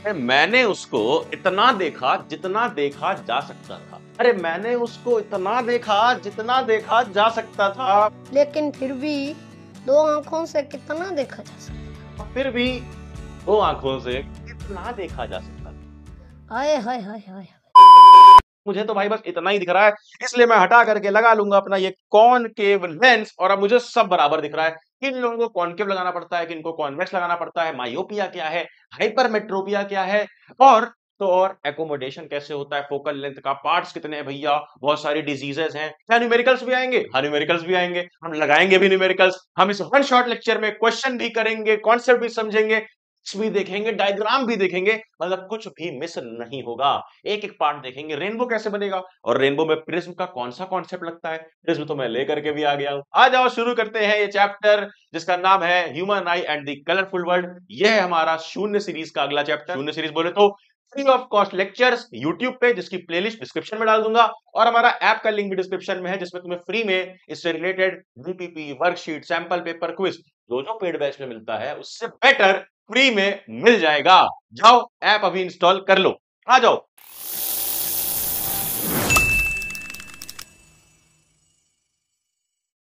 मैंने उसको इतना देखा जितना देखा जा सकता था। अरे मैंने उसको इतना देखा जितना देखा जा सकता था। लेकिन फिर भी दो आंखों से कितना देखा जा सकता फिर भी दो आंखों से कितना देखा जा सकता था। हाय हाय हाय हाय। मुझे तो भाई बस इतना ही दिख रहा है, इसलिए मैं हटा करके लगा लूंगा अपना ये कॉनकेव लेंस और अब मुझे सब बराबर दिख रहा है। किन लोगों को कॉनकेव लगाना पड़ता है, किनको कॉन्वेक्स लगाना पड़ता है, मायोपिया क्या है, हाइपरमेट्रोपिया क्या है, और तो और एकोमोडेशन कैसे होता है, फोकल लेंथ का पार्ट्स कितने हैं भैया, बहुत सारी डिजीजेस हैं। क्या न्यूमेरिकल्स भी आएंगे? हाँ न्यूमेरिकल्स भी आएंगे, हम लगाएंगे भी न्यूमेरिकल्स। हम इस वन शॉट लेक्चर में क्वेश्चन भी करेंगे, कॉन्सेप्ट भी समझेंगे, भी देखेंगे, डायग्राम भी देखेंगे, मतलब कुछ भी मिस नहीं होगा। एक एक पार्ट देखेंगे। रेनबो कैसे बनेगा और रेनबो में प्रिज्म का कौन सा कॉन्सेप्ट लगता है, प्रिज्म तो मैं लेकर के भी आ गया हूं। आ जाओ शुरू करते हैं ये चैप्टर जिसका नाम है human I and the colourful world. यह है हमारा शून्य सीरीज का अगला चैप्टर। शून्य सीरीज बोले तो free of cost lectures YouTube पे, जिसकी प्लेलिस्ट डिस्क्रिप्शन में डाल दूंगा, और हमारा ऐप का लिंक भी डिस्क्रिप्शन में है, जिसमें तुम्हें फ्री में इससे related BPP, worksheet, sample paper, quiz जो जो पेड बैच में मिलता है उससे बेटर फ्री में मिल जाएगा। जाओ ऐप अभी इंस्टॉल कर लो। आ जाओ।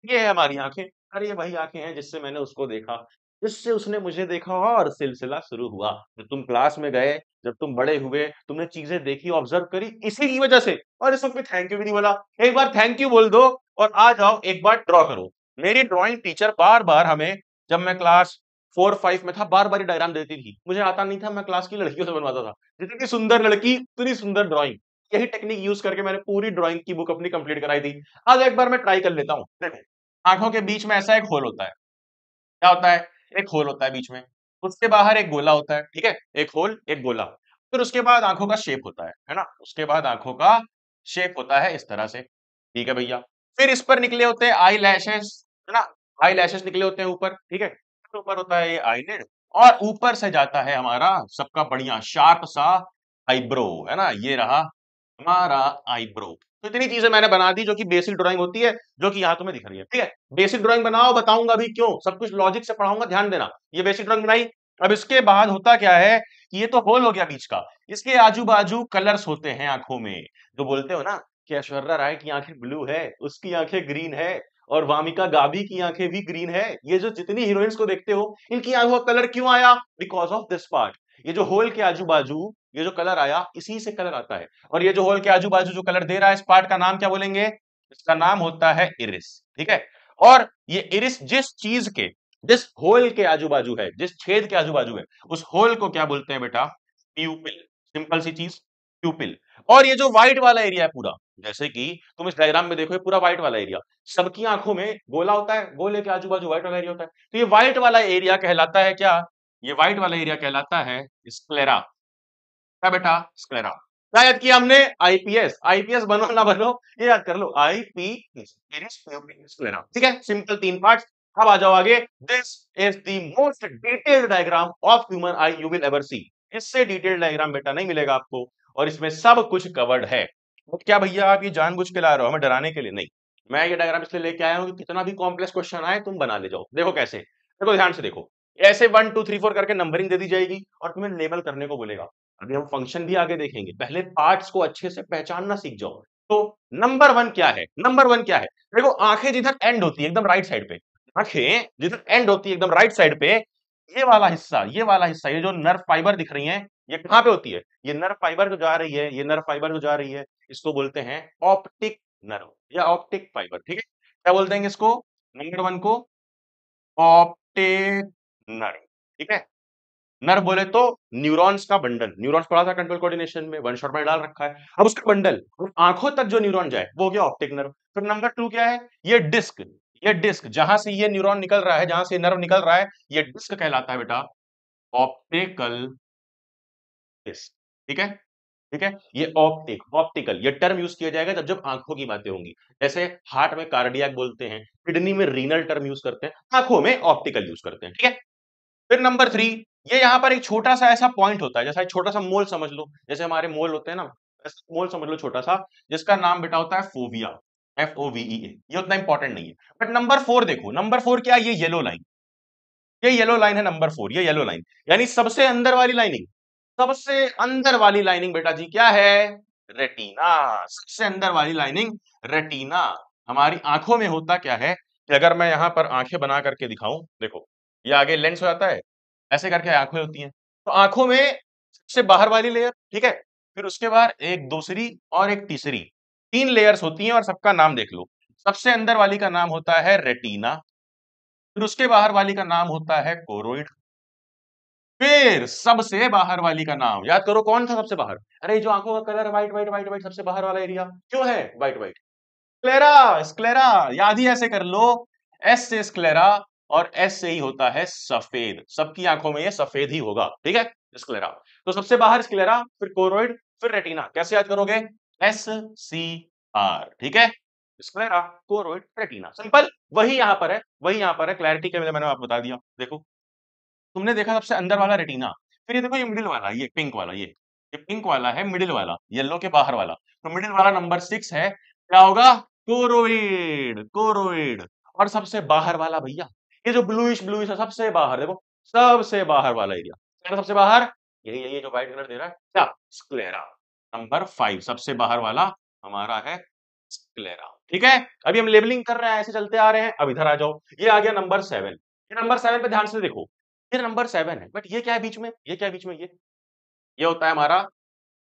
ये है हमारी आंखें। अरे ये वही आंखें हैं जिससे मैंने उसको देखा, जिससे उसने मुझे देखा, और सिलसिला शुरू हुआ। जब तुम क्लास में गए, जब तुम बड़े हुए, तुमने चीजें देखी, ऑब्जर्व करी, इसी की वजह से। और इस वक्त भी थैंक यू भी नहीं बोला। एक बार थैंक यू बोल दो और आ जाओ एक बार ड्रॉ करो। मेरी ड्राइंग टीचर बार बार हमें, जब मैं क्लास 4-5 में था, बार बार डायग्राम देती थी। मुझे आता नहीं था, मैं क्लास की लड़कियों से बनवाता था। जितनी सुंदर लड़की उतनी सुंदर ड्राइंग। यही टेक्निक यूज करके मैंने पूरी ड्राइंग की बुक अपनी कंप्लीट कराई थी। आज एक बार मैं ट्राई कर लेता हूँ। देखो, आंखों के बीच में ऐसा एक होल होता है। क्या होता है? एक होल होता है बीच में, उसके बाहर एक गोला होता है, ठीक है, एक होल एक गोला। फिर उसके बाद आंखों का शेप होता है ना, उसके बाद आंखों का शेप होता है इस तरह से, ठीक है भैया। फिर इस पर निकले होते हैं आई लैशेस, है ना, आई लैशेस निकले होते हैं ऊपर, ठीक है। फिर ऊपर होता है ये आईलिड, और ऊपर से जाता है हमारा सबका बढ़िया शार्प सा आईब्रो, है ना, ये रहा हमारा आईब्रो। तो इतनी चीजें मैंने बना दी जो कि बेसिक ड्राइंग होती है, जो कि यहाँ तुम्हें दिख रही है, ठीक है। बेसिक ड्राइंग बनाओ, बताऊंगा भी क्यों, सब कुछ लॉजिक से पढ़ाऊंगा, ध्यान देना। ये बेसिक ड्राइंग बनाई। अब इसके बाद होता क्या है कि ये तो होल हो गया बीच का, इसके आजू बाजू कलर्स होते हैं आंखों में। जो बोलते हो ना कि ऐश्वर्या राय की आंखें ब्लू है, उसकी आंखें ग्रीन है, और वामिका गाबी की आंखें भी ग्रीन है। ये जो जितनी हीरोइंस को देखते हो, इनकी आंखों का कलर क्यों आया? Because of this part. ये जो होल के आजू बाजू ये जो कलर आया, इसी से कलर आता है। और ये जो होल के आजू बाजू जो कलर दे रहा है, इस पार्ट का नाम क्या बोलेंगे? इसका नाम होता है इरिस, ठीक है। और ये इरिस जिस चीज के, जिस होल के आजू बाजू है, जिस छेद के आजू बाजू है, उस होल को क्या बोलते हैं बेटा? प्यूपिल। सिंपल सी चीज, प्यूपिल। और ये जो व्हाइट वाला एरिया है पूरा, जैसे कि तुम इस डायग्राम में देखो, ये पूरा व्हाइट वाला एरिया, सबकी आंखों में गोला होता है, गोले के आजू बाजू व्हाइट वाला एरिया होता है। तो ये व्हाइट वाला एरिया कहलाता है क्या? ये व्हाइट वाला एरिया कहलाता है स्क्लेरा। क्या बेटा? स्क्लेरा। क्या याद किया हमने? आईपीएस। आईपीएस बनो ना बनो, ये याद कर लो, आईपीएस, स्क्लेरा, ठीक है। Simple 3 parts. अब आ जाओ आगे। This is the most detailed diagram of human I you will ever see. इससे डिटेल्ड डायग्राम बेटा नहीं मिलेगा आपको, और इसमें सब कुछ कवर्ड है। तो क्या भैया आप ये जानबूझ के ला रहे हो हमें डराने के लिए? नहीं, मैं ये डायग्राम इसलिए लेके आया हूं कि कितना भी कॉम्प्लेक्स क्वेश्चन आए तुम बना ले जाओ। देखो कैसे, देखो ध्यान से देखो। ऐसे 1 2 3 4 करके नंबरिंग दे दी जाएगी और तुम्हें लेबल करने को बोलेगा। अभी हम फंक्शन भी आगे देखेंगे, पहले पार्ट्स को अच्छे से पहचानना सीख जाओ। तो नंबर वन क्या है? नंबर वन क्या है? देखो, आंखें जिधर एंड होती है एकदम राइट साइड पे, आंखें जिधर एंड होती है एकदम राइट साइड पे, ये वाला हिस्सा, ये वाला हिस्सा, ये जो नर्व फाइबर दिख रही हैं, ये कहां पे होती है? ये नर्व फाइबर जो जा रही है, ये नर्व फाइबर जो जा रही है, इसको बोलते हैं ऑप्टिक नर्व या ऑप्टिक फाइबर, ठीक है। क्या बोलते हैं इसको? नंबर वन को ऑप्टिक नर्व, ठीक है। नर्व बोले तो न्यूरॉन्स का बंडल। न्यूरॉन्स पढ़ा था कंट्रोल कोऑर्डिनेशन में, वन शॉट में डाल रखा है। अब उसका बंडल और आंखों तक जो न्यूरॉन जाए वो हो गया ऑप्टिक नर्व। फिर नंबर 2 क्या है? ये डिस्क। ये डिस्क जहां से ये न्यूरॉन निकल रहा है, जहां से नर्व निकल रहा है, ये डिस्क कहलाता है बेटा ऑप्टिकल डिस्क, ठीक है। ठीक है, ये ऑप्टिकल ये टर्म यूज किया जाएगा जब जब आंखों की बातें होंगी। जैसे हार्ट में कार्डियक बोलते हैं, किडनी में रीनल टर्म यूज करते हैं, आंखों में ऑप्टिकल यूज करते हैं, ठीक है। फिर नंबर 3, ये यहाँ पर एक छोटा सा ऐसा पॉइंट होता है, जैसा एक छोटा सा मोल समझ लो, जैसे हमारे मोल होते हैं ना, ऐसा मोल समझ लो छोटा सा, जिसका नाम बेटा होता है फोविया, FOVEA। ये उतना इंपॉर्टेंट नहीं है। बट नंबर 4 देखो, नंबर 4 क्या है? ये येलो लाइन, ये येलो लाइन है नंबर 4, ये येलो लाइन, यानी सबसे अंदर वाली लाइनिंग, सबसे अंदर वाली लाइनिंग बेटा जी क्या है? रेटिना। सबसे अंदर वाली लाइनिंग रेटिना। हमारी आंखों में होता क्या है कि अगर मैं यहां पर आंखें बना करके दिखाऊं, देखो ये आगे लेंस हो जाता है, ऐसे करके आंखें होती हैं, तो आंखों में सबसे बाहर वाली लेयर, ठीक है, फिर उसके बाद एक दूसरी और एक तीसरी, 3 लेयर्स होती हैं और सबका नाम देख लो। सबसे अंदर वाली का नाम होता है रेटिना, फिर उसके बाहर वाली का नाम होता है कोरोइड, फिर सबसे बाहर वाली का नाम याद करो कौन था सबसे बाहर? अरे जो आंखों का colour white white white white, सबसे बाहर वाला एरिया क्यों है व्हाइट व्हाइट? स्क्लेरा। स्क्लेरा याद ही ऐसे कर लो, एस से स्क्लेरा और एस से ही होता है सफेद, सबकी आंखों में ये सफेद ही होगा, ठीक है, स्क्लेरा। तो सबसे बाहर स्क्लेरा, फिर कोरोइड, फिर रेटिना। कैसे याद करोगे? एस सी आर, ठीक है, स्क्लेरा कोरोइड रेटिना, सिंपल। वही यहां पर है, वही यहां पर है, क्लैरिटी के लिए मैंने आपको बता दिया। देखो तुमने देखा सबसे अंदर वाला रेटिना, फिर ये देखो ये मिडिल वाला, ये पिंक वाला, ये पिंक वाला है मिडिल वाला, येलो के बाहर वाला, तो मिडिल वाला नंबर 6 है, क्या होगा? Choroid, choroid. और सबसे बाहर वाला भैया, ये जो ब्लूइश ब्लूइश है, सबसे बाहर देखो, सबसे बाहर वाला एरिया, क्या है सबसे बाहर? यही यही जो व्हाइट कलर दे रहा है, क्या? स्क्लेरा। नंबर 5 सबसे बाहर वाला हमारा है स्क्लेरा, ठीक है। अभी हम लेबलिंग कर रहे हैं, ऐसे चलते आ रहे हैं, अब इधर आ जाओ, ये आ गया नंबर 7। ये नंबर 7 पे ध्यान से देखो, ये नंबर 7 है, बट ये क्या है बीच में? ये क्या है बीच में? ये होता है हमारा,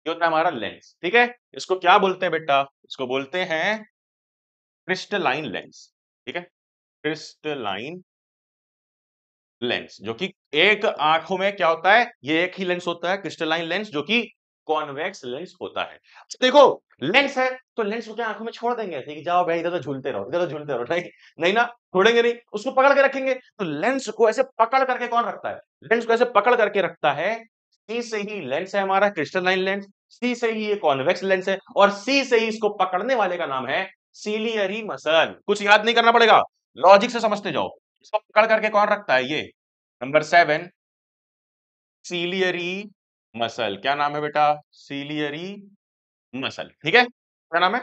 ये होता है हमारा लेंस, ठीक है। इसको क्या बोलते हैं बेटा? इसको बोलते हैं क्रिस्टलाइन लेंस, ठीक है, क्रिस्टलाइन लेंस, जो कि एक आंखों में क्या होता है, ये एक ही लेंस होता है क्रिस्टलाइन लेंस, जो कि कॉन्वेक्स लेंस होता है। अच्छा, देखो लेंस है तो लेंस को क्या आंखों में छोड़ देंगे ऐसे कि जाओ भाई इधर तो झूलते रहो, इधर तो झूलते रहो? नहीं, नहीं ना, छोड़ेंगे नहीं, उसको पकड़ के रखेंगे। तो लेंस को ऐसे पकड़ करके कौन रखता है? लेंस को ऐसे पकड़ करके रखता है, सी से ही लेंस है हमारा क्रिस्टलाइन लेंस, सी से ही ये कॉन्वेक्स लेंस है, और सी से ही इसको पकड़ने वाले का नाम है सीलियरी मसल। कुछ याद नहीं करना पड़ेगा, लॉजिक से समझते जाओ। इसको पकड़ करके कौन रखता है? ये नंबर 7 सीलियरी मसल। क्या नाम है बेटा? सीलियरी मसल, ठीक है, क्या नाम है?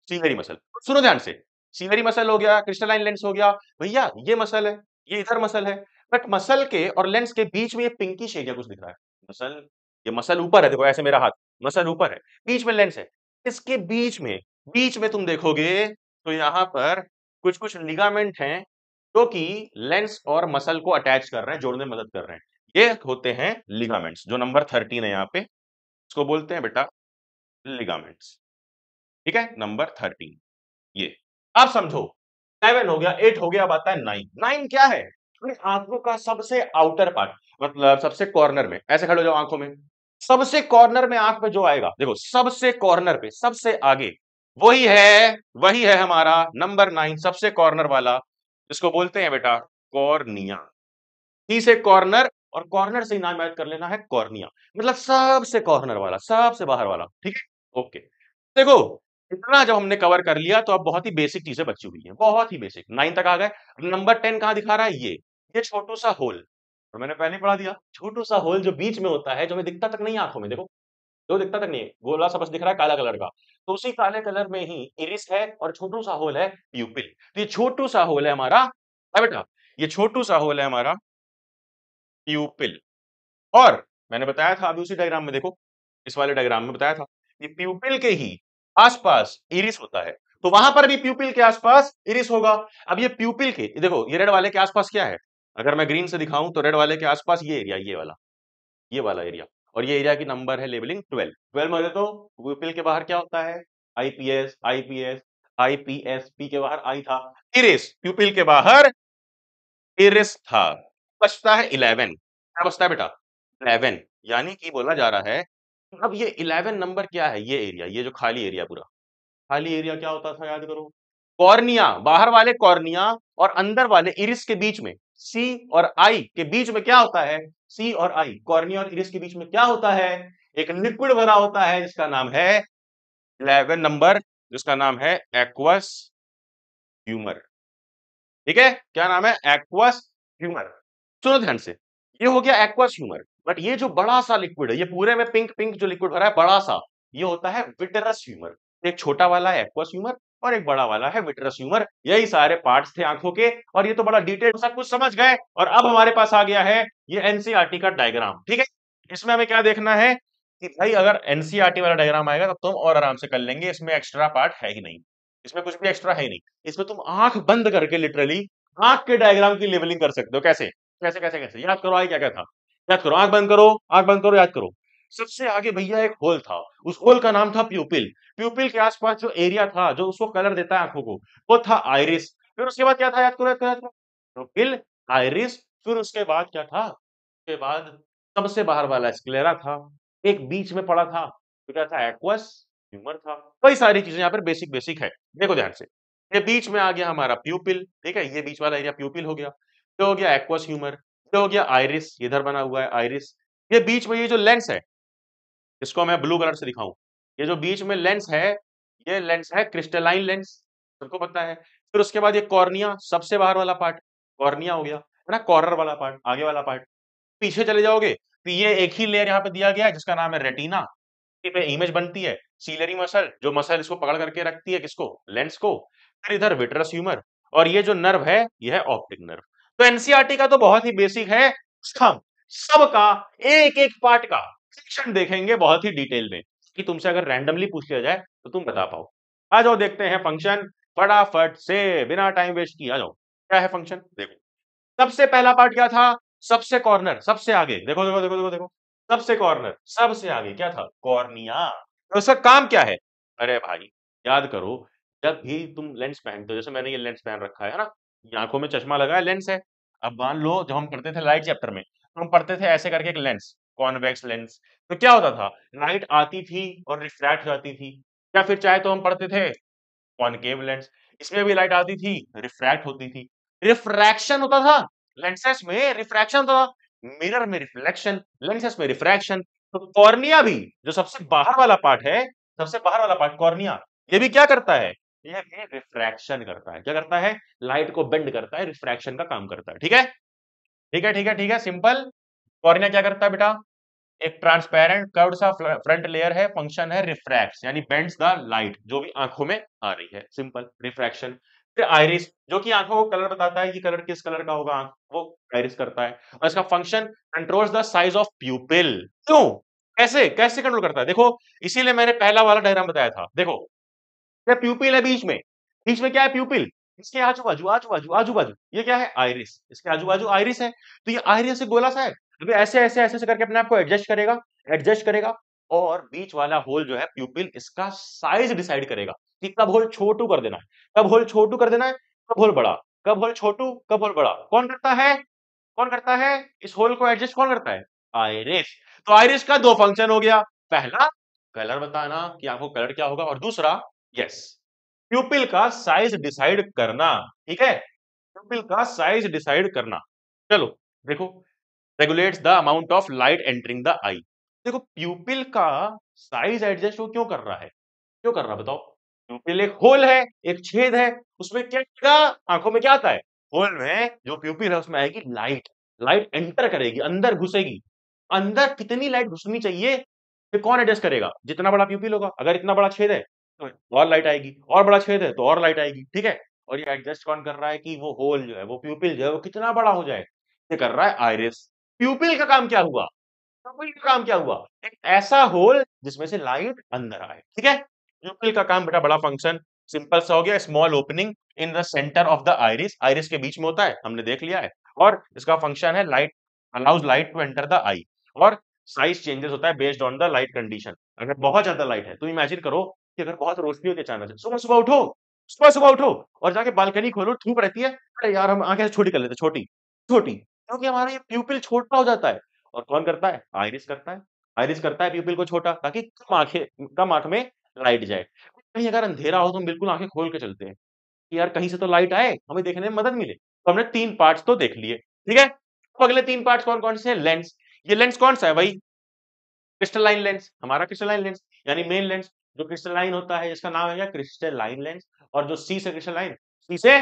Ciliary muscle. सुनो ध्यान से, सीलियरी मसल हो गया, क्रिस्टलाइन लेंस हो गया, भैया ये मसल है, ये इधर मसल है, बट मसल के और लेंस के बीच में ये पिंकिश एरिया कुछ दिख रहा है। मसल, ये मसल ऊपर है, देखो ऐसे मेरा हाथ, मसल ऊपर है, बीच में लेंस है, इसके बीच में तुम देखोगे तो यहाँ पर कुछ कुछ लिगामेंट हैं जो कि लेंस और मसल को अटैच कर रहे हैं, जोड़ने में मदद कर रहे हैं, ये होते हैं लिगामेंट्स, जो नंबर 13 है यहाँ पे, इसको बोलते हैं बेटा लिगामेंट्स, ठीक है, नंबर 13 ये। आप समझो 7 हो गया, 8 हो गया, अब आता है 9। 9 क्या है? अपनी आंखों का सबसे आउटर पार्ट, मतलब सबसे कॉर्नर में, ऐसे खड़े हो जाओ आंखों में, सबसे कॉर्नर में आंख में जो आएगा, देखो सबसे कॉर्नर पे, सबसे आगे, वही है हमारा नंबर 9, सबसे कॉर्नर वाला, जिसको बोलते हैं बेटा कॉर्निया। सी से कॉर्नर, और कॉर्नर से ही नाम याद कर लेना है कॉर्निया, मतलब सबसे कॉर्नर वाला, सबसे बाहर वाला, ठीक है, ओके। देखो इतना जब हमने कवर कर लिया तो अब बहुत ही बेसिक चीजें बची हुई हैं, बहुत ही बेसिक, 9 तक आ गए। नंबर 10 कहां दिखा रहा है? ये छोटू सा होल, और मैंने पहले ही पढ़ा दिया, छोटू सा होल जो बीच में होता है, जो हमें दिखता तक नहीं है आंखों में, देखो जो दिखता तक नहीं है, गोला सा बस दिख रहा है काला कलर का, तो उसी काले कलर में ही इरिस है, और छोटू सा होल है प्यूपिल। तो ये छोटू सा होल है हमारा, बेटा ये छोटू सा होल है हमारा प्यूपिल। और मैंने बताया था अभी उसी डायग्राम में, देखो इस वाले डायग्राम में बताया था कि प्यूपिल के ही आसपास इरिस होता है, तो वहां पर भी प्यूपिल के आसपास इरिस होगा। अब ये प्यूपिल के, देखो ये रेड वाले के आसपास क्या है? अगर मैं ग्रीन से दिखाऊं तो रेड वाले के आसपास ये एरिया, ये वाला एरिया, और ये एरिया की नंबर है लेबलिंग 12। 12 में तो प्यूपिल के बाहर क्या होता है? आईपीएस, आईपीएस, आईपीएस, पी के बाहर आई था, इरिस, प्यूपिल के बाहर इरिस था। बचता है 11, क्या बचता है बेटा? 11, यानी कि बोला जा रहा है अब ये 11 नंबर क्या है? ये एरिया, ये जो खाली एरिया पूरा, खाली एरिया क्या होता था याद करो? कॉर्निया, बाहर वाले कॉर्निया और अंदर वाले इरिस के बीच में, सी और आई के बीच में क्या होता है? सी और आई, कॉर्निया और इरिस के बीच में क्या होता है? एक लिक्विड भरा होता है जिसका नाम है 11 नंबर, जिसका नाम है एक्वस ह्यूमर, ठीक है, क्या नाम है? Aqueous humour. सुनो ध्यान से, ये हो गया एक्वस ह्यूमर, बट ये जो बड़ा सा लिक्विड है, ये पूरे में पिंक पिंक जो लिक्विड भरा है बड़ा सा, ये होता है विट्रस ह्यूमर। एक छोटा वाला है एक्वस ह्यूमर, और एक बड़ा वाला है विट्रस ह्यूमर। यही सारे पार्ट्स थे आंखों के, और ये तो बड़ा डिटेल सब कुछ समझ गए। और अब हमारे पास आ गया है ये एनसीईआरटी का डायग्राम, ठीक है। इसमें हमें क्या देखना है कि भाई अगर एनसीईआरटी वाला डायग्राम आएगा तो तुम और आराम से कर लेंगे, इसमें एक्स्ट्रा पार्ट है ही नहीं, इसमें कुछ भी एक्स्ट्रा है ही नहीं। इसमें तुम आंख बंद करके लिटरली आंख के डायग्राम की लेवलिंग कर सकते हो। कैसे कैसे कैसे कैसे याद करो, आई क्या क्या था, याद करो, आंख बंद करो, आंख बंद करो, याद करो। सबसे आगे भैया एक होल था, उस होल का नाम था प्यूपिल। प्यूपिल के आसपास जो एरिया था जो उसको कलर देता है आंखों को, वो था आइरिस। फिर उसके बाद क्या था, याद करो याद करो याद करो, प्यूपिल, आइरिस, फिर उसके बाद क्या था, उसके बाद सबसे बाहर वाला स्क्लेरा था, एक बीच में पड़ा था तो क्या था, एक्वस ह्यूमर था। कई सारी चीजें यहाँ पर बेसिक बेसिक है, देखो ध्यान से। ये बीच में आ गया हमारा प्यूपिल, ठीक है, ये बीच वाला एरिया प्यूपिल हो गया। ये हो गया एक्वस ह्यूमर, ये हो गया आइरिस, इधर बना हुआ है आइरिस। ये बीच में ये जो लेंस है, इसको मैं ब्लू कलर से दिखाऊं, ये जो बीच में लेंस है, ये लेंस है क्रिस्टलाइन लेंस, सबको पता है। फिर उसके बाद ये कॉर्निया, सबसे बाहर वाला पार्ट कॉर्निया हो गया, है ना, कॉर्नर वाला पार्ट, आगे वाला पार्ट। पीछे चले जाओगे तो ये एक ही लेयर यहाँ पे दिया गया है जिसका नाम है रेटिना, पे इमेज बनती है सीलरी मसल, जो मसल इसको पकड़ करके रखती है, किसको, लेंस को। फिर इधर विट्रस ह्यूमर, और ये जो नर्व है ये है ऑप्टिक नर्व। तो एनसीईआरटी का तो बहुत ही बेसिक है, हम सबका एक एक पार्ट का सेक्शन देखेंगे बहुत ही डिटेल में, कि तुमसे अगर रैंडमली पूछ लिया जाए तो तुम बता पाओ। आ जाओ देखते हैं फंक्शन, फटाफट से बिना टाइम वेस्ट किए आ जाओ। क्या है फंक्शन, देखो सबसे पहला पार्ट क्या था, सबसे कॉर्नर, सबसे आगे, देखो देखो देखो देखो देखो, सबसे कॉर्नर, सबसे आगे क्या था, कॉर्निया। तो उसका काम क्या है, अरे भाई याद करो, जब भी तुम लेंस पहनते हो, जैसे मैंने ये लेंस पहन रखा है ना, ये आंखों में चश्मा लगा है, लेंस है। अब मान लो जब हम पढ़ते थे लाइट चैप्टर में, तो हम पढ़ते थे ऐसे करके एक लेंस, कॉन्वेक्स लेंस। तो क्या होता था, लाइट आती थी और रिफ्रैक्ट हो जाती थी, या फिर चाहे तो हम पढ़ते थे कॉनकेव लेंस, इसमें भी लाइट आती थी, रिफ्रैक्ट होती थी, रिफ्रैक्शन होता था, लेंसेस में रिफ्रैक्शन होता था, मिरर में रिफ्लेक्शन, लेंसेस में रिफ्रैक्शन। तो कॉर्निया भी, जो सबसे बाहर वाला पार्ट है, सबसे बाहर वाला पार्ट कॉर्निया, ये भी क्या करता है, ये भी रिफ्रैक्शन करता है। क्या करता है, लाइट को बेंड करता है, रिफ्रैक्शन का काम करता है। ठीक है ठीक है ठीक है ठीक है, सिंपल। कॉर्निया क्या करता है बेटा, एक ट्रांसपेरेंट कर्व्ड सा फ्रंट लेयर है, फंक्शन है रिफ्रैक्ट्स, यानी बेंड्स द लाइट जो भी आंखों में आ रही है, सिंपल रिफ्रैक्शन। फिर आइरिस, जो कि आंखों को कलर बताता है कि कलर किस कलर का होगा आंख, वो आइरिस करता है। और इसका function controls the size of प्यूपिल। क्यों, कैसे कैसे कंट्रोल करता है, देखो इसीलिए मैंने पहला वाला डायग्राम बताया था। देखो ये प्यूपिल है बीच में क्या है, प्यूपिल, इसके आजू बाजू आजू बाजू आजू बाजू ये क्या है, आइरिस, इसके आजू बाजू आइरिस है। तो ये आइरिस से गोला सा है, अभी ऐसे ऐसे ऐसे ऐसे करके अपने आप को एडजस्ट करेगा, और बीच वाला होल जो है प्यूपिल, इसका साइज डिसाइड करेगा कि कब होल छोटू कर देना है, कब होल छोटू कर देना है, कब होल बड़ा, कब होल छोटू, कब होल बड़ा, कौन करता है, कौन करता है, इस होल को एडजस्ट कौन करता है, आइरिस। तो आइरिस का दो फंक्शन हो गया, पहला कलर बताना कि आंखों कलर क्या होगा, और दूसरा यस प्यूपिल का साइज डिसाइड करना। ठीक है, प्यूपिल का साइज डिसाइड करना। चलो देखो, regulates the amount of light entering the eye. देखो प्यूपिल का साइज एडजस्ट वो क्यों कर रहा है, क्यों कर रहा है बताओ, प्यूपिल एक होल है, एक छेद है, उसमें क्या आएगा, आंखों में क्या आता है, होल में जो प्यूपिल है उसमें आएगी लाइट, लाइट एंटर करेगी, अंदर घुसेगी। अंदर कितनी लाइट घुसनी चाहिए, फिर कौन एडजस्ट करेगा, जितना बड़ा प्यूपिल होगा, अगर इतना बड़ा छेद है तो और लाइट आएगी, और बड़ा छेद है तो और लाइट आएगी। ठीक है, और ये एडजस्ट कौन कर रहा है कि वो होल जो है, वो प्यूपिल जो है वो कितना बड़ा हो जाए, ये कर रहा है आइरिस। प्यूपिल का काम क्या हुआ, प्यूपिल का काम क्या हुआ, एक ऐसा होल जिसमें से लाइट अंदर आए। ठीक है, प्यूपिल का काम बेटा, बड़ा फंक्शन सिंपल सा हो गया, small opening in the centre of the iris, iris के बीच में होता है, हमने देख लिया है। और इसका फंक्शन है light, allows light to enter the eye. और साइज चेंजेस होता है based on the light condition. अगर बहुत ज्यादा लाइट है तो इमेजिन करो कि अगर बहुत रोशनी होती है अचानक से, सुबह सुबह उठो, सुबह सुबह उठो और जाके बालकनी खोलो, धूप रहती है, अरे यार हम आंखें छोटी कर लेते, छोटी छोटी, क्योंकि हमारा ये प्यूपिल छोटा हो जाता है। और कौन करता है, आइरिस करता है, आइरिस करता है प्यूपिल को छोटा, ताकि कम आंख में लाइट जाए। कहीं अगर अंधेरा हो तो हम बिल्कुल आंखें खोल के चलते हैं कि यार कहीं से तो लाइट आए, हमें देखने में मदद मिले। तो हमने तीन पार्ट्स तो देख लिए। ठीक है, अब अगले तीन पार्ट्स कौन कौन से हैं, लेंस। ये लेंस कौन सा है भाई, क्रिस्टलाइन लेंस, हमारा क्रिस्टलाइन लेंस, यानी मेन लेंस जो क्रिस्टलाइन होता है, इसका नाम है क्या, क्रिस्टलाइन लेंस। और जो सी से क्रिस्टलाइन, सी से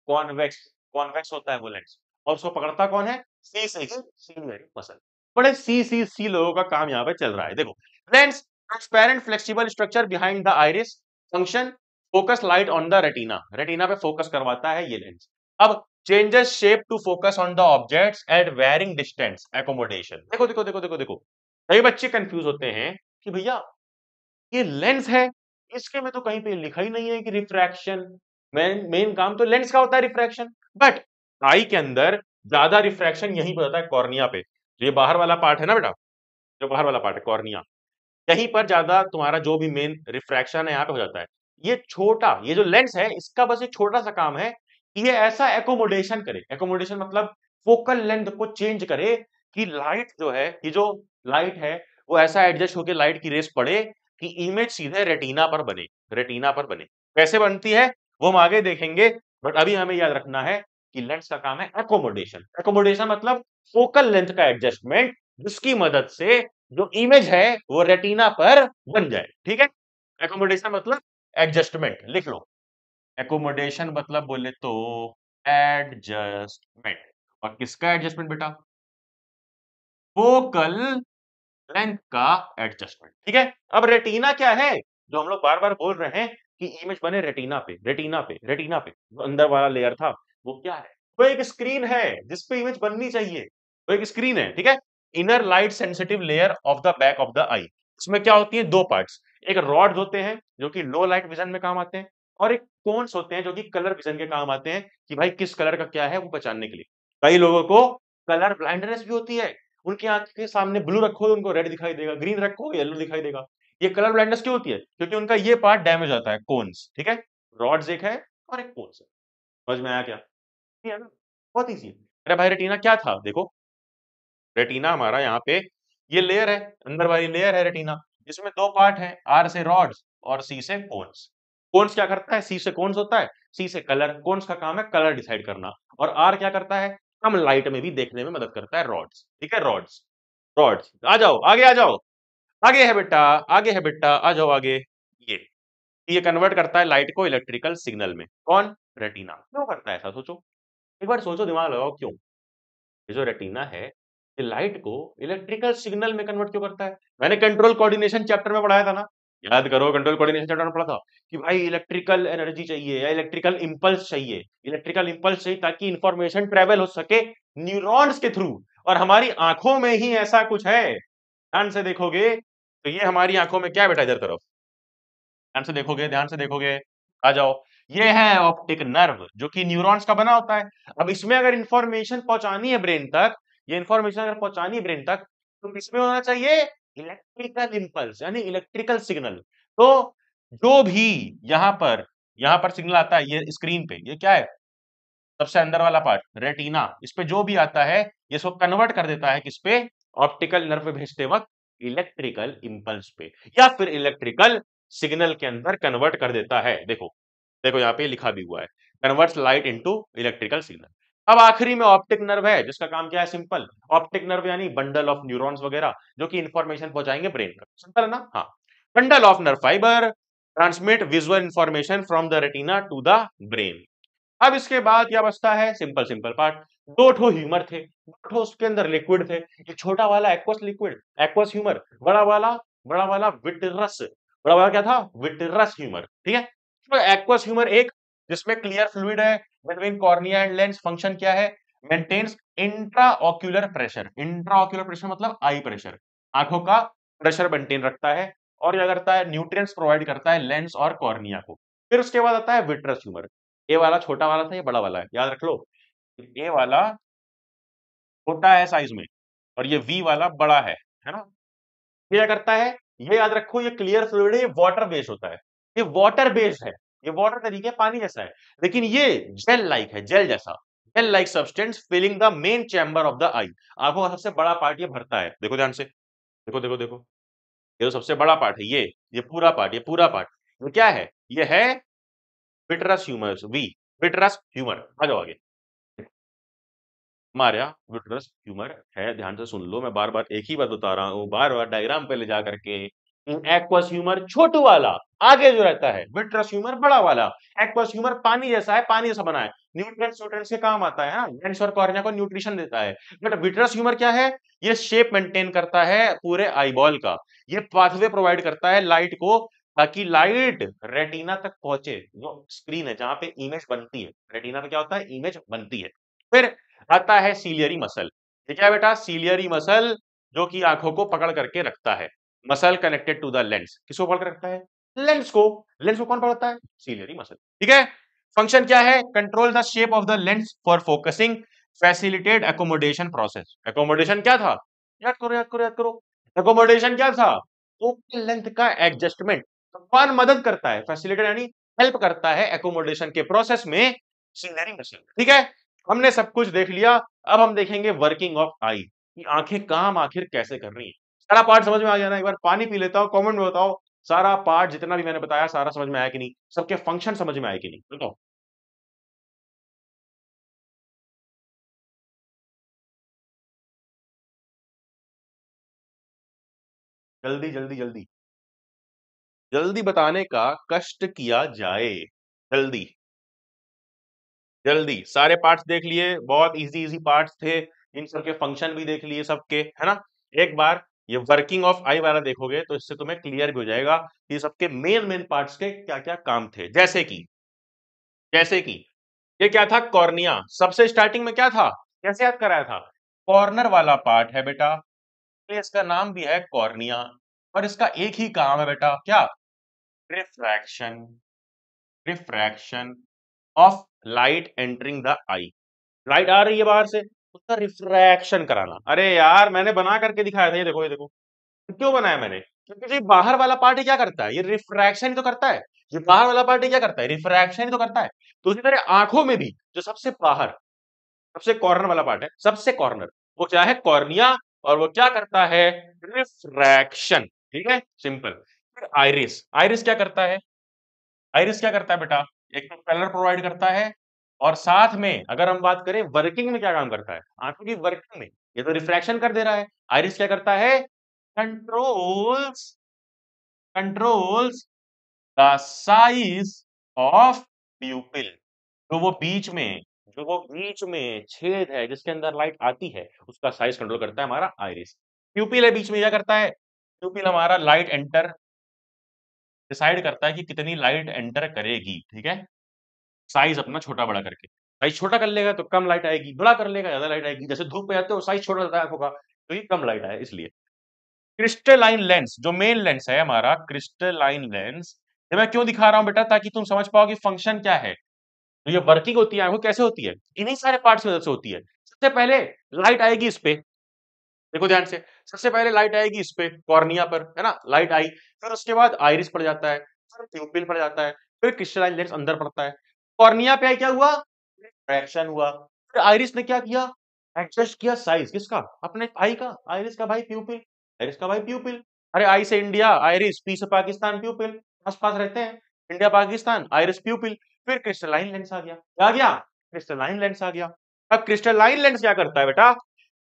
कॉन्वेक्स, कॉन्वेक्स होता है वो लेंस। और उसको पकड़ता कौन है, सी से ही सीलियरी मसल। बड़े सी लोगों का काम यहाँ पे चल रहा है। देखो lens, transparent flexible structure behind the iris, function focus light on the retina, retina पे फोकस करवाता है ये लेंस। अब changes shape to focus on the objects at varying distance, accommodation. देखो देखो देखो देखो देखो, कई बच्चे कंफ्यूज होते हैं कि भैया ये लेंस है, इसके में तो कहीं पे लिखा ही नहीं है कि रिफ्रैक्शन। मेन मेन काम तो लेंस का होता है रिफ्रैक्शन। बट आई के अंदर ज्यादा रिफ्रैक्शन यहीं पे होता है कॉर्निया पे। ये बाहर वाला पार्ट है ना बेटा, जो बाहर वाला पार्ट है कॉर्निया, यहीं पर ज्यादा तुम्हारा जो भी मेन रिफ्रैक्शन है यहाँ पे हो जाता है। ये छोटा, ये जो लेंस है इसका बस एक छोटा सा काम है कि ये ऐसा एकोमोडेशन करे। एकोमोडेशन मतलब फोकल लेंथ को चेंज करे कि लाइट जो है, ये जो लाइट है वो ऐसा एडजस्ट होकर लाइट की रेस पड़े कि इमेज सीधे रेटिना पर बने। रेटिना पर बने कैसे बनती है वो हम आगे देखेंगे। बट अभी हमें याद रखना है कि लेंस का काम है एकोमोडेशन। एकोमोडेशन मतलब फोकल लेंथ का एडजस्टमेंट, जिसकी मदद से जो इमेज है वो रेटिना पर बन जाए। ठीक है, एकोमोडेशन मतलब एडजस्टमेंट, लिख लो। एकोमोडेशन मतलब बोले तो एडजस्टमेंट। और किसका एडजस्टमेंट बेटा? फोकल लेंथ का एडजस्टमेंट। ठीक है, अब रेटिना क्या है जो हम लोग बार बार बोल रहे हैं कि इमेज बने रेटिना पे, रेटिना पे, रेटिना पे। जो अंदर वाला लेयर था वो क्या है? वो एक स्क्रीन है जिसपे इमेज बननी चाहिए। वो एक स्क्रीन है, ठीक है। Inner light sensitive layer of the back of the eye. इसमें क्या होती है? दो पार्ट्स। एक रॉड्स होते हैं जो कि लो लाइट विजन में काम आते हैं, और एक कोन्स होते हैं जो कि कलर विजन के काम आते हैं कि भाई किस कलर का क्या है वो पहचानने के लिए। कई लोगों को कलर ब्लाइंडनेस भी होती है। उनकी आंख के सामने ब्लू रखो उनको रेड दिखाई देगा, ग्रीन रखो येलो दिखाई देगा। ये कलर ब्लाइंडनेस क्यों होती है? क्योंकि उनका ये पार्ट डैमेज होता है, कोन्स। ठीक है, रॉड्स एक है और एक कोन्स है। समझ में आया क्या? ये है ना, बहुत इजी है। अरे भाई रेटिना क्या था? देखो, रेटिना हमारा यहाँ पे ये लेयर है, अंदर वाली लेयर है रेटिना। इसमें दो पार्ट है, आर से रॉड्स और सी से कोन्स। कोन्स क्या करता है? सी से कोन्स होता है, सी से कलर। कोन्स का काम है कलर डिसाइड करना। और आर क्या करता है? कम लाइट में भी देखने में मदद करता है, रॉड्स। ठीक है, रॉड्स। रॉड्स आ जाओ आगे, आ जाओ आगे है बेटा, आगे है बेटा, आ जाओ आगे। ये कन्वर्ट करता है लाइट को इलेक्ट्रिकल सिग्नल में। कौन? रेटिना। क्यों करता है ऐसा? सोचो, एक बार सोचो, दिमाग लगाओ, क्यों? ये जो रेटिना है ये लाइट को इलेक्ट्रिकल सिग्नल में कन्वर्ट क्यों करता है? मैंने कंट्रोल कोऑर्डिनेशन चैप्टर में पढ़ाया था ना, याद करो। कंट्रोल कोऑर्डिनेशन चैप्टर में पढ़ा था कि भाई इलेक्ट्रिकल एनर्जी चाहिए या इलेक्ट्रिकल इंपल्स चाहिए। इलेक्ट्रिकल इंपल्स चाहिए ताकि इंफॉर्मेशन ट्रेवल हो सके न्यूरॉन्स के थ्रू। और हमारी आंखों में ही ऐसा कुछ है। ध्यान से देखोगे तो ये हमारी आंखों में क्या है बेटा? इधर तरफ ध्यान से देखोगे, ध्यान से देखोगे, आ जाओ। ये है ऑप्टिक नर्व जो कि न्यूरॉन्स का बना होता है। अब इसमें अगर इंफॉर्मेशन पहुंचानी है ब्रेन तक, ये इंफॉर्मेशन अगर पहुंचानी है ब्रेन तक, तो इसमें होना चाहिए इलेक्ट्रिकल इंपल्स, यानी इलेक्ट्रिकल सिग्नल। तो जो भी यहाँ पर सिग्नल आता है, ये स्क्रीन पे, ये क्या है? सबसे अंदर वाला पार्ट रेटिना। इस पे जो भी आता है ये इसको कन्वर्ट कर देता है किस पे? ऑप्टिकल नर्व पे भेजते वक्त इलेक्ट्रिकल इंपल्स पे, या फिर इलेक्ट्रिकल सिग्नल के अंदर कन्वर्ट कर देता है। देखो, देखो यहाँ पे लिखा भी हुआ है, converts light into electrical signal. अब आखिरी में ऑप्टिक नर्व है जिसका काम क्या है? सिंपल। ऑप्टिक नर्व यानी बंडल ऑफ न्यूरॉन्स वगैरह जो कि इंफॉर्मेशन पहुंचाएंगे ब्रेन तक। सिंपल है ना? हाँ। Bundle of nerve fibre transmit visual information from the retina to the brain. अब इसके बाद क्या बचता है? Simple simple part. दो ठो ह्यूमर थे, दो ठो उसके अंदर लिक्विड थे। ये छोटा वाला एक्वस लिक्विड, एक्वस ह्यूमर। बड़ा वाला विट्रस। बड़ा वाला क्या था? Vitreous humour. ठीक है, तो एक्वस ह्यूमर एक, जिसमें क्लियर फ्लूइड है between cornea and lens. Function क्या है? Maintains intraocular pressure. Intraocular pressure मतलब आई प्रेशर, आंखों का प्रेशर मेंटेन रखता है। और क्या करता है? न्यूट्रिएंट्स प्रोवाइड करता है लेंस और कॉर्निया को। फिर उसके बाद आता है विट्रस ह्यूमर। ए वाला छोटा वाला था, ये बड़ा वाला है, याद रख लो। ए वाला छोटा है साइज में और ये वी वाला बड़ा है ना? ये क्या करता है? ये याद रखो, ये क्लियर फ्लूइड है, ये वाटर बेस्ड होता है। ये वाटर बेस्ड है, ये वाटर तरीके पानी जैसा है, लेकिन ये जेल लाइक है, जेल जैसा। Gel like substance filling the main chamber of the eye. आंखों का सबसे बड़ा पार्ट ये भरता है। देखो ध्यान से, देखो देखो देखो, ये जो सबसे बड़ा पार्ट है, ये पूरा पार्ट, ये पूरा पार्ट, ये क्या है? ये है विट्रस ह्यूमर, वी, विट्रस ह्यूमर। आ जाओ आगे। हमारा विट्रस ह्यूमर है, ध्यान से सुन लो, मैं बार बार एक ही बात बता रहा हूँ, बार बार डायग्राम पे ले जा करके। एक्वस ह्यूमर छोटू वाला, आगे जो रहता है विट्रस ह्यूमर बड़ा वाला। एक्वस ह्यूमर पानी जैसा है, पानी जैसा बना है, न्यूट्रिएंट्स न्यूट्रिएंट्स के काम आता है, लेंस और कॉर्निया को न्यूट्रिशन देता है। बट विट्रस ह्यूमर क्या है? ये शेप मेंटेन करता है पूरे आईबॉल का। ये पाथवे प्रोवाइड करता है लाइट को, ताकि लाइट रेटिना तक पहुंचे। जो स्क्रीन है जहां पे इमेज बनती है, रेटिना पे क्या होता है? इमेज बनती है। फिर आता है सीलियरी मसल। ये क्या है बेटा? सीलियरी मसल, जो कि आंखों को पकड़ करके रखता है। Muscle connected to the lens, किसको पकड़ के रखता है? लेंस को। लेंस को कौन पकड़ता है? Ciliary muscle. ठीक है। फंक्शन क्या है? Control the shape of the lens for focusing, facilitate accommodation process. Accommodation क्या था? याद करो याद करो याद करो। एकोमोडेशन क्या था? फोकल लेंथ का एडजस्टमेंट। कौन मदद करता है? फैसिलिटेट यानी हेल्प करता है एकोमोडेशन के प्रोसेस में सीलियरी मसल। ठीक है। हमने सब कुछ देख लिया। अब हम देखेंगे वर्किंग ऑफ आई, कि आंखें काम आखिर कैसे कर रही हैं। सारा पार्ट समझ में आ गया ना? एक बार पानी पी लेता हूं, कमेंट में बताओ सारा पार्ट जितना भी मैंने बताया सारा समझ में आया कि नहीं, सबके फंक्शन समझ में आए कि नहीं, बताओ। जल्दी जल्दी जल्दी जल्दी बताने का कष्ट किया जाए। जल्दी जल्दी। सारे पार्ट्स देख लिए, बहुत इजी इजी पार्ट्स थे। इन सबके फंक्शन भी देख लिए सबके, है ना? एक बार ये वर्किंग ऑफ आई वाला देखोगे तो इससे तुम्हें क्लियर भी हो जाएगा कि सबके मेन मेन पार्ट्स के क्या क्या काम थे। जैसे कि ये क्या था? कॉर्निया। सबसे स्टार्टिंग में क्या था? कैसे याद कराया था? कॉर्नर वाला पार्ट है बेटा, ये इसका नाम भी है कॉर्निया। और इसका एक ही काम है बेटा, क्या? Refraction. Refraction of light entering the eye. Light आ रही है बाहर से, उसका रिफ्रैक्शन कराना। अरे यार मैंने बना करके दिखाया था, ये देखो ये देखो। क्यों बनाया मैंने? क्योंकि ये बाहर वाला पार्ट ही क्या करता है? ये रिफ्रैक्शन ही तो करता है। ये बाहर वाला पार्ट ही क्या करता है? रिफ्रैक्शन ही तो करता है। तो उसी तरह आंखों में भी जो सबसे बाहर, सबसे कॉर्नर वाला पार्ट है, सबसे कॉर्नर, वो क्या है? कॉर्निया। और वो क्या करता है? रिफ्रैक्शन। ठीक है, सिंपल। फिर आइरिस। आइरिस क्या करता है? आइरिस क्या करता है बेटा? एक तो कलर प्रोवाइड करता है, और साथ में अगर हम बात करें वर्किंग में क्या काम करता है, आंखों की वर्किंग में, ये तो रिफ्रैक्शन कर दे रहा है। आइरिस क्या करता है? Controls controls the size of प्यूपिल। जो वो बीच में जो वो बीच में छेद है जिसके अंदर लाइट आती है, उसका साइज कंट्रोल करता है हमारा आइरिस। प्यूपिल है बीच में, क्या करता है? प्यूपिल हमारा लाइट एंटर डिसाइड करता है कि कितनी लाइट एंटर करेगी। ठीक है, साइज अपना छोटा बड़ा करके। साइज छोटा कर लेगा तो कम लाइट आएगी, बड़ा कर लेगा ज्यादा लाइट आएगी। जैसे धूप पे जाते हो साइज छोटा रहता है आंखों का, तो ये कम लाइट आए इसलिए। क्रिस्टलाइन लेंस, जो मेन लेंस है हमारा क्रिस्टलाइन लेंस, ये मैं क्यों दिखा रहा हूं बेटा? ताकि तुम समझ पाओ कि फंक्शन क्या है। तो ये वर्किंग होती है आंखों कैसे होती है, इन्हीं सारे पार्ट्स की वजह से होती है। सबसे पहले लाइट आएगी इस पे, देखो ध्यान से। सबसे पहले लाइट आएगी इस पे कॉर्निया पर, है ना? लाइट आई, फिर उसके बाद आइरिस पड़ जाता है, फिर प्यूपिल पड़ जाता है, फिर क्रिस्टलाइन लेंस अंदर पड़ता है। कॉर्निया पे क्या हुआ? रिफ्रैक्शन हुआ। फिर आइरिस ने क्या किया? एडजस्ट किया साइज, किसका? अपने भाई का, आइरिस का भाई प्यूपिल। आइरिस का भाई प्यूपिल। अरे आई से इंडिया आइरिस, पी से पाकिस्तान प्यूपिल, आस पास रहते हैं। India Pakistan iris प्यूपिल। फिर क्रिस्टलाइन लेंस आ गया, क्या आ गया? क्रिस्टलाइन लेंस आ गया। अब क्रिस्टलाइन लेंस क्या करता है बेटा?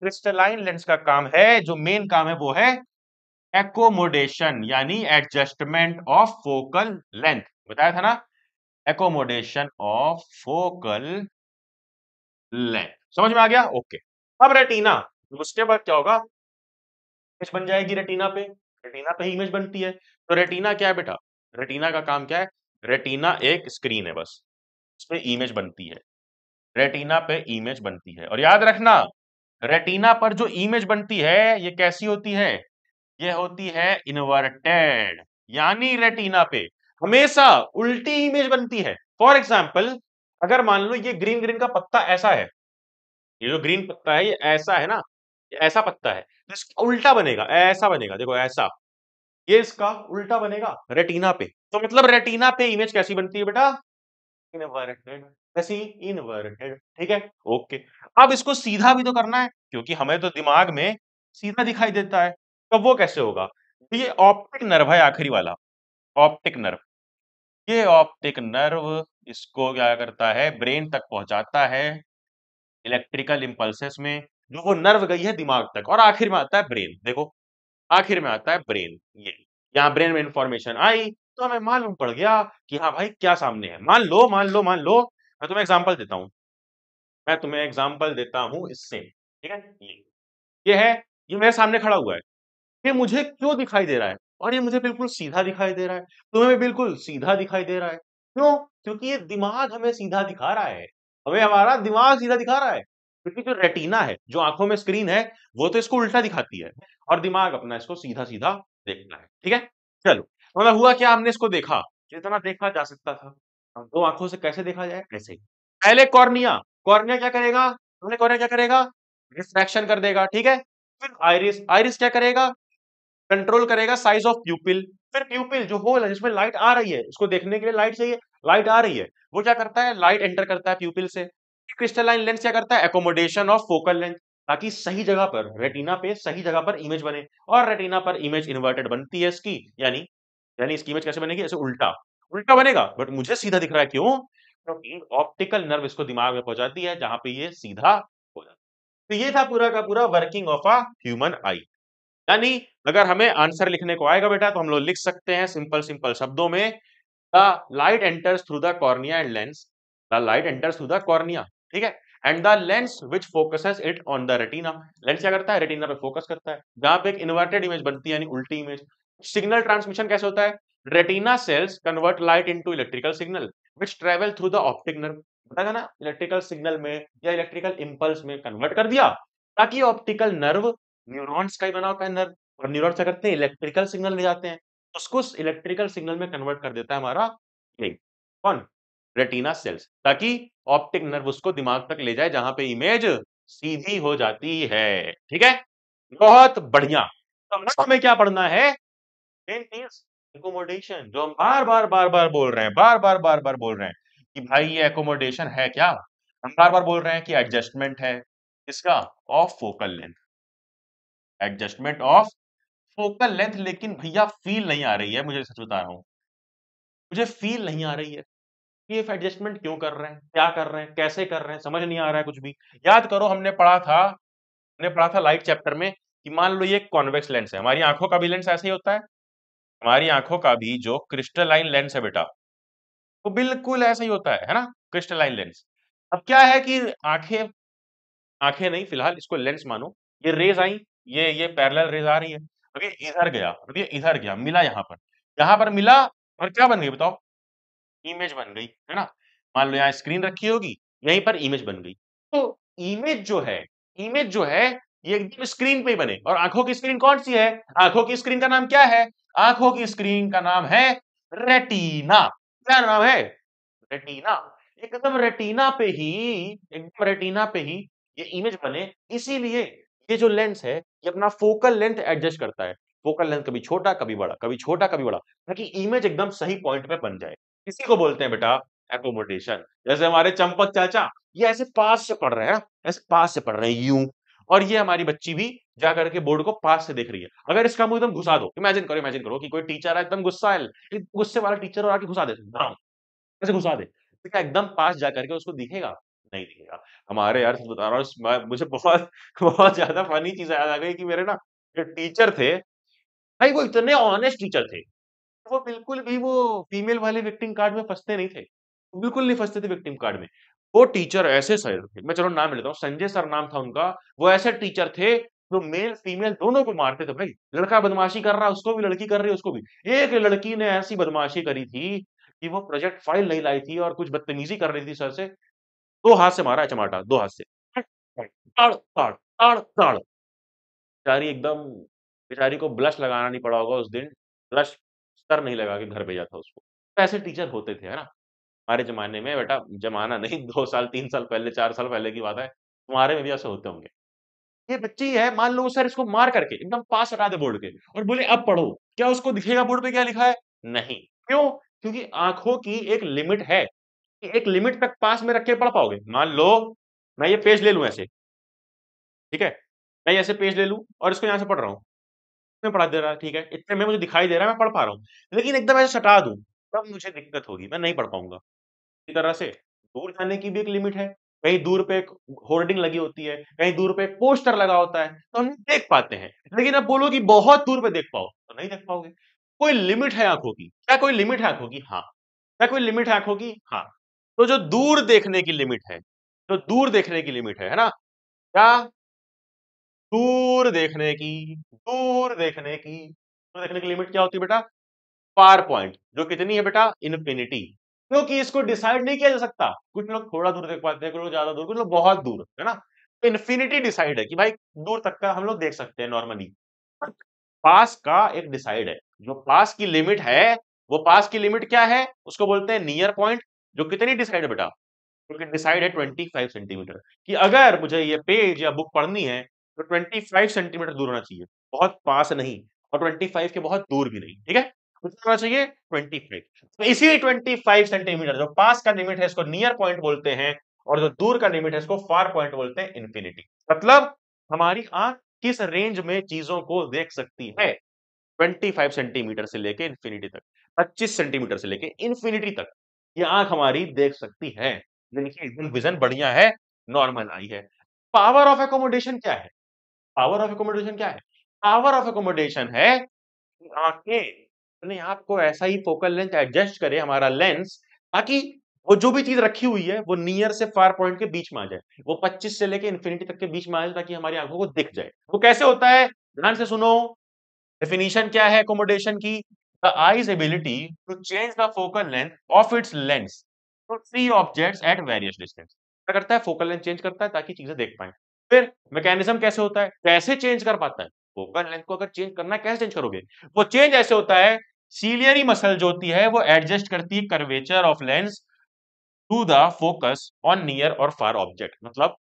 क्रिस्टलाइन लेंस का काम है, जो मेन काम है वो है एकोमोडेशन, यानी एडजस्टमेंट ऑफ फोकल लेंथ। बताया था ना, एकोमोडेशन ऑफ फोकल लेंथ। समझ में आ गया? ओके। अब रेटिना, उसके बाद क्या होगा? इमेज बन जाएगी रेटिना पे। रेटिना पे ही इमेज बनती है। तो रेटिना क्या है बेटा? रेटिना का काम क्या है? रेटिना एक स्क्रीन है बस, उसपे इमेज बनती है। रेटिना पे इमेज बनती है, और याद रखना रेटिना पर जो इमेज बनती है ये कैसी होती है? ये होती है इन्वर्टेड, यानी रेटिना पे हमेशा उल्टी इमेज बनती है। फॉर एग्जाम्पल, अगर मान लो ये ग्रीन ग्रीन का पत्ता ऐसा है, ये जो ग्रीन पत्ता है ये ऐसा है ना, ये ऐसा पत्ता है, तो इसका उल्टा बनेगा, ऐसा बनेगा, देखो ऐसा। ये इसका उल्टा बनेगा रेटिना पे। तो मतलब रेटिना पे इमेज कैसी बनती है बेटा? इन्वर्टेड। कैसी? इन्वर्टेड। ठीक है, ओके। अब इसको सीधा भी तो करना है, क्योंकि हमें तो दिमाग में सीधा दिखाई देता है। तो वो कैसे होगा? तो ये ऑप्टिक नर्व है आखिरी वाला, ऑप्टिक नर्व। ये ऑप्टिक नर्व इसको क्या करता है? ब्रेन तक पहुंचाता है इलेक्ट्रिकल इम्पल्सेस में, जो वो नर्व गई है दिमाग तक, और आखिर में आता है ब्रेन। देखो, आखिर में आता है ब्रेन। ये यहाँ ब्रेन में इंफॉर्मेशन आई तो हमें मालूम पड़ गया कि हाँ भाई क्या सामने है। मान लो मैं तुम्हें एग्जांपल देता हूँ, मैं तुम्हें एग्जांपल देता हूँ इससे। ठीक है, ये है, ये मेरे सामने खड़ा हुआ है, ये मुझे क्यों दिखाई दे रहा है? और ये मुझे बिल्कुल सीधा दिखाई दे रहा है, तुम्हें भी बिल्कुल सीधा दिखाई दे रहा है। क्यों? क्योंकि ये दिमाग हमें सीधा दिखा रहा है, हमें हमारा दिमाग सीधा दिखा रहा है। क्योंकि जो रेटिना है, जो आंखों में स्क्रीन है, वो तो इसको उल्टा दिखाती है और दिमाग अपना इसको सीधा-सीधा देखता है। ठीक है? चलो, मतलब हुआ क्या, हमने इसको देखा, जितना देखा जा सकता था। अब 2 आंखों से कैसे देखा जाए? ऐसे ही। पहले कॉर्निया, कॉर्निया क्या करेगा? पहले कॉर्निया क्या करेगा? रिफ्रैक्शन कर देगा, ठीक है? फिर आइरिस, आइरिस क्या करेगा? कंट्रोल करेगा साइज ऑफ प्यूपिल। फिर प्यूपिल जो होल है जिसमें लाइट आ रही है, उसको देखने के लिए लाइट चाहिए, लाइट आ रही है, वो क्या करता है? लाइट एंटर करता है प्यूपिल से। क्रिस्टलाइन लेंस क्या करता है? एकोमोडेशन ऑफ फोकल लेंथ, ताकि सही जगह पर, रेटिना पे सही जगह पर इमेज बने। और रेटिना पर इमेज इन्वर्टेड बनती है इसकी, यानी इसकी इमेज कैसे बनेगी? ऐसे उल्टा, उल्टा बनेगा, बट मुझे सीधा दिख रहा है, क्यों? क्योंकि ऑप्टिकल नर्व इसको दिमाग में पहुंचाती है जहां पे ये सीधा हो जाता है। तो ये था पूरा का पूरा वर्किंग ऑफ अ ह्यूमन आई। यानी अगर हमें आंसर लिखने को आएगा बेटा, तो हम लोग लिख सकते हैं सिंपल सिंपल शब्दों में, the light enters through the cornea and lens, the light enters through the cornea, ठीक है, and the lens which focuses it on the retina, lens क्या करता है? रेटिना पे फोकस करता है, जहां पे एक इन्वर्टेड इमेज बनती है, यानी उल्टी इमेज। सिग्नल ट्रांसमिशन कैसे होता है? Retina cells convert light into electrical signal which travel through the optic nerve, बताया ना, इलेक्ट्रिकल सिग्नल में या इलेक्ट्रिकल इंपल्स में कन्वर्ट कर दिया, ताकि ऑप्टिकल नर्व, न्यूरॉन्स का ही बना होता है नर्व, और न्यूरॉन्स क्या करते हैं? इलेक्ट्रिकल सिग्नल ले जाते हैं, उसको इलेक्ट्रिकल सिग्नल में कन्वर्ट कर देता है हमारा ये कौन? रेटिना सेल्स, ताकि ऑप्टिक नर्व उसको दिमाग तक ले जाए जहां पे इमेज सीधी हो जाती है। ठीक है, बहुत बढ़िया। तो अब हमें क्या पढ़ना है? मेन चीज एकोमोडेशन, जो हम बार बार बोल रहे हैं, बार बार बोल रहे हैं कि भाई ये एकोमोडेशन है क्या। हम बार बार बोल रहे हैं कि एडजस्टमेंट है इसका, of focal length, adjustment of focal length. लेकिन भैया फील नहीं आ रही है, मुझे सच बता रहा हूं, मुझे फील नहीं आ रही है कि ये एडजस्टमेंट क्यों कर रहे हैं, क्या कर रहे हैं, कैसे कर रहे हैं, समझ नहीं आ रहा है कुछ भी। याद करो, हमने पढ़ा था लाइट चैप्टर में कि मान लो ये कॉन्वेक्स लेंस है, हमारी आंखों का भी लेंस ऐसे ही होता है, हमारी आंखों का भी जो क्रिस्टलाइन लेंस है बेटा, वो बिल्कुल ऐसा ही होता है ना, क्रिस्टलाइन लेंस। अब क्या है कि आंखें, आंखें नहीं, फिलहाल इसको लेंस मानो, ये रेज आई, ये पैरेलल रेज आ रही है, अब ये इधर गया, अब ये इधर गया, मिला यहाँ पर मिला, और क्या बन गई बताओ? इमेज बन गई, है ना? मान लो यहाँ स्क्रीन रखी होगी, यहीं पर इमेज बन गई। तो इमेज जो है, इमेज जो है, ये एकदम स्क्रीन पे ही बने। और आंखों की स्क्रीन कौन सी है? आंखों की स्क्रीन का नाम क्या है? आंखों की स्क्रीन का नाम है रेटिना। क्या नाम है? रेटिना। एकदम रेटिना पे ही, एकदम रेटिना पे ही ये इमेज बने, इसीलिए ये जो लेंस है, ये अपना फोकल लेंथ एडजस्ट करता है। फोकल लेंथ कभी छोटा, कभी बड़ा, कभी छोटा, कभी बड़ा, ताकि इमेज एकदम सही पॉइंट पे बन जाए। इसी को बोलते हैं बेटा एकोमोडेशन। जैसे हमारे चंपक चाचा, ये ऐसे पास से पढ़ रहे हैं ना, ऐसे पास से पढ़ रहे हैं यूं, और ये हमारी बच्ची भी जा करके बोर्ड को पास से देख रही है। अगर इसका मुंह एकदम घुसा दो, इमेजिन करो कि कोई टीचर है एकदम गुस्सा है, गुस्से वाला टीचर, और आके घुसा दे, धड़ाम, ऐसे घुसा दे, तो क्या एकदम पास जा करके उसको दिखेगा? नहीं दिखेगा। हमारे यार सच बता रहा हूँ, मुझे बहुत बहुत ज्यादा फनी चीज याद आ गई कि मेरे ना जो टीचर थे, भाई वो इतने ऑनेस्ट टीचर थे, वो बिल्कुल भी वो फीमेल वाले विक्टिम कार्ड में फँसते नहीं थे। बिल्कुल नहीं फँसते थे विक्टिम कार्ड में। वो टीचर ऐसे सर थे, मैं चलो नाम लेता हूँ, संजय सर नाम था उनका। वो ऐसे टीचर थे, जो मेल फीमेल दोनों को मारते थे भाई। लड़का बदमाशी कर रहा है उसको भी, लड़की कर रही है उसको भी। एक लड़की ने ऐसी बदमाशी करी थी कि वो प्रोजेक्ट फाइल नहीं लाई थी और कुछ बदतमीजी कर रही थी सर से। 2 हाथ से मारा है चमाटा, 2 हाथ से। ताड़, ताड़, ताड़, ताड़। बेचारी एकदम, बेचारी को ब्लश लगाना नहीं पड़ा होगा उस दिन, ब्लश सर नहीं लगा के घर भेजा था उसको। तो ऐसे टीचर होते थे, है ना? हमारे ज़माने में बेटा, ज़माना नहीं 2 साल 3 साल पहले 4 साल पहले की बात है, तुम्हारे में भी ऐसे होते होंगे। ये बच्ची है, मान लो सर इसको मार करके एकदम पास हटा दे बोर्ड के और बोले अब पढ़ो, क्या उसको दिखेगा बोर्ड पे क्या लिखा है? नहीं। क्यों? क्योंकि आँखों की एक लिमिट है, कि एक लिमिट तक पास में रख के पढ़ पाओगे। मान लो मैं ये पेज ले लूँ ऐसे, ठीक है? मैं ये ऐसे पेज ले लूँ और इसको यहाँ से पढ़ रहा हूँ। में पढ़ा दे रहा है, ठीक है, इतने में मुझे दिखाई दे रहा है, मैं पढ़ पा रहा हूँ। लेकिन एकदम ऐसे सटा दूं, तब मुझे दिक्कत होगी, मैं नहीं पढ़ पाऊंगा। इसी तरह से दूर जाने की भी एक लिमिट है। कहीं दूर पे एक होर्डिंग लगी होती है, कहीं दूर पे एक पोस्टर लगा होता है, तो हम देख पाते हैं। लेकिन अब बोलो कि बहुत दूर पे देख पाओ, तो नहीं देख पाओगे। कोई लिमिट है आंखों की? क्या कोई लिमिट है आंखों की? हाँ। क्या कोई लिमिट है आंखों की? हाँ। तो जो दूर देखने की लिमिट है, जो दूर देखने की लिमिट है ना, क्या? दूर देखने की लिमिट क्या होती है बेटा? फार पॉइंट, जो कितनी है बेटा? इन्फिनिटी। क्योंकि इसको डिसाइड नहीं किया जा सकता, कुछ लोग थोड़ा दूर देख पाते हैं, कुछ लोग ज्यादा दूर, कुछ लोग बहुत दूर, है ना? इन्फिनिटी डिसाइड है कि भाई दूर तक का हम लोग देख सकते हैं नॉर्मली। पास का एक डिसाइड है, जो पास की लिमिट है, वो पास की लिमिट क्या है, उसको बोलते हैं नियर पॉइंट। जो कितनी डिसाइड है बेटा, क्योंकि डिसाइड है 25 सेंटीमीटर, कि अगर मुझे ये पेज या बुक पढ़नी है तो 25 सेंटीमीटर दूर होना चाहिए, बहुत पास नहीं और 25 के बहुत दूर भी नहीं, ठीक है। कितना होना चाहिए, 25। तो इसी 25 सेंटीमीटर जो पास का लिमिट है इसको नियर पॉइंट बोलते हैं, और जो दूर का लिमिट है इसको फार पॉइंट बोलते हैं, इन्फिनिटी। मतलब हमारी आंख किस रेंज में चीजों को देख सकती है, 25 सेंटीमीटर से लेके इन्फिनिटी तक, 25 सेंटीमीटर से लेके इन्फिनिटी तक ये आंख हमारी देख सकती है। देखिए एकदम विजन बढ़िया है, नॉर्मल आई है। पावर ऑफ एकोमोडेशन क्या है, पावर ऑफ एकोमोडेशन क्या है, पावर ऑफ एकोमोडेशन है कि आंखें अपने आप को ऐसा ही फोकल लेंथ एडजस्ट करे, हमारा लेंस, ताकि वो जो भी चीज रखी हुई है वो नियर से फार पॉइंट के बीच में आ जाए, वो 25 से लेके इन्फिनिटी तक के बीच में आ जाए, ताकि हमारी आंखों को दिख जाए। वो कैसे होता है, ध्यान से सुनो। डेफिनेशन क्या है एकोमोडेशन की, the eye's ability to change the focal length of its lens to see objects at various distance. क्या करता है, फोकल लेंथ चेंज करता है ताकि चीजें देख पाए। फिर मैकेनिज्म कैसे होता है, कैसे चेंज कर पाता है, फोकल लेंथ को अगर चेंज करना है कैसे चेंज करोगे, वो चेंज ऐसे होता है, सीलियरी मसल जो होती है वो एडजस्ट करती है curvature of lens to the focus on near और फार ऑब्जेक्ट। मतलब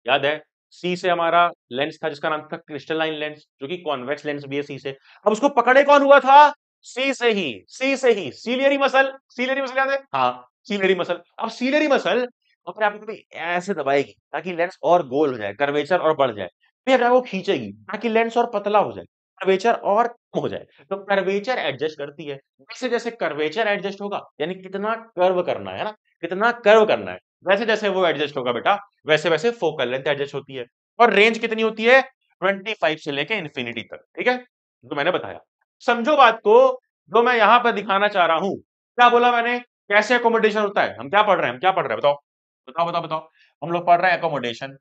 याद है, सी से हमारा लेंस था जिसका नाम था क्रिस्टलाइन लेंस, जो कि कॉन्वेक्स लेंस भी है सी से। अब उसको पकड़े कौन हुआ था, सी से ही, सी से ही सीलियरी मसल, सीलियरी मसल याद है, हाँ सीलियरी मसल। अब सीलियरी मसल अपने आप को ऐसे दबाएगी ताकि लेंस और गोल हो जाए, कर्वेचर और बढ़ जाए, फिर अपने आप को खींचेगी ताकि लेंस और पतला हो जाए, कर्वेचर और कम हो जाए। तो कर्वेचर एडजस्ट करती है, जैसे जैसे कर्वेचर एडजस्ट होगा, यानी कितना कर्व करना है ना, कितना कर्व करना है, वैसे जैसे वो एडजस्ट होगा बेटा, वैसे वैसे फोकल लेंथ एडजस्ट होती है। और रेंज कितनी होती है, 25 से लेके इन्फिनिटी तक, ठीक है, तो मैंने बताया। समझो बात को, जो मैं यहां पर दिखाना चाह रहा हूं, क्या बोला मैंने, कैसे अकोमोडेशन होता है, हम क्या पढ़ रहे हैं, हम क्या पढ़ रहे हैं, बताओ बताओ बताओ बताओ। हम लोग पढ़ रहे हैं अकोमोडेशन,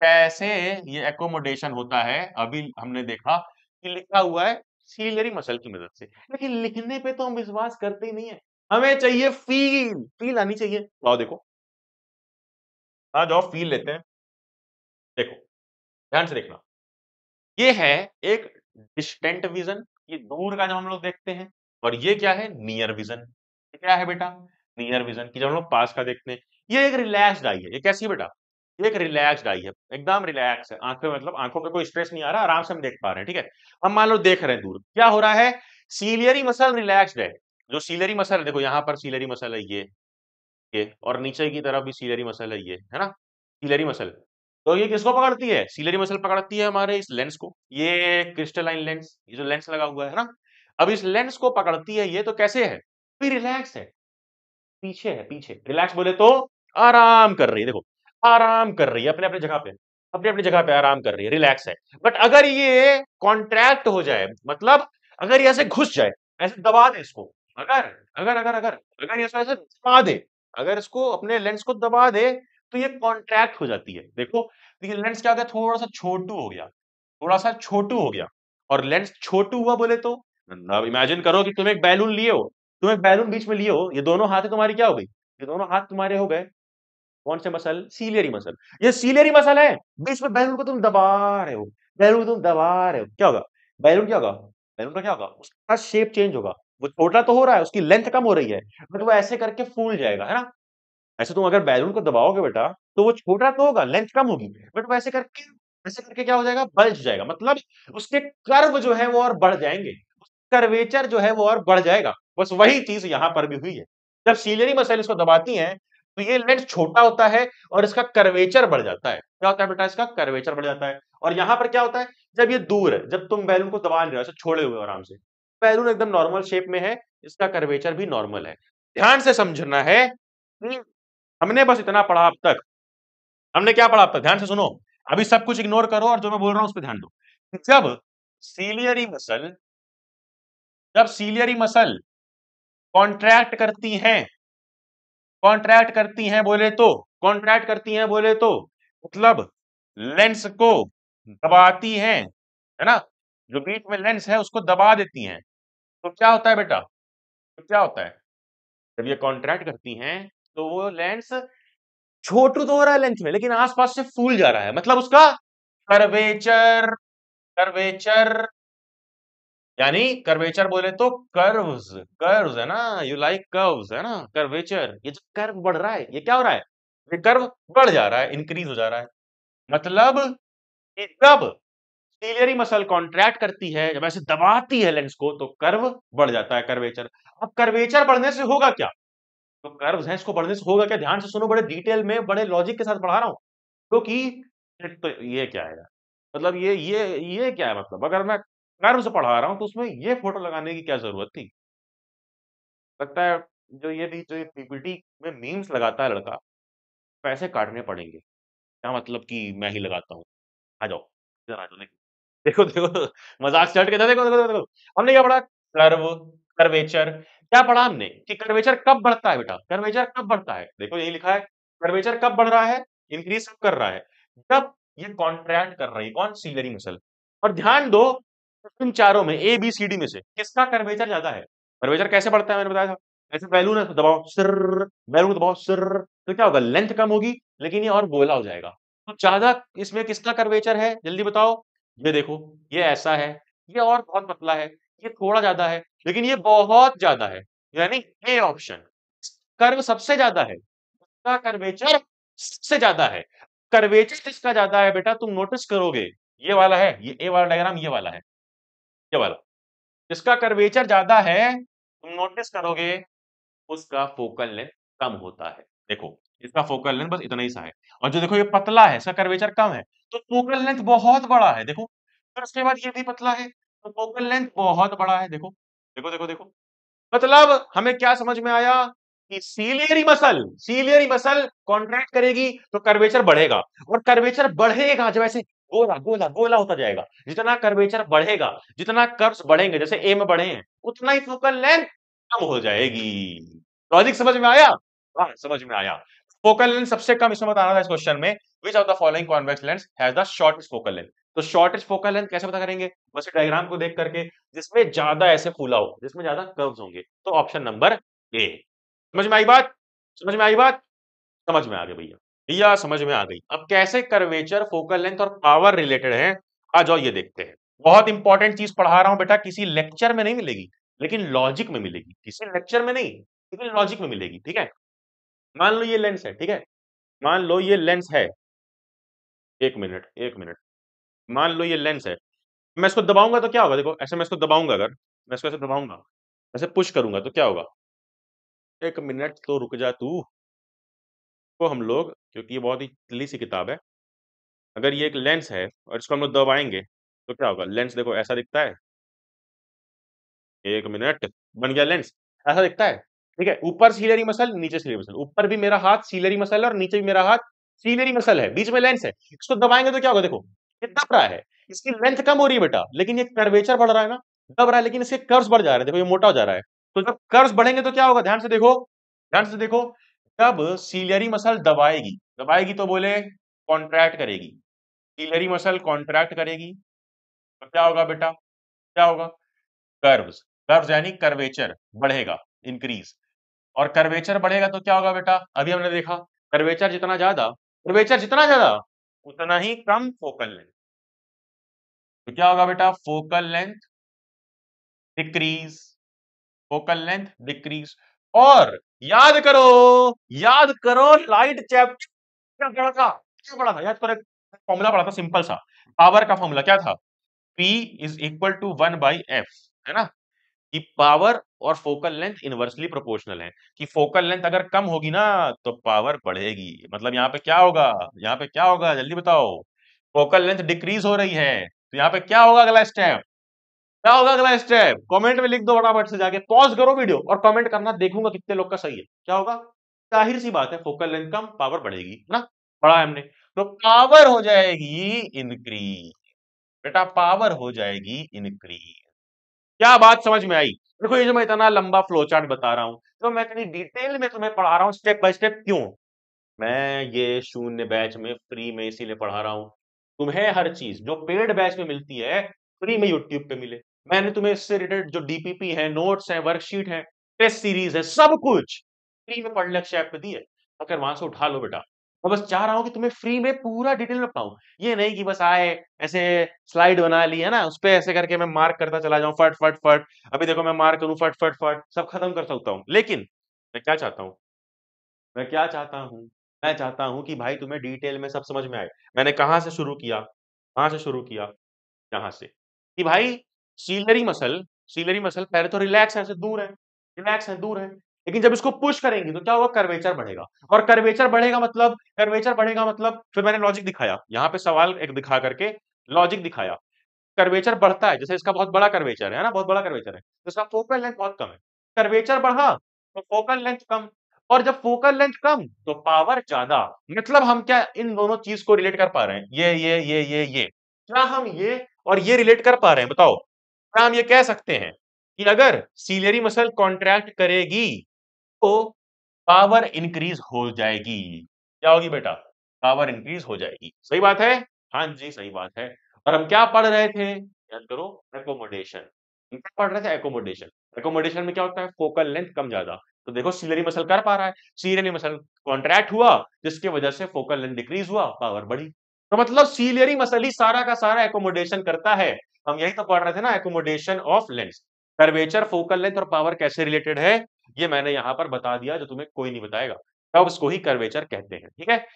कैसे ये अकोमोडेशन होता है। अभी हमने देखा कि लिखा हुआ है सीलियरी मसल की मदद से, लेकिन लिखने पे तो हम विश्वास करते ही नहीं है, हमें चाहिए फील, फील आनी चाहिए। आओ देखो, आ जाओ फील लेते हैं। देखो ध्यान से देखना, ये है एक डिस्टेंट विजन, ये दूर का जब हम लोग देखते हैं, और ये क्या है, नियर विजन। ये क्या है बेटा, नियर विजन की जब हम लोग पास का देखते हैं। ये एक रिलैक्स्ड आई है, ये कैसी है बेटा, ये एक रिलैक्स्ड आई है, एकदम रिलैक्स है, आंखों मतलब आंखों पे कोई स्ट्रेस नहीं आ रहा, आराम से हम देख पा रहे हैं, ठीक है। हम मान लो देख रहे हैं दूर, क्या हो रहा है, सीलियरी मसल रिलैक्स्ड है। जो सीलियरी मसल है, देखो यहाँ पर सीलियरी मसल है ये, और नीचे की तरफ भी सीलियरी मसल है ये, है ना, सीलियरी मसल। तो ये किसको पकड़ती है, सीलियरी मसल पकड़ती है हमारे इस लेंस को, ये क्रिस्टलाइन लेंस, ये जो लेंस लगा हुआ है ना, अब इस लेंस को पकड़ती है ये, तो कैसे है, भी रिलैक्स है, पीछे है, पीछे रिलैक्स बोले तो आराम कर रही है, देखो आराम कर रही है अपने अपने जगह पे, अपनी अपनी जगह पे आराम कर रही है, रिलैक्स है। बट अगर ये कॉन्ट्रैक्ट हो जाए, मतलब अगर ये ऐसे घुस जाए, ऐसे दबा दे इसको, अगर अगर अगर अगर अगर ये ऐसे दबा दे, अगर इसको अपने लेंस को दबा दे, तो ये कॉन्ट्रैक्ट हो जाती है। देखो, तो ये लेंस क्या हो गया, थोड़ा सा छोटू हो गया, थोड़ा सा छोटू हो गया। और लेंस छोटू हुआ बोले तो, अब इमेजिन करो कि तुम एक बैलून लिए हो, तुम एक बैलून बीच में लिए हो, ये दोनों हाथ तुम्हारी क्या हो गई, ये दोनों हाथ तुम्हारे हो गए कौन से मसल, सीलियरी मसल। ये सीलियरी मसल है, बीच में बैलून को तुम दबा रहे हो, बैलून को तुम दबा रहे हो, क्या होगा, बैलून क्या होगा, बैलून का क्या होगा, उसका शेप चेंज होगा, वो छोटा तो हो रहा है, उसकी लेंथ कम हो रही है, बट वो ऐसे करके फूल जाएगा, है ना। ऐसे तुम अगर बैलून को दबाओगे बेटा, तो वो छोटा तो होगा, लेंथ कम होगी, बट वो ऐसे करके क्या हो जाएगा, बल्ज जाएगा, मतलब उसके कर्व जो है वो और बढ़ जाएंगे, कर्वेचर जो है वो और बढ़ जाएगा। बस वही चीज यहां पर भी हुई है, जब सीलियरी मसल इसको दबाती है, तो ये लेंस छोटा होता है और इसका कर्वेचर बढ़ जाता है। क्या होता है बेटा, इसका कर्वेचर बढ़ जाता है। और यहां पर क्या होता है, जब ये दूर है, जब तुम बैलून को दबा रहे हो ऐसे छोड़े हुए हो आराम से, बैलून एकदम नॉर्मल शेप में है, इसका कर्वेचर भी नॉर्मल है। ध्यान से समझना है कि हमने बस इतना पढ़ा अब तक, हमने क्या पढ़ा अब तक, ध्यान से सुनो, अभी सब कुछ इग्नोर करो और जो मैं बोल रहा हूं उस पर ध्यान दो। जब सीलियरी मसल जब सीलियरी मसल कॉन्ट्रैक्ट करती हैं, कॉन्ट्रैक्ट करती हैं बोले तो, कॉन्ट्रैक्ट करती हैं बोले तो मतलब लेंस को दबाती हैं, है ना, जो बीच में लेंस है उसको दबा देती हैं, तो क्या होता है बेटा, तो क्या होता है, जब ये कॉन्ट्रैक्ट करती हैं तो वो लेंस छोटू तो हो रहा है लेंथ में, लेकिन आसपास से फूल जा रहा है, मतलब उसका कर्वेचर, कर्वेचर यानी कर्वेचर बोले तो कर्व्स, कर्व्स है ना, यू लाइक कर्व्स है ना, कर्वेचर, ये जो कर्व बढ़ रहा है, ये क्या हो रहा है, ये कर्व बढ़ जा रहा है, इंक्रीज हो जा रहा है। मतलब कि जब सीलियरी मसल कॉन्ट्रैक्ट करती है, जब ऐसे दबाती है लेंस को, तो कर्व बढ़ जाता है, कर्वेचर। अब कर्वेचर बढ़ने से होगा क्या, तो कर्व्स हैं, इसको बढ़ने से होगा क्या, ध्यान से सुनो, बड़े डिटेल में बड़े लॉजिक के साथ पढ़ा रहा हूं, क्योंकि तो ये क्या है यार, मतलब ये क्या है, मतलब अगर मैं कर्व्स पढ़ा रहा हूं तो उसमें ये फोटो लगाने की क्या जरूरत थी। लगता है जो ये पीपीटी में मीम्स लगाता है लड़का, पैसे काटने पड़ेंगे, क्या मतलब कि मैं ही लगाता हूँ, आ जाओ, इधर आ जाओ, देखो देखो देखो, मजाक स्टार्ट किया था, देखो देखो देखो देखो। हमने क्या पढ़ा, कर्व, कर्वेचर, क्या पढ़ा हमने कि कर्वेचर कब बढ़ता है बेटा, कर्वेचर कब बढ़ता है, देखो यही लिखा है, कर्वेचर कब बढ़ रहा है, इंक्रीज कब कर रहा है, जब ये कॉन्ट्रैक्ट कर रही है, कौन, सीलरी मसल। और ध्यान दो, इन चारों में ए बी सी डी में से किसका कर्वेचर ज्यादा है, कर्वेचर कैसे बढ़ता है मैंने बताया था, ऐसे बैलून है तो दबाओ सिर, बैलून को दबाओ सिर, तो क्या होगा, लेंथ कम होगी, लेकिन ये और गोला हो जाएगा। तो ज्यादा इसमें किसका कर्वेचर है, जल्दी बताओ, ये देखो, ये ऐसा है, ये और बहुत पतला है, ये थोड़ा ज्यादा है, लेकिन ये बहुत ज्यादा है, यानी ए ऑप्शन, कर्व सबसे ज्यादा है, इसका कर्वेचर सबसे ज्यादा है। कर्वेचर किसका ज्यादा है बेटा, तुम नोटिस करोगे, ये वाला है, ये ए वाला डायग्राम, ये वाला है, ये वाला, जिसका कर्वेचर ज्यादा है, तुम नोटिस करोगे उसका फोकल लेंथ कम होता है। देखो, इसका फोकल लेंथ बस इतना ही सा है, और जो देखो ये पतला है, इसका कर्वेचर कम है, तो फोकल लेंथ बहुत बड़ा है, देखो। फिर उसके बाद ये भी पतला है, तो फोकल लेंथ बहुत बड़ा है, देखो देखो देखो देखो। मतलब हमें क्या समझ में आया कि सीलियरी मसल कॉन्ट्रैक्ट करेगी तो कर्वेचर बढ़ेगा, और कर्वेचर बढ़ेगा जब ऐसे गोला गोला गोला होता जाएगा, जितना कर्वेचर बढ़ेगा, जितना कर्व्स बढ़ेंगे, जैसे ए में बढ़े हैं, उतना ही फोकल लेंथ कम हो जाएगी। लॉजिक समझ में आया, हाँ समझ में आया। फोकल लेंथ सबसे कम इसमें बताना था इस क्वेश्चन में, which of the following convex lens has the shortest focal length. तो शॉर्टेस्ट फोकल लेंथ कैसे पता करेंगे, बस डायग्राम को देख करके, जिसमें ज्यादा ऐसे फूला हो, जिसमें ज्यादा कर्व्स होंगे, तो ऑप्शन नंबर ए। समझ में आई बात, समझ में आई बात, समझ में आ गई भैया, भैया समझ में आ गई। अब कैसे कर्वेचर, फोकल लेंथ और पावर रिलेटेड है, आ जाओ ये देखते हैं। बहुत इंपॉर्टेंट चीज पढ़ा रहा हूं बेटा, किसी लेक्चर में नहीं मिलेगी, लेकिन लॉजिक में मिलेगी, किसी लेक्चर में नहीं, लेकिन लॉजिक में मिलेगी, ठीक है। मान लो ये लेंस है, ठीक है, मान लो ये लेंस है, एक मिनट एक मिनट, मान लो ये लेंस है, मैं इसको दबाऊंगा तो क्या होगा, देखो ऐसे मैं इसको दबाऊंगा, अगर मैं इसको ऐसे दबाऊंगा, ऐसे पुश करूंगा तो क्या होगा, एक मिनट तो रुक जा तू। तो हम लोग, क्योंकि ये बहुत ही तिल्ली सी किताब है, अगर ये एक लेंस है और इसको हम लोग दबाएंगे तो क्या होगा, लेंस देखो ऐसा दिखता है, एक मिनट, बन गया लेंस, ऐसा दिखता है, ठीक है। ऊपर सीलरी मसल, नीचे सीलरी मसल, ऊपर भी मेरा हाथ सीलरी मसल है और नीचे भी मेरा हाथ सीलरी मसल है, बीच में लेंस है। इसको दबाएंगे तो क्या होगा, देखो ये दब रहा है, इसकी लेंथ कम हो रही है बेटा, लेकिन ये कर्वेचर बढ़ रहा है ना, दब रहा है, लेकिन इसके कर्व्स बढ़ जा रहे हैं, देखो ये मोटा हो जा रहा है। तो जब कर्व्स बढ़ेंगे तो क्या होगा, ध्यान से देखो, ध्यान से देखो, जब सीलरी मसल दबाएगी, दबाएगी तो बोले कॉन्ट्रैक्ट करेगी, सीलरी मसल कॉन्ट्रैक्ट करेगी, तो क्या होगा बेटा, क्या होगा, कर्व्स, कर्व्स यानी कर्वेचर बढ़ेगा, इंक्रीज। और कर्वेचर बढ़ेगा तो क्या होगा बेटा, अभी हमने देखा, कर्वेचर जितना ज्यादा, कर्वेचर जितना ज्यादा, उतना ही कम फोकल लेंथ, तो क्या होगा बेटा, focal length decrease, focal length decrease. और याद करो, याद करो, लाइट चैप्टर क्या पढ़ा था, क्या पढ़ा था, याद करो, फॉर्मूला पढ़ा था सिंपल सा, पावर का फॉर्मूला क्या था, P is equal to 1/f, है ना, कि पावर और फोकल लेंथ इनवर्सली प्रोपोर्शनल है, कि फोकल लेंथ अगर कम होगी ना तो पावर बढ़ेगी, मतलब यहाँ पे क्या होगा, यहाँ पे क्या होगा, जल्दी बताओ, फोकल लेंथ डिक्रीज हो रही है, तो यहाँ पे क्या होगा अगला स्टेप, क्या होगा अगला स्टेप, कमेंट में लिख दो फटाफट से, जाके पॉज करो वीडियो और कमेंट करना, देखूंगा कितने लोग का सही है, क्या होगा, जाहिर सी बात है, फोकल लेंथ कम, पावर बढ़ेगी, है ना, पढ़ा है हमने, तो पावर हो जाएगी इंक्रीज, बेटा पावर हो जाएगी इंक्रीज। क्या बात समझ में आई, देखो ये जो मैं इतना लंबा फ्लो चार्ट बता रहा हूं, तो मैं इतनी डिटेल में तुम्हें पढ़ा रहा हूं स्टेप बाय स्टेप, क्यों, मैं ये शून्य बैच में फ्री में इसीलिए पढ़ा रहा हूं, तुम्हें हर चीज जो पेड बैच में मिलती है, फ्री में यूट्यूब पे मिले। मैंने तुम्हें इससे रिलेटेड जो डीपीपी है, नोट्स है, वर्कशीट है, टेस्ट सीरीज है, सब कुछ फ्री में पढ़ने लक्ष्य ऐप पे दी है, अगर वहां से उठा लो बेटा, मैं बस चाह रहा हूँ कि तुम्हें फ्री में पूरा डिटेल में पढ़ाऊँ। ये नहीं कि बस आए, ऐसे स्लाइड बना ली है ना, उसपे ऐसे करके मैं मार्क करता चला जाऊँ फट, फट, फट। अभी देखो मैं मार्क करूँ फट, फट, फट, सब खत्म कर सकता हूँ। लेकिन मैं क्या चाहता हूँ? मैं क्या चाहता हूँ? मैं चाहता हूँ कि भाई तुम्हें डिटेल में सब समझ में आए। मैंने कहाँ से शुरू किया? कहाँ से शुरू किया? यहाँ से, कि भाई सीलरी मसल पहले तो रिलैक्स है, ऐसे दूर है, रिलैक्स है, दूर है। लेकिन जब इसको पुश करेंगे तो क्या होगा? कर्वेचर बढ़ेगा। और कर्वेचर बढ़ेगा मतलब फिर मैंने लॉजिक दिखाया। यहाँ पे सवाल एक दिखा करके लॉजिक दिखाया। कर्वेचर बढ़ता है, जैसे इसका बहुत बड़ा कर्वेचर है ना, बहुत बड़ा कर्वेचर है, तो इसका फोकल लेंथ बहुत कम है। कर्वेचर बढ़ा तो फोकल लेंथ कम, और जब फोकल लेंथ कम तो पावर ज्यादा। मतलब हम क्या इन दोनों चीज को रिलेट कर पा रहे हैं? ये क्या हम ये और ये रिलेट कर पा रहे हैं? बताओ, क्या हम ये कह सकते हैं कि अगर सीलियरी मसल कॉन्ट्रैक्ट करेगी तो पावर इंक्रीज हो जाएगी? क्या होगी बेटा? पावर इंक्रीज हो जाएगी। सही बात है? हाँ जी, सही बात है। और हम क्या पढ़ रहे थे? याद करो, एकोमोडेशन। हम क्या पढ़ रहे थे? एकोमोडेशन। एकोमोडेशन में क्या होता है? फोकल लेंथ कम ज्यादा। तो देखो सीलियरी मसल कर पा रहा है, सीलियरी मसल कॉन्ट्रैक्ट हुआ, जिसकी वजह से फोकल लेंथ डिक्रीज हुआ, पावर बढ़ी। तो मतलब सीलियरी मसल ही सारा का सारा एकोमोडेशन करता है। हम यही तो पढ़ रहे थे ना, accommodation of length. Curvature, focal length और पावर कैसे रिलेटेड है, ये मैंने यहां पर बता दिया, जो तुम्हें कोई नहीं बताएगा। तब उसको ही कर्वेचर कहते हैं। ठीक है?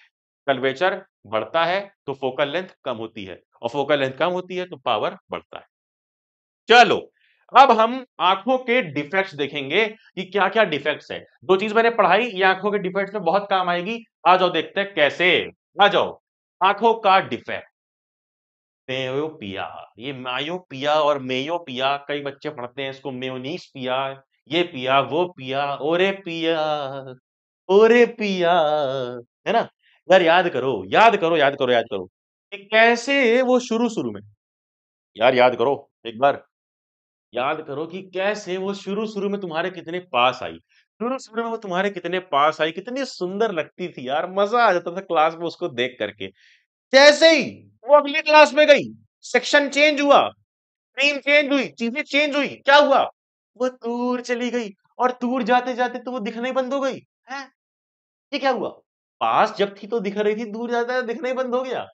कर्वेचर बढ़ता है तो फोकल लेंथ कम होती है, और फोकल लेंथ कम होती है तो पावर बढ़ता है। चलो, अब हम आंखों के डिफेक्ट्स देखेंगे कि क्या क्या डिफेक्ट्स है। दो चीज मैंने पढ़ाई, ये आंखों के डिफेक्ट्स में बहुत काम आएगी। आ जाओ देखते हैं कैसे। आ जाओ, आंखों का डिफेक्ट। मेयोपिया, ये मायोपिया और मेयोपिया, कई बच्चे पढ़ते हैं इसको मेयोनीज पिया, ये पिया वो पिया, ओरे पिया, ओरे पिया, है ना? यार याद करो, याद करो, याद करो, याद करो कि कैसे वो शुरू शुरू में, यार याद करो, एक बार याद करो कि कैसे वो शुरू शुरू में तुम्हारे कितने पास आई। शुरू शुरू में वो तुम्हारे कितने पास आई, कितनी सुंदर लगती थी यार, मजा आ जाता था क्लास में उसको देख करके। जैसे ही वो अगली क्लास में गई, सेक्शन चेंज हुआ, टीम चेंज हुई, चीजें चेंज हुई, क्या हुआ? वो दूर चली गई, और दूर जाते जाते तो वो दिखना ही बंद हो गई। है, ये क्या हुआ? पास जब थी तो दिख रही थी, दूर जाता है दिखना ही बंद हो गया।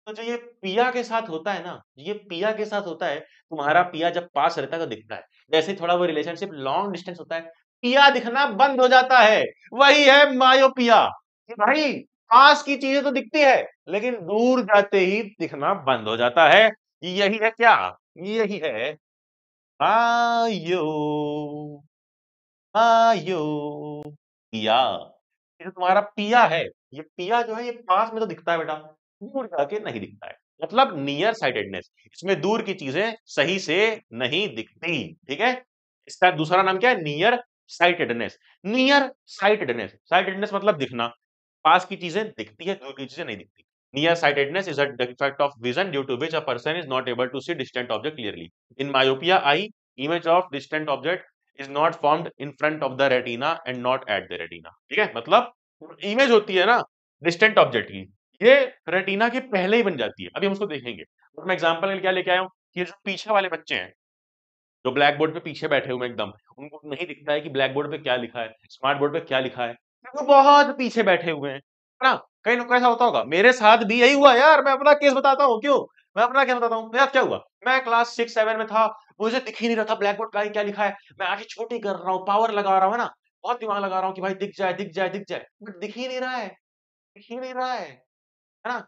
तो जो ये पिया के साथ होता है ना, ये पिया के साथ होता है, तुम्हारा पिया जब पास रहता है तो दिखता है। जैसे ही थोड़ा वो रिलेशनशिप लॉन्ग डिस्टेंस होता है, पिया दिखना बंद हो जाता है। वही है मायोपिया, कि भाई पास की चीजें तो दिखती है, लेकिन दूर जाते ही दिखना बंद हो जाता है। यही है क्या? यही है मायो, मायोपिया। ये जो तुम्हारा पिया है, ये पिया जो है ये पास में तो दिखता है बेटा, दूर जाके नहीं दिखता है। मतलब नियर साइटेडनेस, इसमें दूर की चीजें सही से नहीं दिखती। ठीक है? इसका दूसरा नाम क्या है? Near sightedness. Near sightedness, sightedness मतलब दिखना, पास की चीजें दिखती है, दूर की चीजें नहीं दिखती। Near sightedness is a defect of vision due to which a person is not able to see distant object clearly. In myopia eye, image of distant object is not formed in front of the retina and not at the retina. ठीक है? मतलब image होती है ना distant object की, ये retina के पहले ही बन जाती है। अभी हम उसको देखेंगे। तो मैं एग्जांपल के लिए क्या लेके आया हूँ, ये जो पीछे वाले बच्चे हैं, जो ब्लैक बोर्ड पे पीछे बैठे हुए हैं एकदम, उनको नहीं दिखता है कि ब्लैक बोर्ड पे क्या लिखा है, स्मार्ट बोर्ड पे क्या लिखा है, क्योंकि वो बहुत पीछे बैठे हुए हैं, है ना? कहीं ना कैसा होता होगा, मेरे साथ भी यही हुआ यार। मैं अपना केस बताता हूँ, क्यों? मैं अपना केस बताता हूँ। मेरा क्या हुआ, मैं क्लास 6-7 में था, मुझे दिख ही नहीं रहा था ब्लैक बोर्ड पे क्या लिखा है। मैं आगे छोटी कर रहा हूँ, पावर लगा रहा हूँ, है ना, बहुत दिमाग लगा रहा हूँ कि भाई दिख जाए, दिख जाए, दिख जाए, बट दिख ही नहीं रहा है, दिख ही नहीं रहा है ना?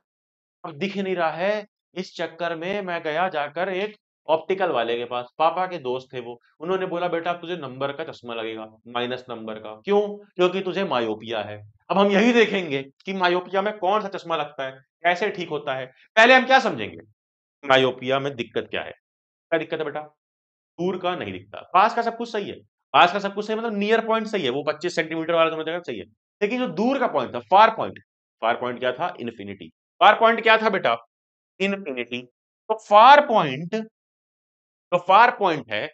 अब दिख नहीं रहा है, इस चक्कर में मैं गया जाकर एक ऑप्टिकल वाले के पास, पापा के दोस्त थे वो। उन्होंने बोला बेटा अब तुझे नंबर का चश्मा लगेगा, माइनस नंबर का। क्यों? क्योंकि तुझे मायोपिया है। अब हम यही देखेंगे कि मायोपिया में कौन सा चश्मा लगता है, कैसे ठीक होता है। पहले हम क्या समझेंगे, मायोपिया में दिक्कत क्या है? क्या दिक्कत है बेटा? दूर का नहीं दिखता, पास का सब कुछ सही है। पास का सब कुछ सही मतलब नियर पॉइंट सही है, वो 25 सेंटीमीटर वाला तुम्हें जगह सही है। लेकिन जो दूर का पॉइंट था, फार पॉइंट, फार पॉइंट क्या था? इन्फिनिटी। फार पॉइंट क्या था बेटा? इन्फिनिटी। तो फार पॉइंट, तो फार पॉइंट है,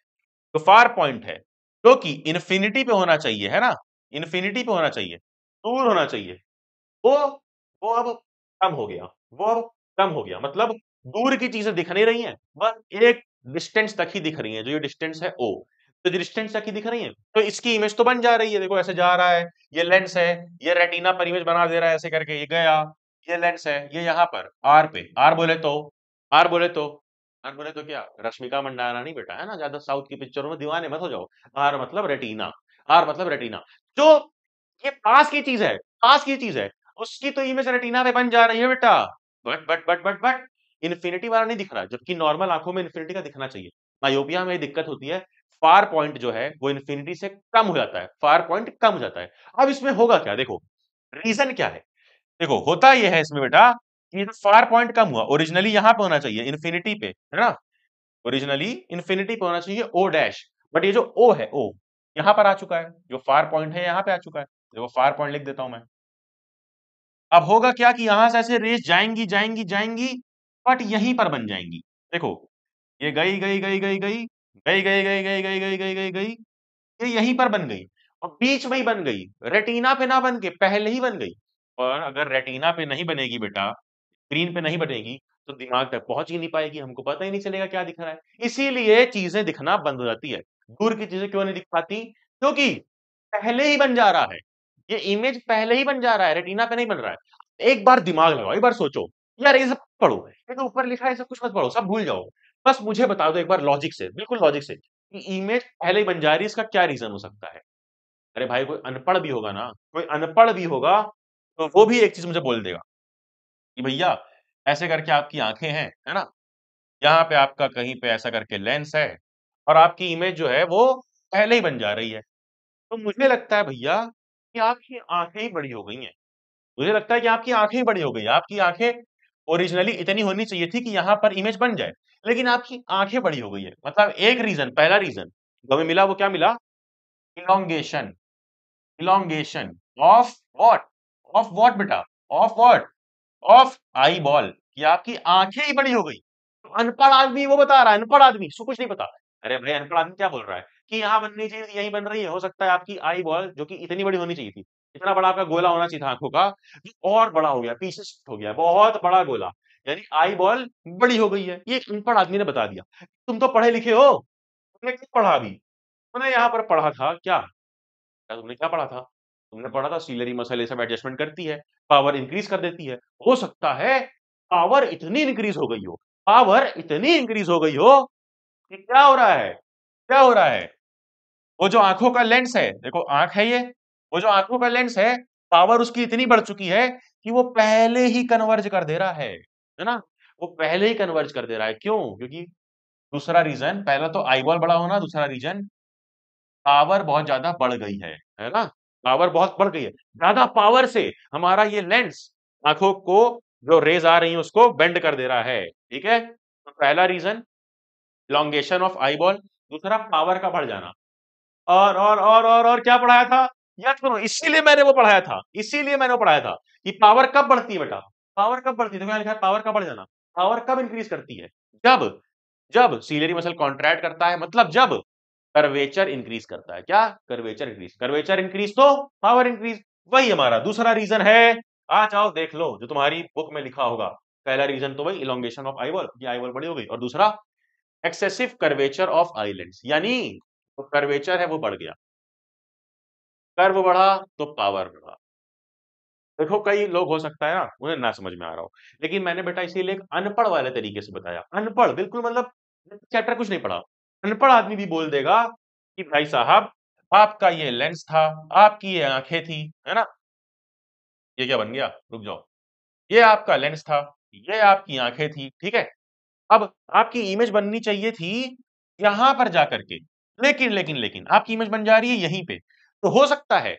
तो फार पॉइंट है जो कि इन्फिनिटी पे होना चाहिए, है ना? इन्फिनिटी पे होना चाहिए, दूर होना चाहिए। वो वो अब कम हो गया, वो अब कम हो गया। मतलब दूर की चीजें दिख नहीं रही हैं, बस एक डिस्टेंस तक ही दिख रही हैं, जो ये डिस्टेंस है ओ। तो डिस्टेंस तक की दिख रही है, तो इसकी इमेज तो बन जा रही है, देखो ऐसे जा रहा है, ये लेंस है, ये रेटिना पर इमेज बना दे रहा है ऐसे करके, ये गया, ये लेंस है, ये यहाँ पर आर पे, आर बोले तो, आर बोले तो, आर बोले तो क्या, रश्मिका मंडाना नहीं बेटा, है ना, ज्यादा साउथ की पिक्चरों में दीवाने मत हो जाओ। आर मतलब रेटिना, आर मतलब रेटिना, जो ये पास की चीज है, पास की चीज है, उसकी तो इमेज रेटिना पे बन जा रही है बेटा। बट इन्फिनिटी वाला नहीं दिख रहा, जबकि नॉर्मल आंखों में इन्फिनिटी का दिखना चाहिए। मायोपिया में ये दिक्कत होती है, फार पॉइंट जो है वो इन्फिनिटी से कम हो जाता है, फार पॉइंट कम हो जाता है। अब इसमें होगा क्या, देखो रीजन क्या है, देखो होता ये है इसमें बेटा कि फार पॉइंट कम हुआ, ओरिजिनली यहां पे होना चाहिए इन्फिनिटी पे, है ना, ओरिजिनली इन्फिनिटी पे होना चाहिए ओ डैश, बट ये जो ओ है, ओ यहां पर आ चुका है, जो फार पॉइंट है यहां पे आ चुका है, देखो फार पॉइंट लिख देता हूं मैं। अब होगा क्या कि यहां से ऐसे रेस जाएंगी जाएंगी जाएंगी, बट यहीं पर बन जाएंगी, देखो ये गई गई गई गई गई गई गई गई गई गई गई गई गई गई, ये यहीं पर बन गई, और बीच में ही बन गई, रेटिना पे ना बन के पहले ही बन गई। और अगर रेटिना पे नहीं बनेगी बेटा, स्क्रीन पे नहीं बनेगी, तो दिमाग तक पहुंच ही नहीं पाएगी, हमको पता ही नहीं चलेगा क्या दिख रहा है, इसीलिए चीजें दिखना बंद हो जाती है। दूर की चीजें क्यों नहीं दिख पाती, क्योंकि पहले ही बन जा रहा है, ये इमेज पहले ही बन जा रहा है, रेटिना पे नहीं बन रहा है। एक बार दिमाग लगाओ, एक बार सोचो, यार ये सब पढ़ो, ये तो ऊपर लिखा है, सब कुछ मत पढ़ो, सब भूल जाओ, बस मुझे बता दो एक बार लॉजिक से, बिल्कुल लॉजिक से, कि इमेज पहले ही बन जा रही है, इसका क्या रीजन हो सकता है। अरे भाई कोई अनपढ़ भी होगा ना, कोई अनपढ़ भी होगा, तो वो भी एक चीज मुझे बोल देगा कि भैया ऐसे करके आपकी आंखें हैं, है ना, यहाँ पे आपका कहीं पे ऐसा करके लेंस है, और आपकी इमेज जो है वो पहले ही बन जा रही है। तो मुझे लगता है भैया कि आपकी आंखें ही बड़ी हो गई हैं, मुझे लगता है कि आपकी आंखें ही बड़ी हो गई, आपकी आंखें ओरिजिनली इतनी होनी चाहिए थी कि यहाँ पर इमेज बन जाए, लेकिन आपकी आंखें बड़ी हो गई है, मतलब एक रीजन, पहला रीजन जो हमें मिला वो क्या मिला, elongation, elongation of what, of what बेटा, of what, of eyeball, कि आपकी आंखें ही बड़ी हो गई। तो अनपढ़ आदमी वो बता रहा है, अनपढ़ आदमी उसको कुछ नहीं पता। अरे भाई अनपढ़ आदमी क्या बोल रहा है कि यहाँ बननी चाहिए थी, यहीं बन रही है, हो सकता है आपकी आई बॉल जो कि इतनी बड़ी होनी चाहिए थी, इतना बड़ा आपका गोला होना चाहिए था आंखों का, जो और बड़ा हो गया, पीछे शिफ्ट हो गया, बहुत बड़ा गोला, यानी आई बॉल बड़ी हो गई है, ये एक अनपढ़ आदमी ने बता दिया। तुम तो पढ़े लिखे हो, तुमने क्या पढ़ा अभी, तुमने यहाँ पर पढ़ा था क्या, तुमने क्या पढ़ा था, तुमने पढ़ा था सीलरी मसल ये सब एडजस्टमेंट करती है, पावर इंक्रीज कर देती है, हो सकता है पावर इतनी इंक्रीज हो गई हो, पावर इतनी इंक्रीज हो गई हो कि क्या हो रहा है, क्या हो रहा है, वो जो आंखों का लेंस है, देखो आंख है ये, वो जो आंखों का लेंस है, पावर उसकी इतनी बढ़ चुकी है कि वो पहले ही कन्वर्ज कर दे रहा है ना, वो पहले ही कन्वर्ज कर दे रहा है, क्यों, क्योंकि दूसरा रीजन, पहला तो आईबॉल बड़ा होना, दूसरा रीजन पावर बहुत ज्यादा बढ़ गई है ना, पावर बहुत बढ़ गई है, ज्यादा पावर से हमारा ये लेंस आंखों को जो रेज आ रही है उसको बेंड कर दे रहा है, ठीक है, तो पहला reason elongation of eyeball, दूसरा पावर का बढ़ जाना, और क्या पढ़ाया था, याद करो, इसीलिए मैंने वो पढ़ाया था, इसीलिए मैंने वो पढ़ाया था कि पावर कब बढ़ती है बेटा, पावर कब बढ़ती है, तो क्या लिखा है, पावर का बढ़ जाना, पावर कब इंक्रीज करती है, जब, जब सीलियरी मसल कॉन्ट्रैक्ट करता है, मतलब जब कर्वेचर इंक्रीज करता है, क्या, कर्वेचर इंक्रीज, कर्वेचर इंक्रीज तो पावर इंक्रीज, वही हमारा दूसरा रीजन है। आ जाओ देख लो जो तुम्हारी बुक में लिखा होगा, पहला रीजन तो वही इलोंगेशन ऑफ आईबॉल, ये आईबॉल बड़ी हो गई, और दूसरा एक्सेसिव कर्वेचर ऑफ आईलेंड्स, यानी तो कर्वेचर है वो बढ़ गया, कर्व बढ़ा तो पावर बढ़ा। देखो कई लोग हो सकता है ना उन्हें ना समझ में आ रहा हो, लेकिन मैंने बेटा इसीलिए एक अनपढ़ वाले तरीके से बताया, अनपढ़ बिल्कुल, मतलब चैप्टर कुछ नहीं पढ़ा, अनपढ़ आदमी भी बोल देगा कि भाई साहब आपका ये लेंस था, आपकी ये आंखें थी, है ना, ये क्या बन गया, रुक जाओ, ये आपका लेंस था, ये आपकी आंखें थी, ठीक है, अब आपकी इमेज बननी चाहिए थी यहां पर जाकर के, लेकिन आपकी इमेज बन जा रही है यहीं पे, तो हो सकता है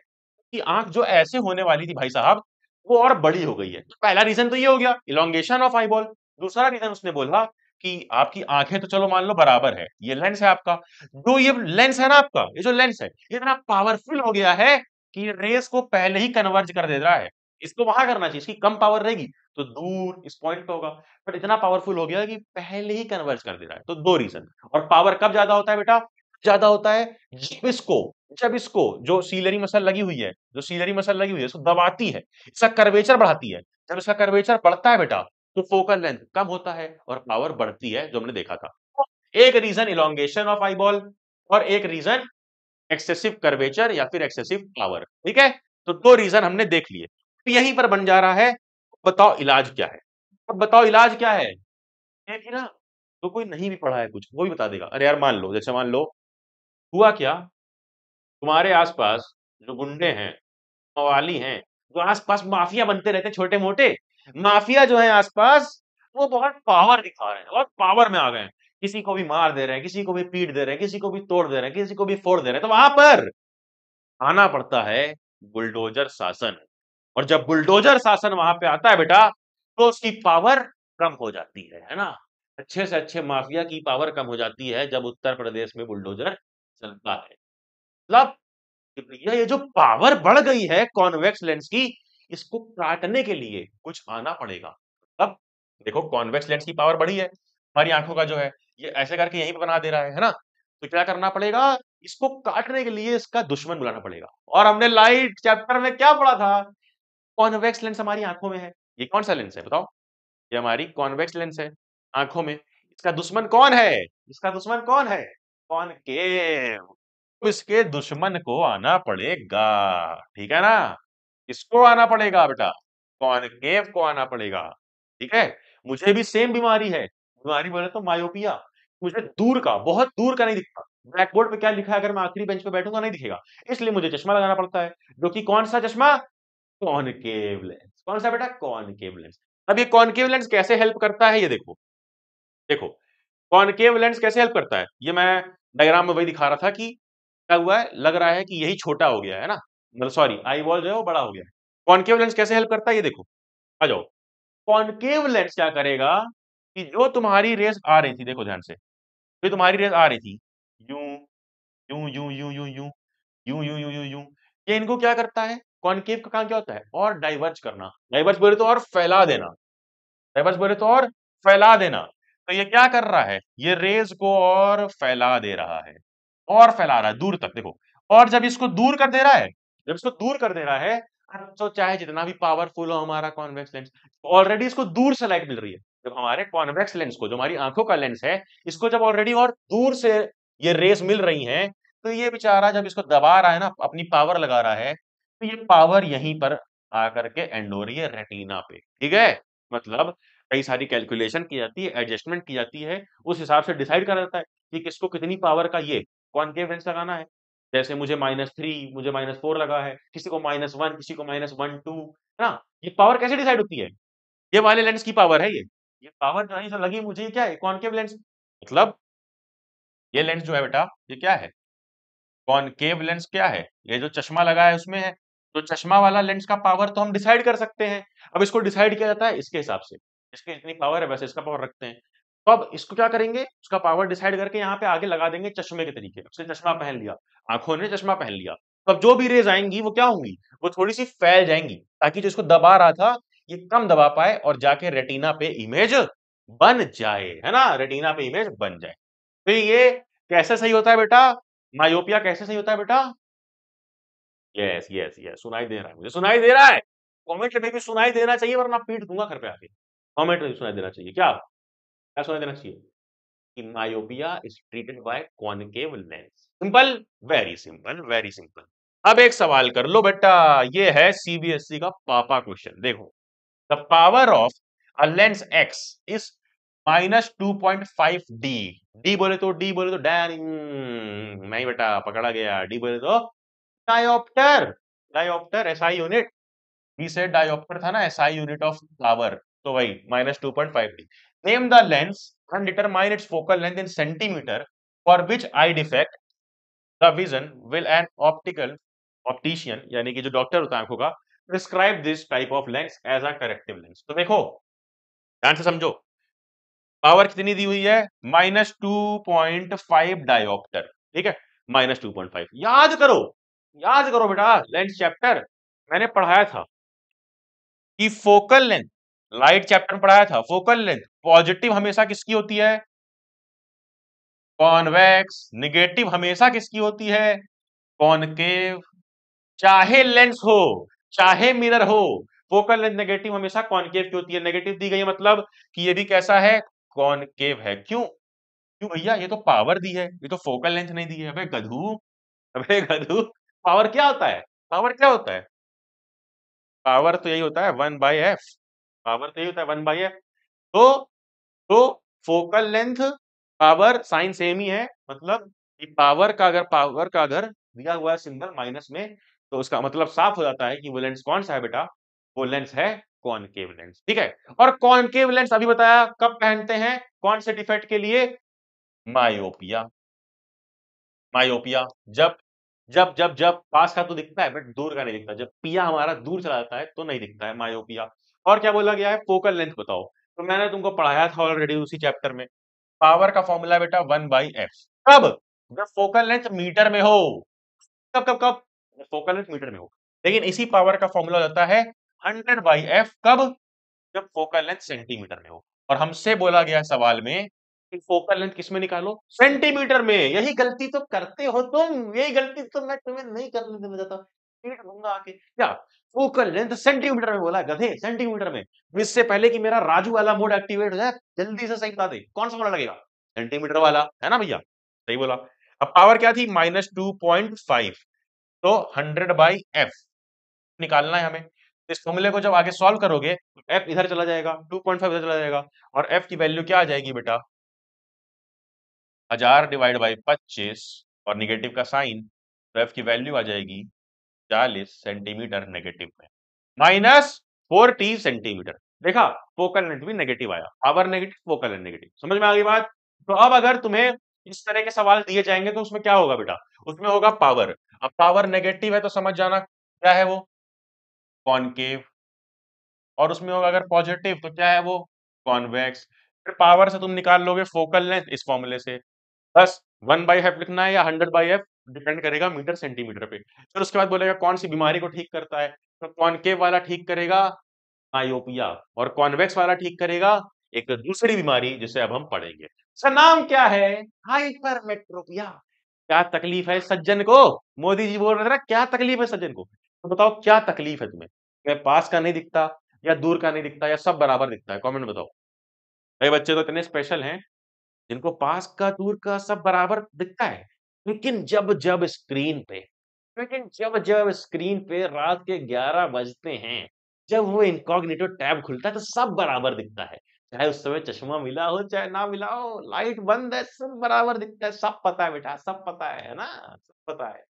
कि आंख जो ऐसे होने वाली थी भाई साहब वो और बड़ी हो गई है, तो पहला रीजन तो ये हो गया इलोंगेशन ऑफ आईबॉल, दूसरा रीजन उसने बोला कि आपकी आंखें तो चलो मान लो बराबर है, ये लेंस है आपका, जो ये लेंस है ना आपका, ये जो लेंस है ये इतना पावरफुल हो गया है कि रेस को पहले ही कन्वर्ज कर दे रहा है, इसको वहां करना चाहिए, इसकी कम पावर रहेगी तो दूर इस पॉइंट पे होगा, बट इतना पावरफुल हो गया कि पहले ही कन्वर्ज कर दे रहा है, तो दो रीजन। और पावर कब ज्यादा होता है बेटा, ज्यादा होता है जब इसको, जब इसको जो सीलरी मसल लगी हुई है, जो सीलरी मसल लगी हुई है इसको दबाती है, इसका कर्वेचर बढ़ाती है, जब इसका कर्वेचर बढ़ता है बेटा तो फोकल लेंथ कम होता है और पावर बढ़ती है, जो हमने देखा था। तो एक रीजन इलोंगेशन ऑफ आईबॉल, और एक रीजन एक्सेसिव कर्वेचर या फिर एक्सेसिव पावर। ठीक है, तो दो रीजन हमने देख लिए। तो यहीं पर बन जा रहा है, बताओ इलाज क्या है। अब बताओ इलाज क्या है, ये भी ना, तो कोई नहीं भी पढ़ा है कुछ वो भी बता देगा। अरे यार मान लो, जैसे मान लो हुआ क्या, तुम्हारे आसपास जो गुंडे हैं, मवाली हैं, जो आसपास माफिया बनते रहते हैं छोटे मोटे, माफिया जो है आसपास, वो बहुत पावर दिखा रहे हैं, बहुत पावर में आ गए हैं। किसी को भी मार दे रहे हैं, किसी को भी पीट दे रहे हैं, किसी को भी तोड़ दे रहे हैं, किसी को भी फोड़ दे रहे हैं, तो वहां पर आना पड़ता है बुलडोजर शासन। और जब बुलडोजर शासन वहां पे आता है बेटा, तो उसकी पावर कम हो जाती है ना। अच्छे से अच्छे माफिया की पावर कम हो जाती है जब उत्तर प्रदेश में बुलडोजर चलता है। मतलब कि भैया ये जो पावर बढ़ गई है कॉन्वेक्स लेंस की, इसको काटने के लिए कुछ आना पड़ेगा। अब देखो कॉन्वेक्स लेंस की पावर बढ़ी है, हमारी आंखों का जो है ये ऐसे करके यहीं पे बना दे रहा है ना। तो क्या करना पड़ेगा, इसको काटने के लिए इसका दुश्मन बुलाना पड़ेगा। और हमने लाइट चैप्टर में क्या पढ़ा था, कॉन्वेक्स लेंस हमारी आंखों में है। ये कौन सा लेंस है बताओ, ये हमारी कॉन्वेक्स लेंस है आंखों में। इसका दुश्मन कौन है, इसका दुश्मन कौन है, कॉनकेव। तो इसके दुश्मन को आना पड़ेगा, ठीक है ना। किसको आना पड़ेगा बेटा, कॉनकेव को आना पड़ेगा। ठीक है, मुझे भी सेम बीमारी है, बीमारी बोले तो मायोपिया। मुझे दूर का, बहुत दूर का नहीं दिखता। ब्लैक बोर्ड पे क्या लिखा है अगर मैं आखिरी बेंच पे बैठूंगा नहीं दिखेगा, इसलिए मुझे चश्मा लगाना पड़ता है। जो कि कौन सा चश्मा, कॉनकेव लेंस। कौन सा बेटा, कॉनकेव लेंस। अब ये कॉनकेव लेंस कैसे हेल्प करता है, ये देखो। देखो कॉनकेव लेंस कैसे हेल्प करता है, ये मैं डायग्राम में वही दिखा रहा था कि क्या हुआ है, लग रहा है कि यही छोटा हो गया है ना, मतलब सॉरी आई बॉल जो है वो बड़ा हो गया है। कॉनकेव लेंस कैसे हेल्प करता है, ये देखो, आ जाओ। कॉनकेव लेंस क्या करेगा कि जो तुम्हारी रेस आ रही थी, देखो ध्यान से, जो तुम्हारी रेस आ रही थी, यूं यूं यूं यूं यूं यूं यूं यूं यूं यूं यूं, ये इनको क्या करता है, कॉनकेव का काम क्या होता है, और डाइवर्ज करना। डाइवर्ज बोले तो और फैला देना, डाइवर्ज बोले तो और फैला देना। तो ये क्या कर रहा है, ये रेज को और फैला दे रहा है, और फैला रहा है दूर तक, देखो। और जब इसको दूर कर दे रहा है, जब इसको दूर कर दे रहा है, तो चाहे जितना भी पावरफुल हो हमारा कॉन्वेक्स लेंस, ऑलरेडी इसको दूर से लाइट मिल रही है। जब हमारे कॉन्वेक्स लेंस को, जो हमारी आंखों का लेंस है, इसको जब ऑलरेडी और दूर से ये रेस मिल रही हैं, तो ये बेचारा जब इसको दबा रहा है ना, अपनी पावर लगा रहा है, तो ये पावर यहीं पर आकर के एंड हो रही है रेटिना पे। ठीक है, मतलब कई सारी कैलकुलेशन की जाती है, एडजस्टमेंट की जाती है, उस हिसाब से डिसाइड करा जाता है कि किसको कितनी पावर का ये कॉनकेव लेंस लगाना है। जैसे मुझे -3, मुझे -4 लगा है, किसी को -1, किसी को -1 2, है ना। ये पावर कैसे डिसाइड होती है, ये वाले लेंस की पावर है ये पावर जो है जो लगी मुझे, ये क्या है, कॉनकेव लेंस। मतलब ये लेंस जो है बेटा, ये क्या है, कॉनकेव लेंस क्या है, ये जो चश्मा लगा है उसमें है। तो चश्मा वाला लेंस का पावर तो हम डिसाइड कर सकते हैं। अब इसको डिसाइड किया जाता है इसके हिसाब से, इसकी इतनी पावर है वैसे इसका पावर रखते हैं। तो अब इसको क्या करेंगे, उसका पावर डिसाइड करके यहाँ पे आगे लगा देंगे चश्मे के तरीके। उसने चश्मा पहन लिया, आंखों ने चश्मा पहन लिया, तो अब जो भी रेज आएंगी वो क्या होंगी, वो थोड़ी सी फैल जाएंगी, ताकि जो इसको दबा रहा था ये कम दबा पाए और जाके रेटिना पे इमेज बन जाए, है ना, रेटिना पे इमेज बन जाए। तो ये कैसे सही होता है बेटा, मायोपिया कैसे सही होता है बेटा। यस यस यस, सुनाई दे रहा है, मुझे सुनाई दे रहा है। कमेंट में भी सुनाई देना चाहिए वरना पीट दूंगा घर पे आके। कमेंट में भी सुनाई देना चाहिए, क्या क्या सुनाई देना चाहिए कि myopia is treated by concave lens. Simple, very simple, very simple. अब एक सवाल कर लो बेटा, ये है सीबीएसई का पापा क्वेश्चन, देखो। The power of a lens x is -2.5 D. D बोले तो, डी बोले तो डैन, नहीं बेटा पकड़ा गया। डी बोले तो dioptre, dioptre SI unit. B से डायोप्टर था ना, एसआई यूनिट ऑफ पावर, तो वही -2.5 D. Name the lens and determine its focal length in centimetre for which eye defect the vision will an optical optician, यानी कि जो doctor होता है आंखों का, prescribe this type of lens as a corrective lens. तो देखो ध्यान से समझो, पावर कितनी दी हुई है, -2.5 डायोप्टर। ठीक है, -2.5, याद करो, याद करो बेटा, लेंस चैप्टर मैंने पढ़ाया था कि फोकल लेंथ, लाइट चैप्टर में पढ़ाया था, फोकल लेंथ पॉजिटिव हमेशा किसकी होती है, कॉन्वेक्स। नेगेटिव हमेशा किसकी होती है, कॉनकेव। चाहे लेंस हो, चाहे मिरर हो, फोकल लेंथ नेगेटिव हमेशा कॉनकेव की होती है। नेगेटिव दी गई है मतलब कि ये भी कैसा है, कॉनकेव है। क्यों, क्यों भैया, ये तो पावर दी है, ये तो फोकल लेंथ नहीं दी है। अबे गधू, अबे गधू, पावर क्या होता है? पावर क्या होता है? पावर तो यही होता है 1/f। पावर तो यही होता है 1/f। तो तो focal length, power sign same ही है। मतलब कि पावर का अगर दिया हुआ है सिंबल माइनस में, तो उसका मतलब साफ हो जाता है कि वो लेंस कौन सा है बेटा, वो लेंस है कॉनकेव लेंस। ठीक है। और कॉनकेव लेंस अभी बताया कब पहनते हैं, कौन से डिफेक्ट के लिए? मायोपिया। मायोपिया, जब जब जब जब पास का तो दिखता है बट दूर का नहीं दिखता। जब पिया हमारा दूर चला जाता है तो नहीं दिखता है, मायोपिया। और क्या बोला गया है? फोकल लेंथ बताओ। तो मैंने तुमको पढ़ाया था ऑलरेडी उसी चैप्टर में। पावर का फॉर्मूला बेटा 1/f। कब? जब फोकल लेंथ मीटर में हो। कब कब कब? जब फोकल लेंथ मीटर में हो। लेकिन इसी पावर का फॉर्मूला होता है 100/f। कब? जब फोकल लेंथ सेंटीमीटर में हो। और हमसे बोला गया है सवाल में कि फोकल लेंथ किसमें निकालो? सेंटीमीटर में। यही गलती तो करते हो तुम, यही गलती तो मैं तुम्हें नहीं करने देना चाहता। पीट दूंगा आके क्या? फोकल लेंथ सेंटीमीटर में बोला, गधे, सेंटीमीटर में। इससे पहले कि मेरा राजू वाला मोड एक्टिवेट हो जाए, जल्दी से सही बता दे, कौन सा मोड लगेगा? सेंटीमीटर वाला, है ना भैया? सही बोला। अब पावर क्या थी? -2.5। तो 100/f निकालना है हमें। तो इस फॉर्मूले को जब आगे सॉल्व करोगे तो f इधर चला जाएगा, 2.5 इधर चला जाएगा, और f की वैल्यू क्या आ जाएगी बेटा? 1000/25, और निगेटिव का साइन, तो f की वैल्यू आ जाएगी 40 सेंटीमीटर नेगेटिव में, -40 सेंटीमीटर। देखा, फोकल लेंथ भी नेगेटिव आया, power negative, focal length negative. समझ में आ गई बात? तो अब अगर तुम्हें इस तरह के सवाल दिए जाएंगे तो उसमें क्या होगा बेटा? उसमें होगा पावर। अब पावर नेगेटिव है तो समझ जाना क्या है वो? कॉनकेव। और उसमें होगा अगर पॉजिटिव तो क्या है वो? कॉन्वेक्स। फिर पावर से तुम निकाल लोगे फोकल लेंथ इस फॉर्मूले से। बस 1/f लिखना है या 100/f, डिपेंड करेगा मीटर सेंटीमीटर पे। फिर उसके बाद बोलेगा कौन सी बीमारी को ठीक करता है, तो कॉनकेव वाला ठीक करेगा मायोपिया, और कॉन्वेक्स वाला ठीक करेगा एक दूसरी बीमारी जिसे अब हम पढ़ेंगे। इसका नाम क्या है? हाइपरमेट्रोपिया। क्या तकलीफ है सज्जन को? मोदी जी बोल रहे थे ना, क्या तकलीफ है सज्जन को? तो बताओ क्या तकलीफ है तुम्हें? क्या पास का नहीं दिखता, या दूर का नहीं दिखता, या सब बराबर दिखता है? कमेंट में बताओ। कई बच्चे तो इतने स्पेशल हैं जिनको पास का दूर का सब बराबर दिखता है। लेकिन जब जब स्क्रीन पे लेकिन जब जब स्क्रीन पे रात के 11 बजते हैं, जब वो इनकॉग्निटो टैब खुलता है तो सब बराबर दिखता है। चाहे उस समय चश्मा मिला हो चाहे ना मिला हो, लाइट बंद है, सब बराबर दिखता है। सब पता है बेटा, सब पता है ना? सब पता है।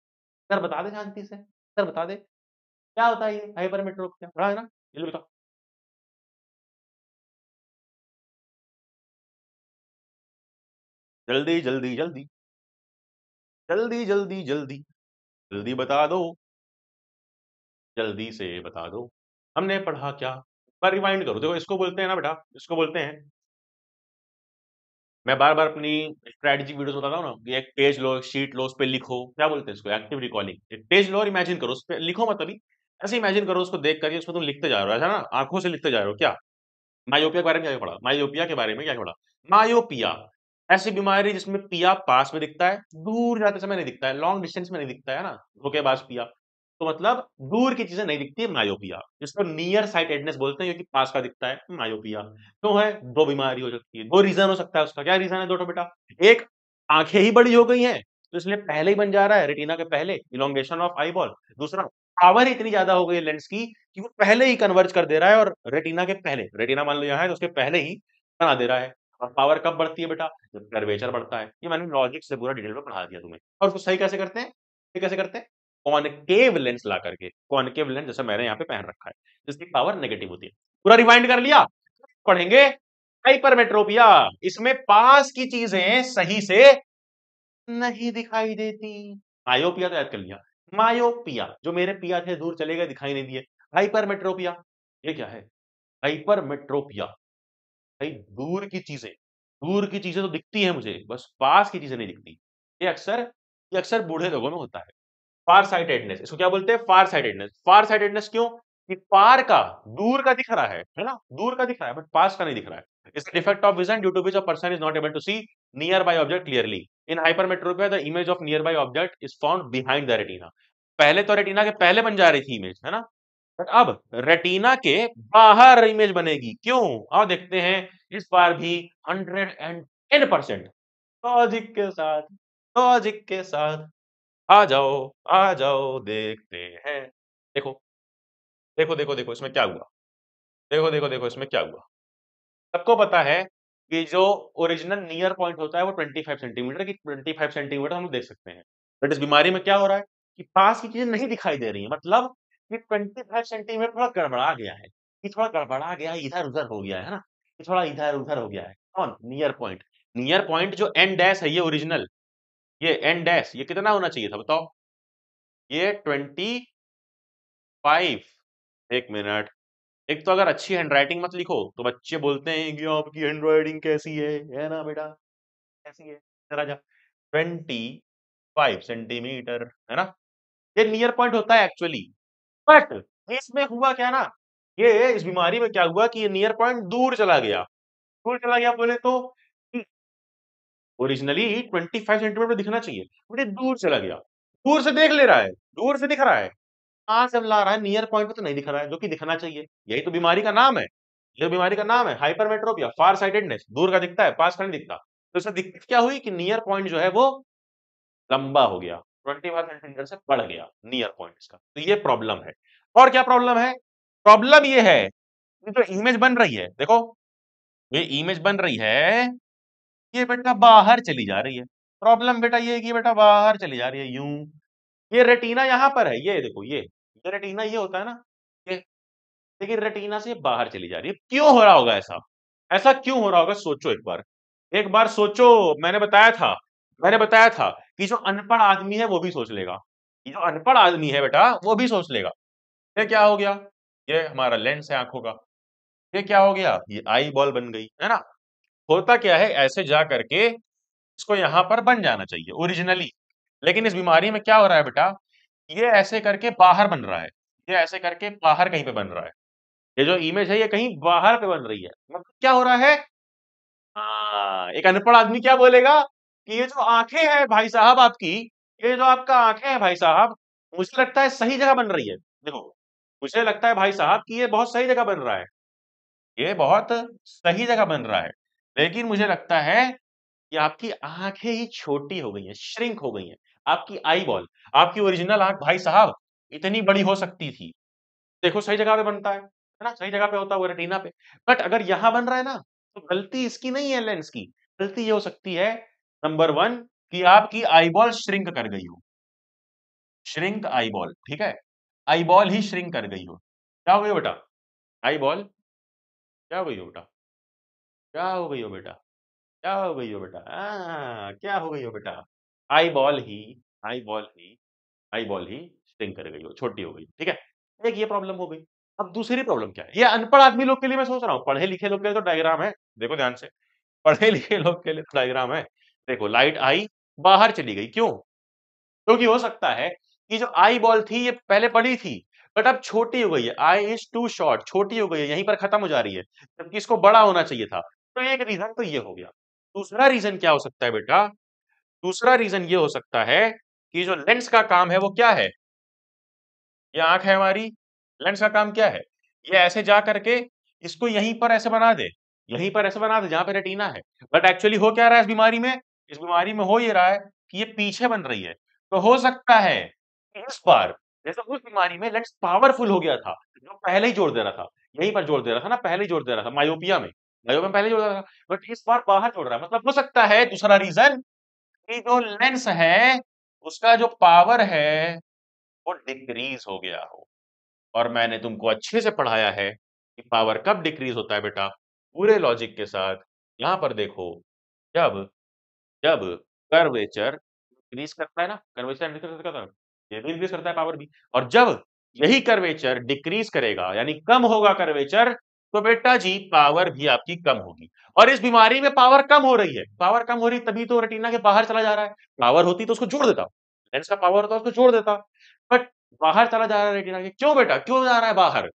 सर बता दे शांति से, सर बता दे क्या होता है ये हाइपरमेट्रोपिया? पढ़ा है ना? ये लो बताओ। जल्दी जल्दी जल्दी, जल्दी जल्दी जल्दी, जल्दी बता दो, जल्दी से बता दो। हमने पढ़ा क्या? पर रिवाइंड करो। देखो इसको बोलते हैं ना बेटा, इसको बोलते हैं, मैं बार बार अपनी स्ट्रेटेजी वीडियोस बताता हूँ ना, कि एक पेज लो, एक शीट लो, उस पे लिखो। क्या बोलते हैं इसको? Active recalling. एक पेज लो और इमेजिन करो, उस पे लिखो मत अभी, ऐसे इमेजिन करो उसको देख करके, उसको तुम लिखते जा रहे हो, ऐसा ना, आंखों से लिखते जा रहे हो क्या? मायोपिया के बारे में क्या पढ़ा? मायोपिया के बारे में क्या पढ़ा? मायोपिया ऐसी बीमारी जिसमें पिया पास में दिखता है, दूर जाते समय नहीं दिखता है, लॉन्ग डिस्टेंस में नहीं दिखता है ना, धोखेबाज पिया। तो मतलब दूर की चीजें नहीं दिखती है, मायोपिया। जिसको नियर साइटेडनेस बोलते हैं, क्योंकि पास का दिखता है, मायोपिया। तो है दो बीमारी हो सकती है, दो रीजन हो सकता है उसका। क्या रीजन है दो बेटा? एक, आंखें ही बड़ी हो गई हैं तो इसलिए पहले ही बन जा रहा है रेटिना के पहले, इलोंगेशन ऑफ आई बॉल। दूसरा, पावर इतनी ज्यादा हो गई है लेंस की कि वो पहले ही कन्वर्ज कर दे रहा है, और रेटिना के पहले, रेटिना मान लो यहाँ है तो उसके पहले ही बना दे रहा है। और पावर कब बढ़ती है बेटा? जब कर्वेचर बढ़ता है। ये मैंने लॉजिक से पूरा डिटेल में पढ़ा दिया तुम्हें। और उसको सही कैसे करते हैं? ये कैसे करते हैं? कॉनकेव लेंस ला करके, कॉनकेव लेंस जैसे मैंने यहाँ पे पहन रखा है, जिसकी पावर नेगेटिव होती है। पूरा रिवाइंड कर लिया? पढ़ेंगे हाइपरमेट्रोपिया। इसमें पास की चीजें सही से नहीं दिखाई देती। मायोपिया तो याद कर लिया। मायोपिया, जो मेरे पिया थे दूर चले गए, दिखाई नहीं दिए। हाइपरमेट्रोपिया, ये क्या है? हाइपरमेट्रोपिया भाई, दूर की चीजें तो दिखती है मुझे, बस पास की चीजें नहीं दिखती। ये अक्सर बूढ़े लोगों में होता है। फार साइटेडनेस, इसको क्या बोलते हैं? फार साइटेडनेस। फार साइटेडनेस क्यों? कि पार का, दूर का दिख रहा है ना, दूर का दिख रहा है बट पास का नहीं दिख रहा है। It's defect of vision due to which a person is not able to see nearby object clearly. In hypermetropia the image of nearby object is found behind the retina. पहले तो retina के पहले बन जा रही थी image, है ना, बट अब रेटिना के बाहर इमेज बनेगी। क्यों? आओ देखते हैं। इस बार भी 110%, लॉजिक के साथ आ जाओ देखते हैं। देखो, देखो इसमें क्या हुआ? देखो इसमें क्या हुआ? सबको पता है कि जो ओरिजिनल नियर पॉइंट होता है वो 25 सेंटीमीटर की 25 सेंटीमीटर हम लोग देख सकते हैं। बट इस बीमारी में क्या हो रहा है कि पास की चीजें नहीं दिखाई दे रही है, मतलब कि 25 सेंटीमीटर थोड़ा गड़बड़ा गया है, कि थोड़ा गड़बड़ा गया है, इधर उधर हो गया है ना, कि थोड़ा इधर उधर हो गया है। कौन? नियर पॉइंट जो एन डैश है, ये ओरिजिनल, ये एन डैश, ये कितना होना चाहिए था बताओ? ये 25। एक मिनट, एक तो अगर अच्छी हैंडराइटिंग मत लिखो तो बच्चे बोलते हैं कि आपकी हैंडराइटिंग कैसी है ना बेटा, कैसी है? जरा जा। 25 सेंटीमीटर, है ना? ये नियर पॉइंट होता है एक्चुअली। बट इसमें हुआ क्या ना, ये इस बीमारी में क्या हुआ कि ये नियर पॉइंट दूर चला गया। दूर चला गया बोले तो ओरिजिनली 25 सेंटीमीटर दिखना चाहिए, बट ये दूर चला गया। दूर से देख ले रहा है, दूर से दिख रहा है, कहाँ से ला रहा है, नियर पॉइंट पे तो नहीं दिख रहा है, जो कि दिखना चाहिए। यही तो बीमारी का नाम है, ये बीमारी का नाम है हाइपरमेट्रोपिया, फार साइटेडनेस, दूर का दिखता है, पास का नहीं दिखता। तो इससे दिक्कत क्या हुई कि नियर पॉइंट जो है वो लंबा हो गया, 25 सेंटीमीटर से बढ़ गया नियर पॉइंट इसका। तो ये प्रॉब्लम है। और क्या प्रॉब्लम है? प्रॉब्लम ये है कि जो इमेज बन रही है, देखो ये इमेज बन रही है, ये बेटा बाहर चली जा रही है। प्रॉब्लम बेटा ये है कि बेटा बाहर चली जा रही है यूं। ये रेटिना यहाँ पर है, ये देखो ये रेटिना ये होता है ना, ये लेकिन रेटिना से बाहर चली जा रही है। क्यों हो रहा होगा ऐसा? ऐसा क्यों हो रहा होगा? सोचो एक बार, एक बार सोचो। मैंने बताया था कि जो अनपढ़ आदमी है वो भी सोच लेगा, ये जो अनपढ़ आदमी है बेटा वो भी सोच लेगा। ये क्या हो गया? ये हमारा लेंस है आंखों का। ये क्या हो गया? ये आई बॉल बन गई, है ना? होता क्या है, ऐसे जा करके इसको यहाँ पर बन जाना चाहिए ओरिजिनली, लेकिन इस बीमारी में क्या हो रहा है बेटा, ये ऐसे करके बाहर बन रहा है, ये ऐसे करके बाहर कहीं पे बन रहा है। ये जो इमेज है ये कहीं बाहर पे बन रही है, मतलब क्या हो रहा है? हाँ, एक अनपढ़ आदमी क्या बोलेगा कि ये जो आंखें हैं भाई साहब आपकी, ये जो आपका आंखें हैं भाई साहब, मुझे लगता है सही जगह बन रही है। देखो, मुझे लगता है भाई साहब कि ये बहुत सही जगह बन रहा है, ये बहुत सही जगह बन रहा है, लेकिन मुझे लगता है कि आपकी आंखें ही छोटी हो गई हैं, श्रिंक हो गई हैं। आपकी आई बॉल, आपकी ओरिजिनल आंख भाई साहब इतनी बड़ी हो सकती थी। देखो सही जगह पे बनता है ना? सही जगह पे होता है वो रेटिना पे। बट अगर यहाँ बन रहा है ना, तो गलती इसकी नहीं है लेंस की, गलती ये हो सकती है नंबर 1 कि आपकी आईबॉल श्रिंक कर गई हो। श्रिंक आईबॉल, ठीक है? आईबॉल ही श्रिंक कर गई हो। क्या हो गई हो बेटा? आईबॉल क्या हो गई हो बेटा? क्या हो गई हो बेटा? क्या हो गई हो बेटा? क्या हो गई हो बेटा? आईबॉल ही आईबॉल ही आईबॉल ही श्रिंक कर गई हो, छोटी हो गई, ठीक है? एक ये प्रॉब्लम हो गई। अब दूसरी प्रॉब्लम क्या है? ये अनपढ़ आदमी लोग के लिए मैं सोच रहा हूँ, पढ़े लिखे लोग के लिए तो डायग्राम है। देखो ध्यान से, पढ़े लिखे लोग के लिए तो डायग्राम है। देखो लाइट आई, बाहर चली गई, क्यों? क्योंकि हो सकता है कि जो आई बॉल थी ये पहले बड़ी थी, बट अब छोटी हो गई है। आई इज टू शॉर्ट, छोटी हो गई है, यहीं पर खत्म हो जा रही है, जबकि इसको बड़ा होना चाहिए था। तो एक रीजन तो ये हो गया। दूसरा रीजन क्या हो सकता है बेटा? दूसरा रीजन ये हो सकता है कि जो लेंस का काम है वो क्या है? ये आंख है हमारी, लेंस का काम क्या है? ये ऐसे जा करके इसको यहीं पर ऐसे बना दे, यहीं पर ऐसे बना दे जहां पे रेटिना है। बट एक्चुअली हो क्या रहा है इस बीमारी में? इस बीमारी में हो ये रहा है कि ये पीछे बन रही है। तो हो सकता है कि इस बार जैसे उस बीमारी में लेंस पावरफुल हो गया था, जो पहले ही जोड़ दे रहा था, यहीं पर जोड़ दे रहा था ना, पहले ही जोड़ दे रहा था मायोपिया में, मायोपिया में पहले जोड़ दे रहा था, बट इस बार बाहर जोड़ रहा है। मतलब हो सकता है दूसरा रीजन कि जो लेंस है उसका जो पावर है वो डिक्रीज हो गया हो। और मैंने तुमको अच्छे से पढ़ाया है कि पावर कब डिक्रीज होता है बेटा, पूरे लॉजिक के साथ। यहां पर देखो, जब जब कर्वेचर इंक्रीज करता है ना, कर्वेचर इंक्रीज करता है, ये भी इंक्रीज करता है पावर भी। और जब यही कर्वेचर डिक्रीज करेगा यानी कम होगा कर्वेचर, तो बेटा जी पावर भी आपकी कम होगी। और इस बीमारी में पावर कम हो रही है, पावर कम हो रही तभी तो रेटिना के बाहर चला जा रहा है। पावर होती तो उसको जोड़ देता, लेंस का पावर होता उसको जोड़ देता, बट बाहर चला जा रहा है रेटिना के। क्यों बेटा, क्यों जा रहा है बाहर?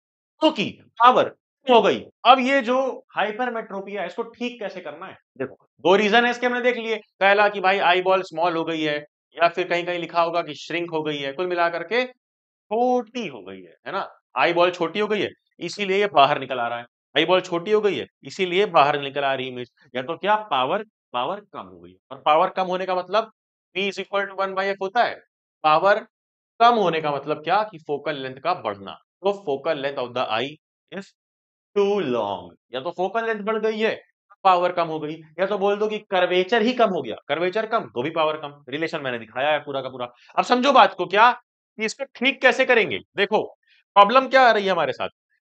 क्योंकि पावर हो गई। अब ये जो हाइपरमेट्रोपिया है इसको ठीक कैसे करना है? देखो, दो रीजन है इसके हमने देख लिए। पहला कि भाई आई बॉल स्मॉल हो गई है, या फिर कहीं कहीं लिखा होगा कि श्रिंक हो गई है, कुल मिलाकर के छोटी हो गई है ना? आई बॉल छोटी हो गई है, इसीलिए ये बाहर निकल आ रहा है। आई बॉल छोटी हो गई है, इसीलिए बाहर निकल आ रही है इमेज। या तो क्या, पावर पावर कम हो गई। और पावर कम होने का मतलब P is equal to 1/f होता है। पावर कम होने का मतलब क्या कि फोकल लेंथ का बढ़ना। तो focal length of the eye is too long. या तो फोकल लेंथ बढ़ गई है, पावर कम हो गई, या तो बोल दो कि कर्वेचर ही कम हो गया, कर्वेचर कम तो भी पावर कम। रिलेशन मैंने दिखाया है पूरा का पूरा। अब समझो बात को क्या कि इसको ठीक कैसे करेंगे। देखो प्रॉब्लम क्या आ रही है हमारे साथ।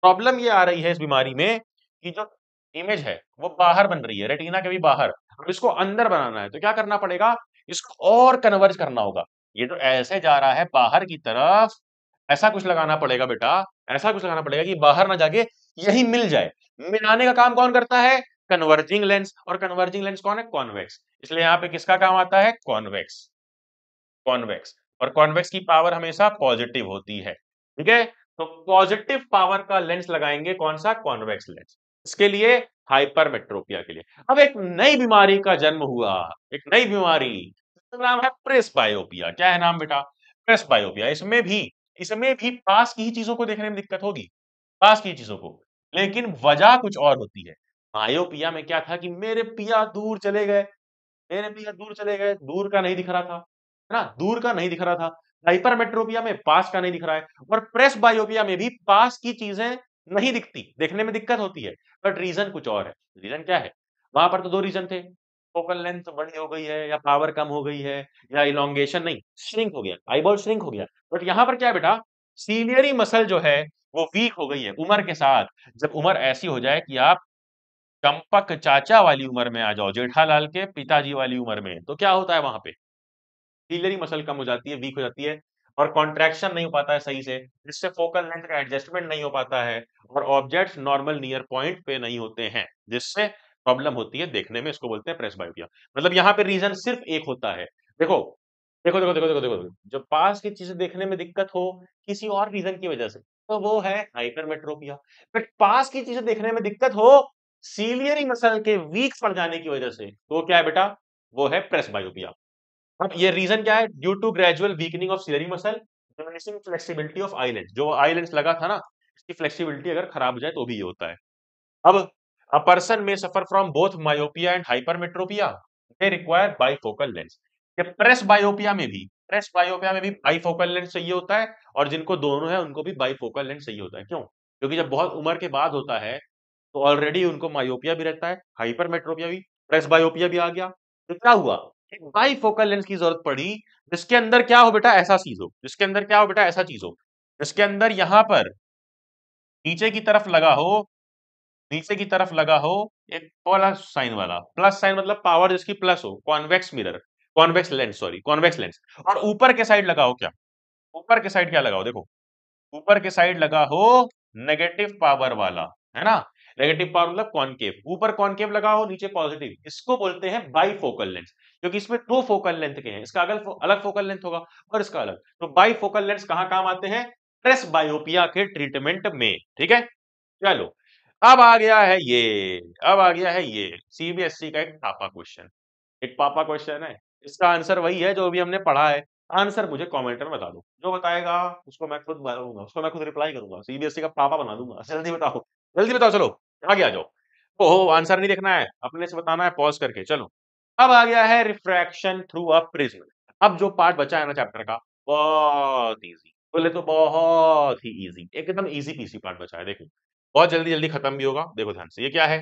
प्रॉब्लम ये आ रही है इस बीमारी में कि जो इमेज है वो बाहर बन रही है, रेटिना के भी बाहर। अब इसको अंदर बनाना है तो क्या करना पड़ेगा, इसको और कन्वर्ज करना होगा। ये तो ऐसे जा रहा है बाहर की तरफ, ऐसा कुछ लगाना पड़ेगा बेटा, ऐसा कुछ लगाना पड़ेगा कि बाहर ना जाके यही मिल जाए। मिलाने का काम कौन करता है, कन्वर्जिंग लेंस। और कन्वर्जिंग लेंस कौन है, कॉन्वेक्स। इसलिए यहाँ पे किसका काम आता है, कॉन्वेक्स। कॉन्वेक्स, और कॉन्वेक्स की पावर हमेशा पॉजिटिव होती है। ठीक है, तो पॉजिटिव पावर का लेंस लगाएंगे, कौन सा, कॉन्वेक्स लेंस। इसके लिए हाइपरमेट्रोपिया के लिए। अब एक नई बीमारी का जन्म हुआ, एक नई बीमारी, इसका नाम है प्रेसबायोपिया। क्या है नाम बेटा, प्रेसबायोपिया। इसमें भी पास की ही चीजों को देखने में दिक्कत होगी, पास की चीजों को, लेकिन वजह कुछ और होती है। मायोपिया में क्या था कि मेरे पिया दूर चले गए, मेरे भैया दूर चले गए, दूर का नहीं दिख रहा था, है ना, दूर का नहीं दिख रहा था। हाइपरमेट्रोपिया में पास का नहीं दिख रहा है, और प्रेस बायोपिया में भी पास की चीजें नहीं दिखती, देखने में दिक्कत होती है। बट रीजन कुछ और है। रीजन क्या है, वहां पर तो दो रीजन थे, फोकल लेंथ बड़ी हो गई है या पावर कम हो गई है, या इलोंगेशन नहीं, श्रिंक हो गया, आईबॉल श्रिंक हो गया। बट यहाँ पर क्या है बेटा, सीलियरी मसल जो है वो वीक हो गई है उम्र के साथ। जब उम्र ऐसी हो जाए कि आप चंपक चाचा वाली उम्र में आ जाओ, जेठालाल के पिताजी वाली उम्र में, तो क्या होता है वहां पे, सीलियरी मसल कम हो जाती है, वीक हो जाती है, और कॉन्ट्रैक्शन नहीं हो पाता है सही से, जिससे फोकल लेंथ का एडजस्टमेंट नहीं हो पाता है, और ऑब्जेक्ट्स नॉर्मल नियर पॉइंट पे नहीं होते हैं, जिससे प्रॉब्लम होती है देखने में। इसको बोलते हैं प्रेसबायोपिया। मतलब यहाँ पे रीजन सिर्फ एक होता है। देखो देखो देखो देखो देखो देखो, जब पास की चीजें देखने में दिक्कत हो किसी और रीजन की वजह से, तो वो है हाइपरमेट्रोपिया। बट पास की चीजें देखने में दिक्कत हो सीलियरी मसल के वीक पड़ जाने की वजह से, तो वो क्या है बेटा, वो है प्रेसबायोपिया। अब ये रीजन क्या है, due to gradual weakening of ciliary muscle, diminishing flexibility of eye lens. जो आई लेंस लगा था ना, इसकी फ्लेक्सिबिलिटी अगर खराब हो जाए तो भी ये होता है। अब अ पर्सन में suffer from both myopia and hypermetropia, they require bifocal lens. ये प्रेस बायोपिया में भी बाइफोकल लेंस चाहिए होता है, और जिनको दोनों है उनको भी बाइफोकल लेंस चाहिए होता है। क्यों, क्योंकि जब बहुत उम्र के बाद होता है तो ऑलरेडी उनको मायोपिया भी रहता है, हाइपरमेट्रोपिया भी, प्रेस बायोपिया भी आ गया। तो क्या हुआ, एक बाइफोकल लेंस की जरूरत पड़ी, जिसके अंदर क्या हो बेटा, ऐसा चीज हो, जिसके अंदर क्या हो बेटा, ऐसा चीज हो, जिसके अंदर यहां पर नीचे की तरफ लगा हो, नीचे की तरफ लगा हो एक प्लस साइन वाला, प्लस साइन मतलब पावर जिसकी प्लस हो, convex mirror, convex lens, sorry convex lens. और ऊपर के साइड लगा हो क्या, ऊपर के साइड क्या लगा हो, देखो ऊपर के साइड लगा हो नेगेटिव पावर वाला, है ना, नेगेटिव पावर मतलब कॉनकेव, ऊपर कॉनकेव लगा हो नीचे पॉजिटिव, इसको बोलते हैं बाइफोकल लेंस। क्योंकि इसमें दो फोकल लेंथ के हैं, इसका अलग अलग फोकल लेंथ होगा और इसका अलग। तो बाइफोकल लेंस कहां काम आते हैं, प्रेस बायोपिया के ट्रीटमेंट में। ठीक है, चलो अब आ गया है ये, अब आ गया है ये सीबीएसई का एक पापा क्वेश्चन। एक पापा क्वेश्चन है, इसका आंसर वही है जो अभी हमने पढ़ा है। आंसर मुझे कमेंट में बता दो, जो बताएगा उसको मैं खुद बताऊंगा, उसको मैं खुद रिप्लाई करूंगा, सीबीएसई का पापा बना दूंगा। जल्दी बताओ, जल्दी बताओ, चलो आगे आ जाओ। ओहो, आंसर नहीं देखना है, अपने से बताना है पॉज करके। चलो अब आ गया है रिफ्रैक्शन थ्रू अ प्रिज्म। अब जो पार्ट बचा है ना चैप्टर का, बहुत इजी, बोले तो बहुत ही इजी, एकदम इजी पीसी पार्ट बचा है। देखो बहुत जल्दी जल्दी खत्म भी होगा। देखो ध्यान से, ये क्या है,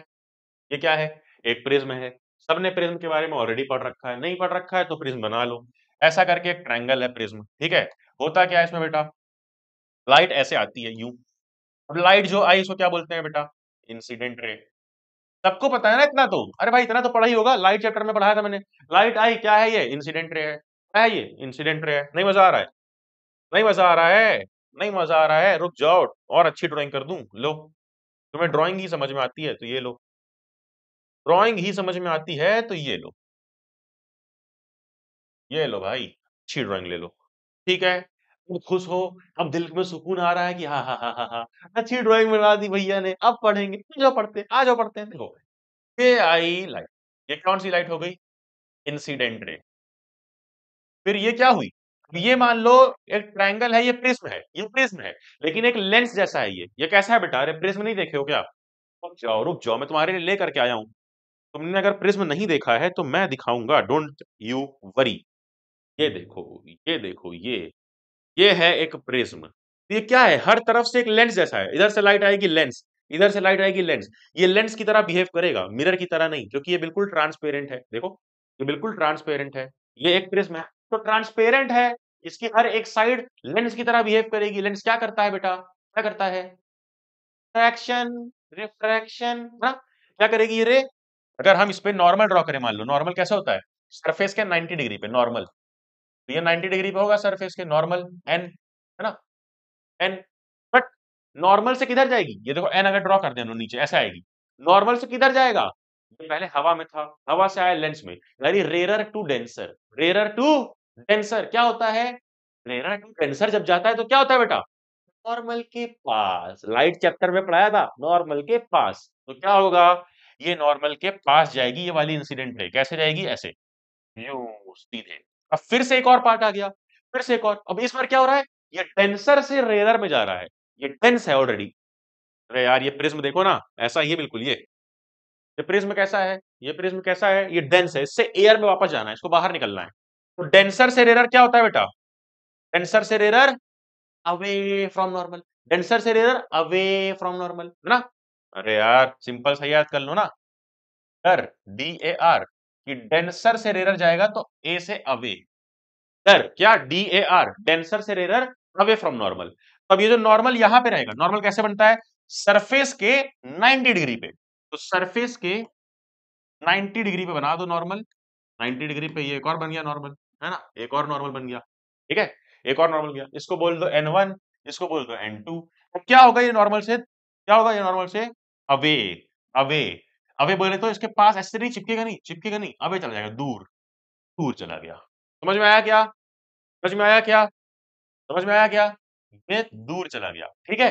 ये क्या है, एक प्रिज्म है। सबने प्रिज्म के बारे में ऑलरेडी पढ़ रखा है, नहीं पढ़ रखा है तो प्रिज्म बना लो। ऐसा करके एक ट्रायंगल है प्रिज्म, ठीक है। होता क्या है इसमें बेटा, लाइट ऐसे आती है यूं। अब लाइट जो आई उसको क्या बोलते हैं बेटा, इंसिडेंट रे। सबको पता है ना इतना तो, अरे भाई इतना तो पढ़ा ही होगा, लाइट चैप्टर में पढ़ाया था मैंने। लाइट आई, क्या है ये, इंसिडेंट रे है। क्या है ये, इंसिडेंट रे है। नहीं मजा आ रहा है, नहीं मजा आ रहा है, नहीं मजा आ रहा है, रुक जाओ और अच्छी ड्राइंग कर दूं। लो, तुम्हें ड्राइंग ही समझ में आती है तो ये लो, ड्राइंग ही समझ में आती है तो ये लो, ये लो भाई, अच्छी ड्राइंग ले लो। ठीक है, तुम खुश हो, अब दिल में सुकून आ रहा है कि हाँ हाँ हाँ हाँ हाँ, अच्छी ड्राइंग बना दी भैया ने, अब पढ़ेंगे। आ जाओ पढ़ते हैं, आ जाओ पढ़ते हैं। देखो ये आई लाइट, ये कौन सी लाइट हो गई, इंसिडेंट रे। फिर ये क्या हुई, ये मान लो एक ट्रायंगल है, ये प्रिज्म है, ये प्रिज्म है, लेकिन एक लेंस जैसा है ये कैसा है बेटा, अरे प्रिज्म नहीं देखे हो क्या, रुक जाओ रुक जाओ, मैं तुम्हारे लिए लेकर के आया हूँ। तुमने अगर प्रिज्म नहीं देखा है तो मैं दिखाऊंगा, डोंट यू वरी। ये देखो, ये देखो, ये है एक प्रिज्म। ये क्या है, हर तरफ से एक लेंस जैसा है, इधर से लाइट आएगी लेंस, इधर से लाइट आएगी लेंस। ये लेंस की तरह बिहेव करेगा, मिरर की तरह नहीं, क्योंकि ये बिल्कुल ट्रांसपेरेंट है। देखो, ये बिल्कुल ट्रांसपेरेंट है। ये एक प्रिज्म है तो ट्रांसपेरेंट है, इसकी हर एक साइड लेंस की तरह बिहेव करेगी। लेंस क्या करता है बेटा, क्या करता है? रिफ्रैक्शन, रिफ्रैक्शन ना। क्या करेगी ये रे? अगर हम इस पे नॉर्मल ड्रॉ करें, मान लो नॉर्मल कैसा होता है, सरफेस के 90 डिग्री पे नॉर्मल, तो ये 90 डिग्री पे होगा सरफेस के नॉर्मल एन, है ना, एन। बट नॉर्मल से किधर जाएगी, ये देखो एन अगर ड्रॉ कर दें नीचे ऐसे आएगी। नॉर्मल से किधर जाएगा, ये पहले हवा में था, हवा से आया लेंस में, यानी rarer to denser, rarer to denser. क्या होता है, रेरर टू डेंसर जब जाता है तो क्या होता है बेटा, नॉर्मल के पास। लाइट चैप्टर में पढ़ाया था, नॉर्मल के पास। तो क्या होगा, ये नॉर्मल के पास जाएगी, ये वाली इंसिडेंट रे कैसे जाएगी, ऐसे यूं सीधे। अब फिर से एक और पार्ट आ गया, फिर से एक और। अब इस बार क्या हो रहा है, ये टेंसर से रेरर में जा रहा है, ये टेंस है ऑलरेडी। अरे यार, ये प्रिज्म देखो ना, ऐसा ही है बिल्कुल। ये प्रिज्म कैसा है, ये प्रिज्म कैसा है, ये डेंस है, इससे एयर में वापस जाना है, इसको बाहर निकलना है। तो डेंसर से रेरर क्या होता है बेटा, डेंसर से rarer away from normal, denser से रेरर अवे फ्रॉम नॉर्मल, है ना। अरे यार, सिंपल सा याद कर लो ना, डर, डी ए आर, कि डेंसर से रेरर जाएगा तो ए से अवे। डर क्या, डी ए आर, डेंसर से रेरर अवे फ्रॉम नॉर्मल। अब ये जो नॉर्मल यहां पे रहेगा, नॉर्मल कैसे बनता है, सरफेस के 90 डिग्री पे। तो सरफेस के 90 डिग्री पे बना दो नॉर्मल, 90 डिग्री पे ये एक और बन गया नॉर्मल, है ना, एक और नॉर्मल बन गया। ठीक है, एक और नॉर्मल गया, इसको बोल दो n1, इसको बोल दो n2। तो क्या होगा ये नॉर्मल से, क्या होगा ये नॉर्मल से, अवे, अवे, अवे बोले तो इसके पास ऐसे नहीं चिपकेगा, नहीं चिपकेगा, नहीं, अवे चला जाएगा, दूर, दूर चला गया। समझ में आया क्या, समझ में आया क्या, समझ में आया क्या, ये दूर चला गया। ठीक है,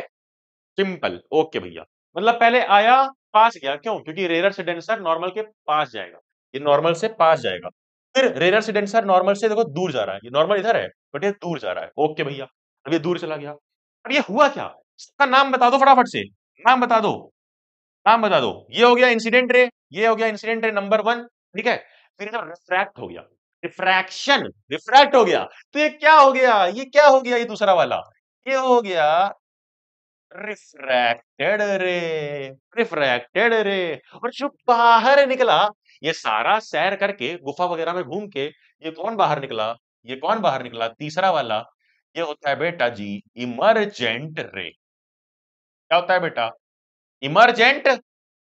सिंपल, ओके भैया। मतलब पहले आया, पास गया, क्यों, क्योंकि रेरर से डेंसर नॉर्मल के पास जाएगा, ये नॉर्मल से पास जाएगा। फिर रेरर से डेंसर नॉर्मल से देखो दूर जा रहा है, ये नॉर्मल इधर है बट ये दूर जा रहा है, ओके भैया। अब ये दूर चला गया। अब ये हुआ क्या, इसका नाम बता दो फटाफट से, नाम बता दो, नाम बता दो। ये हो गया इंसिडेंट रे, ये हो गया इंसिडेंट रे नंबर 1। ठीक है, फिर इधर रिफ्रैक्ट हो गया, रिफ्रैक्शन, रिफ्रैक्ट हो गया। तो ये क्या हो गया, ये क्या हो गया, ये दूसरा वाला, ये हो गया रिफ्रैक्टेड रे, रिफ्रैक्टेड रे। और जो बाहर निकला, ये सारा सैर करके गुफा वगैरह में घूम के, ये कौन बाहर निकला, ये कौन बाहर निकला, तीसरा वाला, ये होता है बेटा जी इमरजेंट रे। क्या होता है बेटा, इमरजेंट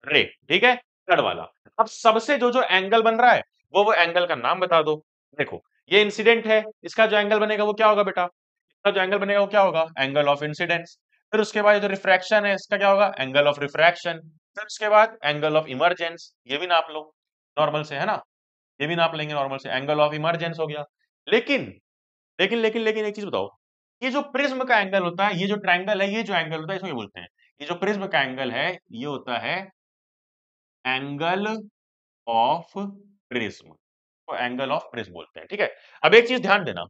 रे। ठीक है, थर्ड वाला। अब सबसे जो जो एंगल बन रहा है, वो एंगल का नाम बता दो। देखो, ये इंसिडेंट है, इसका जो एंगल बनेगा वो क्या होगा बेटा, इसका जो एंगल बनेगा वो क्या होगा, एंगल ऑफ इंसिडेंस। फिर उसके बाद जो रिफ्रैक्शन है, इसका क्या होगा, एंगल ऑफ रिफ्रैक्शन। फिर उसके बाद एंगल ऑफ इमरजेंस, ये भी नाप लो नॉर्मल से, है ना, ये भी नाप लेंगे नॉर्मल से, एंगल ऑफ इमरजेंस हो गया। लेकिन लेकिन एक चीज बताओ, ये जो प्रिज्म का एंगल होता है, ये जो ट्रायंगल है, ये जो एंगल होता है, इसको क्या बोलते हैं, ये जो प्रिज्म का एंगल है, ये होता है एंगल ऑफ प्रिज्म, को एंगल ऑफ प्रिज्म बोलते हैं। ठीक है, अब एक चीज ध्यान देना,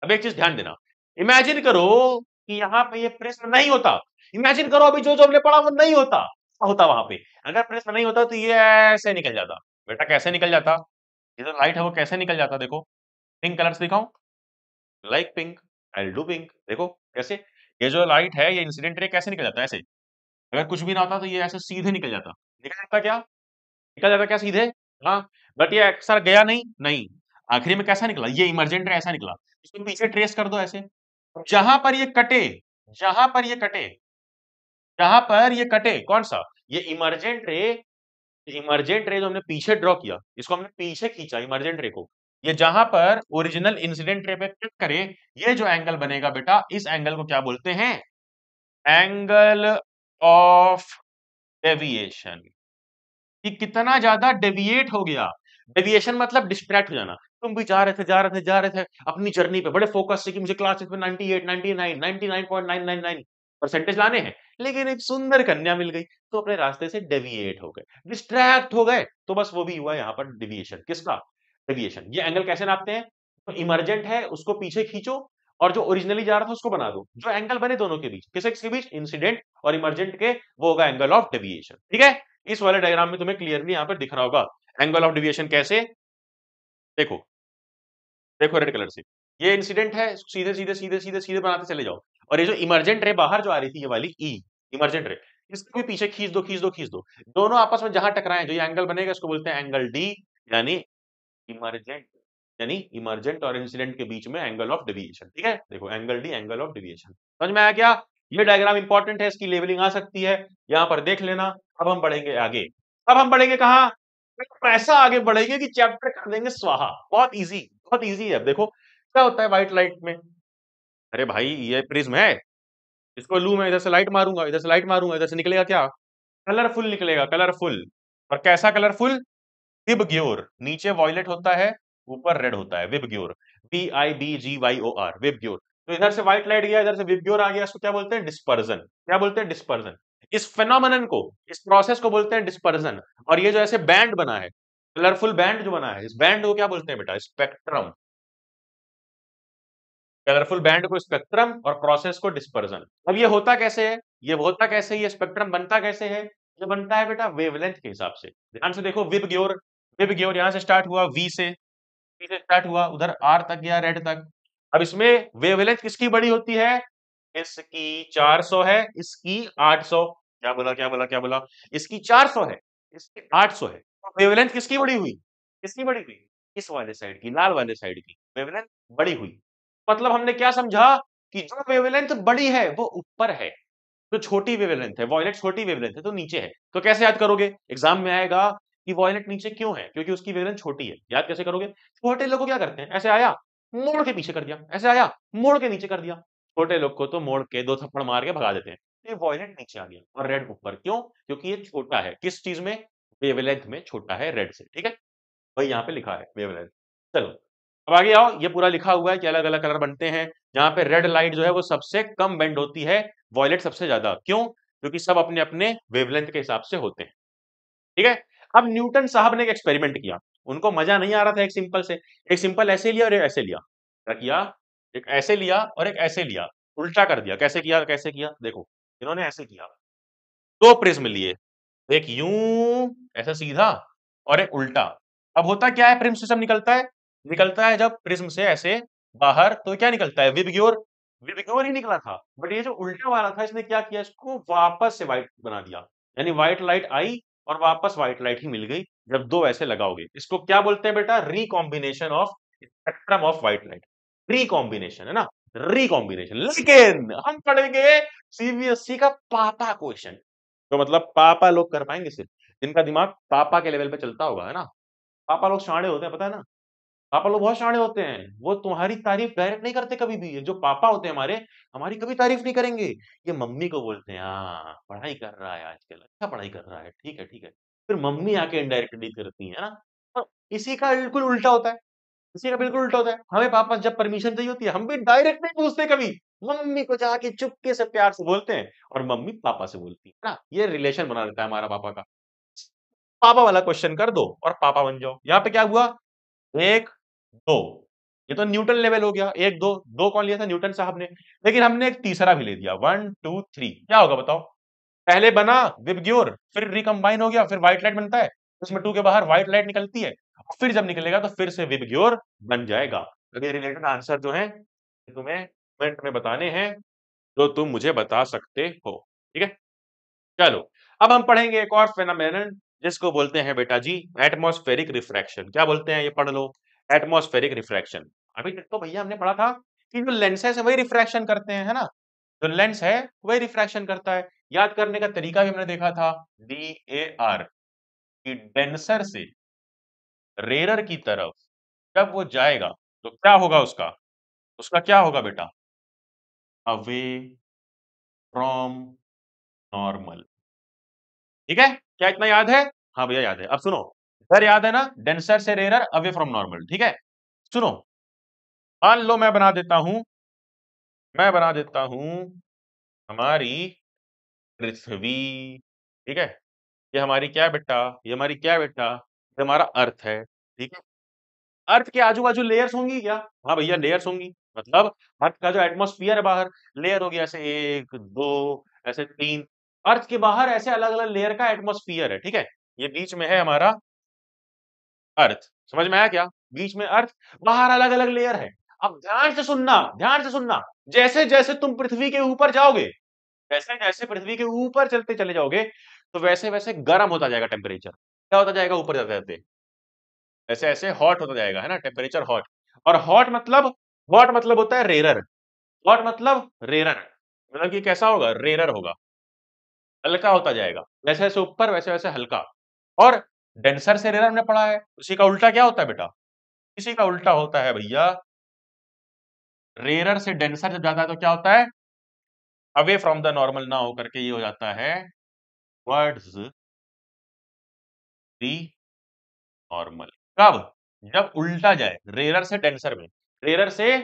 अब एक चीज ध्यान देना। इमेजिन करो कि यहाँ पे ये प्रिज्म नहीं होता, इमेजिन करो अभी जो जो हमने पढ़ा वो नहीं होता, क्या होता वहां पे, अगर प्रिज्म नहीं होता तो ये ऐसे निकल जाता। बेटा कैसे निकल जाता, ये जो लाइट है वो कैसे निकल जाता, देखो पिंक कलर से दिखाऊं, like pink, I do pink. देखो कैसे, ये जो लाइट है, ये इंसिडेंट रे कैसे निकल जाता है, ऐसे। अगर कुछ भी ना होता तो ये ऐसे सीधे निकल जाता, निकल जाता क्या, निकल जाता क्या सीधे, हाँ। बट ये अक्सर गया नहीं, नहीं, आखिरी में कैसा निकला, ये इमरजेंट रे ऐसा निकला। इसको पीछे ट्रेस कर दो ऐसे, जहां पर ये कटे, जहां पर ये कटे, जहां पर ये कटे, कौन सा, ये इमरजेंट रे जो हमने पीछे ड्रॉ किया, इसको हमने पीछे खींचा इमरजेंट रे को, ये जहां पर ओरिजिनल इंसिडेंट रे पे क्लिक करे, ये जो एंगल बनेगा बेटा, इस एंगल को क्या बोलते हैं, एंगल ऑफ डेविएशन। कि कितना ज्यादा डेविएट हो गया, डेविएशन मतलब डिस्ट्रैक्ट हो जाना। तुम भी जा रहे थे, जा रहे थे, जा रहे थे अपनी जर्नी पे बड़े फोकस से कि मुझे क्लास में 98, 99, 99.999 परसेंटेज लाने हैं, लेकिन एक सुंदर कन्या मिल गई तो अपने रास्ते से डेविएट हो गए, डिस्ट्रैक्ट हो गए। तो बस वो भी हुआ यहाँ पर डिविएशन, किसका, डेविएशन। ये एंगल कैसे नापते हैं, तो इमरजेंट है उसको पीछे खींचो, और जो ओरिजिनली जा रहा था उसको बना दो, जो एंगल बने दोनों के बीच, किसके बीच, इंसिडेंट और इमरजेंट के, वो होगा एंगल ऑफ डेविएशन। ठीक है, इस वाले डायग्राम में तुम्हें क्लियरली यहाँ पर दिख रहा होगा एंगल ऑफ डिविएशन कैसे। देखो देखो रेड कलर से ये इंसिडेंट है, सीधे सीधे सीधे सीधे सीधे बनाते चले जाओ। और ये जो इमर्जेंट रे बाहर जो आ रही थी, ये वाली ई इमर्जेंट रे, इसको भी पीछे खींच दो खींच दो खींच दो। दोनों आपस में जहां टकराए जो ये एंगल बनेगा इसको बोलते हैं एंगल डी, यानी इमर्जेंट, यानी इमर्जेंट और इंसिडेंट के बीच में एंगल ऑफ डेविएशन। ठीक है, देखो angle D angle of deviation, समझ में आया क्या। ये डायग्राम इंपॉर्टेंट है, इसकी लेवलिंग आ सकती है, यहां पर देख लेना। अब हम बढ़ेंगे आगे। अब हम बढ़ेंगे कहां, ऐसा आगे बढ़ेंगे कि चैप्टर कर देंगे स्वाहा। बहुत इजी है। अब देखो क्या होता है व्हाइट लाइट में। अरे भाई ये प्रिज्म है, इसको लू मैं इधर से लाइट मारूंगा, इधर से लाइट मारूंगा, इधर से निकलेगा क्या, कलरफुल निकलेगा, कलरफुल। और कैसा कलरफुल, विबग्योर। नीचे वॉयलेट होता है, ऊपर रेड होता है, विबग्योर, VIBGYOR, विबग्योर। तो इधर से व्हाइट लाइट गया, इधर से विबग्योर आ गया, इसको क्या बोलते हैं, डिस्पर्जन। क्या बोलते हैं, डिस्पर्जन। इस फेनोमेनन को, इस प्रोसेस को बोलते हैं डिस्पर्जन। और ये जो ऐसे बैंड बना है, कलरफुल बैंड जो बना है, इस बैंड को क्या बोलते हैं बेटा, स्पेक्ट्रम। कलरफुल बैंड को स्पेक्ट्रम और प्रोसेस को डिस्पर्जन। अब ये होता कैसे है, ये होता कैसे, ये स्पेक्ट्रम बनता कैसे है, ये बनता है बेटा वेवलेंथ के हिसाब से। ध्यान से देखो, विबग्योर, विबग्योर यहां से स्टार्ट हुआ, वी से स्टार्ट हुआ, उधर आर तक गया, रेड तक। अब इसमें वेवलेंथ किसकी बड़ी होती है, इसकी 400 है, इसकी 800। क्या बोला क्या बोला क्या बोला, इसकी 400 है, इसकी 800 है। वेवलेंथ किसकी बड़ी हुई, किसकी बड़ी हुई, इस वाले साइड की, लाल वाले साइड की वेवलेंथ बड़ी हुई। मतलब हमने क्या समझा कि जो वेवलेंथ बड़ी है वो ऊपर है, जो छोटी वेवलेंथ है, वॉयलेट छोटी वेवलेंथ है तो नीचे है। तो कैसे याद करोगे, एग्जाम में आएगा कि वॉयलेट नीचे क्यों है, क्योंकि उसकी वेवलेंथ छोटी है। याद कैसे करोगे, छोटे लोग को क्या करते हैं, ऐसे आया मोड़ के पीछे कर दिया, ऐसे आया मोड़ के नीचे कर दिया। छोटे लोग को तो मोड़ के दो थप्पड़ मार के भगा देते हैं। तो ये वॉयलेट नीचे आ गया और रेड ऊपर, क्यों, क्योंकि ये छोटा है, किस चीज में, वेवलेंथ में छोटा है रेड से। ठीक है, वही यहाँ पे लिखा है वेवलेंथ। चलो अब आगे आओ, ये पूरा लिखा हुआ है कि अलग अलग कलर बनते हैं। जहां पे रेड लाइट जो है वो सबसे कम बेंड होती है, वॉयलेट सबसे ज्यादा, क्यों, क्योंकि सब अपने अपने वेवलेंथ के हिसाब से होते हैं। ठीक है, अब न्यूटन साहब ने एक एक्सपेरिमेंट किया, उनको मजा नहीं आ रहा था एक सिंपल से, एक सिंपल ऐसे लिया और एक ऐसे लिया। क्या किया, एक ऐसे लिया और एक ऐसे लिया, उल्टा कर दिया। कैसे किया, कैसे किया, देखो इन्होंने ऐसे किया, दो प्रिज्म लिए, एक यूं ऐसा सीधा और एक उल्टा। अब होता क्या है, प्रिज्म से सब निकलता है जब प्रिज्म से ऐसे बाहर, तो क्या निकलता है, विबग्योर। विबग्योर ही निकला था, बट ये जो उल्टा वाला था इसने क्या किया, इसको वापस से व्हाइट बना दिया। यानी व्हाइट लाइट आई और वापस व्हाइट लाइट ही मिल गई। जब दो ऐसे लगाओगे, इसको क्या बोलते हैं बेटा, recombination of spectrum of white light. Recombination है ना, रिकॉम्बिनेशन। लेकिन हम पढ़ेंगे सीबीएसई का पापा क्वेश्चन, तो मतलब पापा लोग कर पाएंगे सिर्फ, जिनका दिमाग पापा के लेवल पे चलता होगा, है ना। पापा लोग शाणे होते हैं, पता है ना, पापा लोग बहुत शाणे होते हैं। वो तुम्हारी तारीफ डायरेक्ट नहीं करते कभी भी। जो पापा होते हैं हमारे, हमारी कभी तारीफ नहीं करेंगे। ये मम्मी को बोलते हैं, हाँ पढ़ाई कर रहा है आजकल, अच्छा पढ़ाई कर रहा है, ठीक है ठीक है। फिर मम्मी आके इनडायरेक्टली करती है ना। तो इसी का बिल्कुल उल्टा होता है, इसी का बिल्कुल उल्टा होता है। हमें पापा जब परमिशन चाहिए होती है, हम भी डायरेक्ट नहीं पूछते कभी, मम्मी को जाके चुपके से प्यार से बोलते हैं, और मम्मी पापा से बोलती है ना। ये रिलेशन बना देता है हमारा पापा का। पापा वाला क्वेश्चन कर दो और पापा बन जाओ। यहाँ पे क्या हुआ, एक दो, ये तो न्यूटन लेवल हो गया, एक दो, दो कौन लिया था, न्यूटन साहब ने। लेकिन हमने एक तीसरा भी ले दिया, 1 2 3, क्या होगा बताओ। पहले बना विबग्योर, फिर रिकम्बाइन हो गया, फिर व्हाइट लाइट बनता है, उसमें टू के बाहर व्हाइट लाइट निकलती है, फिर जब निकलेगा तो फिर से विबग्योर बन जाएगा। तो ये रिलेटेड आंसर जो है तुम्हें कमेंट में बताने हैं, जो तुम मुझे बता सकते हो। ठीक है, चलो अब हम पढ़ेंगे एक और फेनोमेनन, जिसको बोलते हैं बेटा जी एटमॉस्फेरिक रिफ्रैक्शन। क्या बोलते हैं, ये पढ़ लो, एटमॉस्फेरिक रिफ्रैक्शन। अभी तक तो भैया हमने पढ़ा था कि जो लेंसेज है वही रिफ्रैक्शन करते हैं, है ना, जो लेंस है वही रिफ्रैक्शन करता है। याद करने का तरीका भी हमने देखा था, DAR, कि डेंसर से रेरर की तरफ जब वो जाएगा तो क्या होगा उसका, उसका क्या होगा बेटा, अवे फ्रॉम नॉर्मल। ठीक है, क्या इतना याद है, हाँ भैया याद है। अब सुनो, इधर याद है ना, डेंसर से रेरर, अवे फ्रॉम नॉर्मल। ठीक है, सुनो, मान लो मैं बना देता हूं हमारी पृथ्वी। ठीक है, ये हमारी क्या है बेटा, ये हमारी क्या है बेटा, ये हमारा अर्थ है। ठीक है, अर्थ के आजू बाजू लेयर्स होंगी क्या, हाँ भैया लेयर्स होंगी। मतलब अर्थ का जो एटमॉस्फेयर है बाहर, लेयर होगी, ऐसे एक दो, ऐसे तीन। अर्थ के बाहर ऐसे अलग-अलग लेयर का एटमॉस्फेयर है, ठीक है? ये बीच में है हमारा अर्थ, समझ में आया क्या? बीच में अर्थ, बाहर अलग-अलग लेयर है। अब ध्यान से सुनना, जैसे-जैसे तुम पृथ्वी के ऊपर जाओगे, जैसे-जैसे पृथ्वी के ऊपर चलते चले जाओगे, तो वैसे-वैसे गर्म होता जाएगा टेम्परेचर। क्या होता जाएगा ऊपर जाते-जाते? ऐसे-ऐसे हॉट होता जाएगा, है ना? Temperature hot. और हॉट मतलब होता है रेरर। हॉट मतलब रेरर, मतलब कि कैसा होगा? रेरर होगा, हल्का होता जाएगा। जैसे-जैसे ऊपर वैसे-वैसे हल्का। और डेंसर से रेरर हमने पढ़ा है, उसी का उल्टा क्या होता है बेटा? इसी का उल्टा होता है भैया, रेरर से डेंसर जब जाता है तो क्या होता है? अवे फ्रॉम द नॉर्मल ना होकर के ये हो जाता है टुवर्ड्स द नॉर्मल। कब? जब उल्टा जाए, रेरर से डेंसर में। रेरर से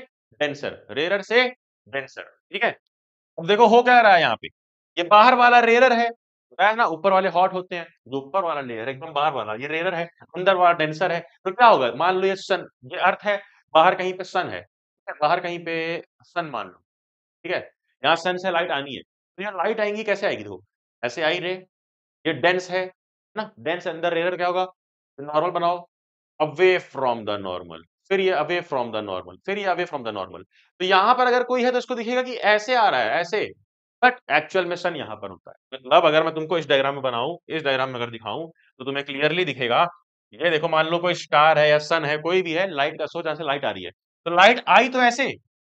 रेरर से डेंसर, ठीक है? अब देखो हो क्या रहा है यहाँ पे, ये बाहर वाला रेरर है, बताया ना ऊपर वाले हॉट होते हैं, जो ऊपर वाला लेयर है एकदम बाहर वाला ये रेरर है, अंदर वाला डेंसर है, तो क्या होगा? मान लो ये सन, ये अर्थ है, बाहर कहीं पे सन है, ठीक है? बाहर कहीं पे सन मान लो, ठीक है? यहाँ सन से लाइट आनी है, तो यहाँ लाइट आएंगी कैसे आएगी? देखो ऐसे आई रे, ये डेंस है ना? डेंस अंदर रेरर क्या होगा? नॉर्मल बनाओ, अवे फ्रॉम द नॉर्मल, फिर ये अवे फ्रॉम द नॉर्मल, फिर ये अवे फ्रॉम द नॉर्मल। तो यहां पर अगर कोई है तो इसको दिखेगा कि ऐसे आ रहा है, ऐसे, बट एक्चुअल में सन यहां पर होता है। मतलब अगर मैं तुमको इस डायग्राम में बनाऊं, इस डायग्राम में अगर दिखाऊं, तो तुम्हें क्लियरली दिखेगा। ये देखो मान लो कोई स्टार है या सन है, कोई भी है, लाइट का सोर्स, जहां से लाइट आ रही है, तो लाइट आई तो ऐसे,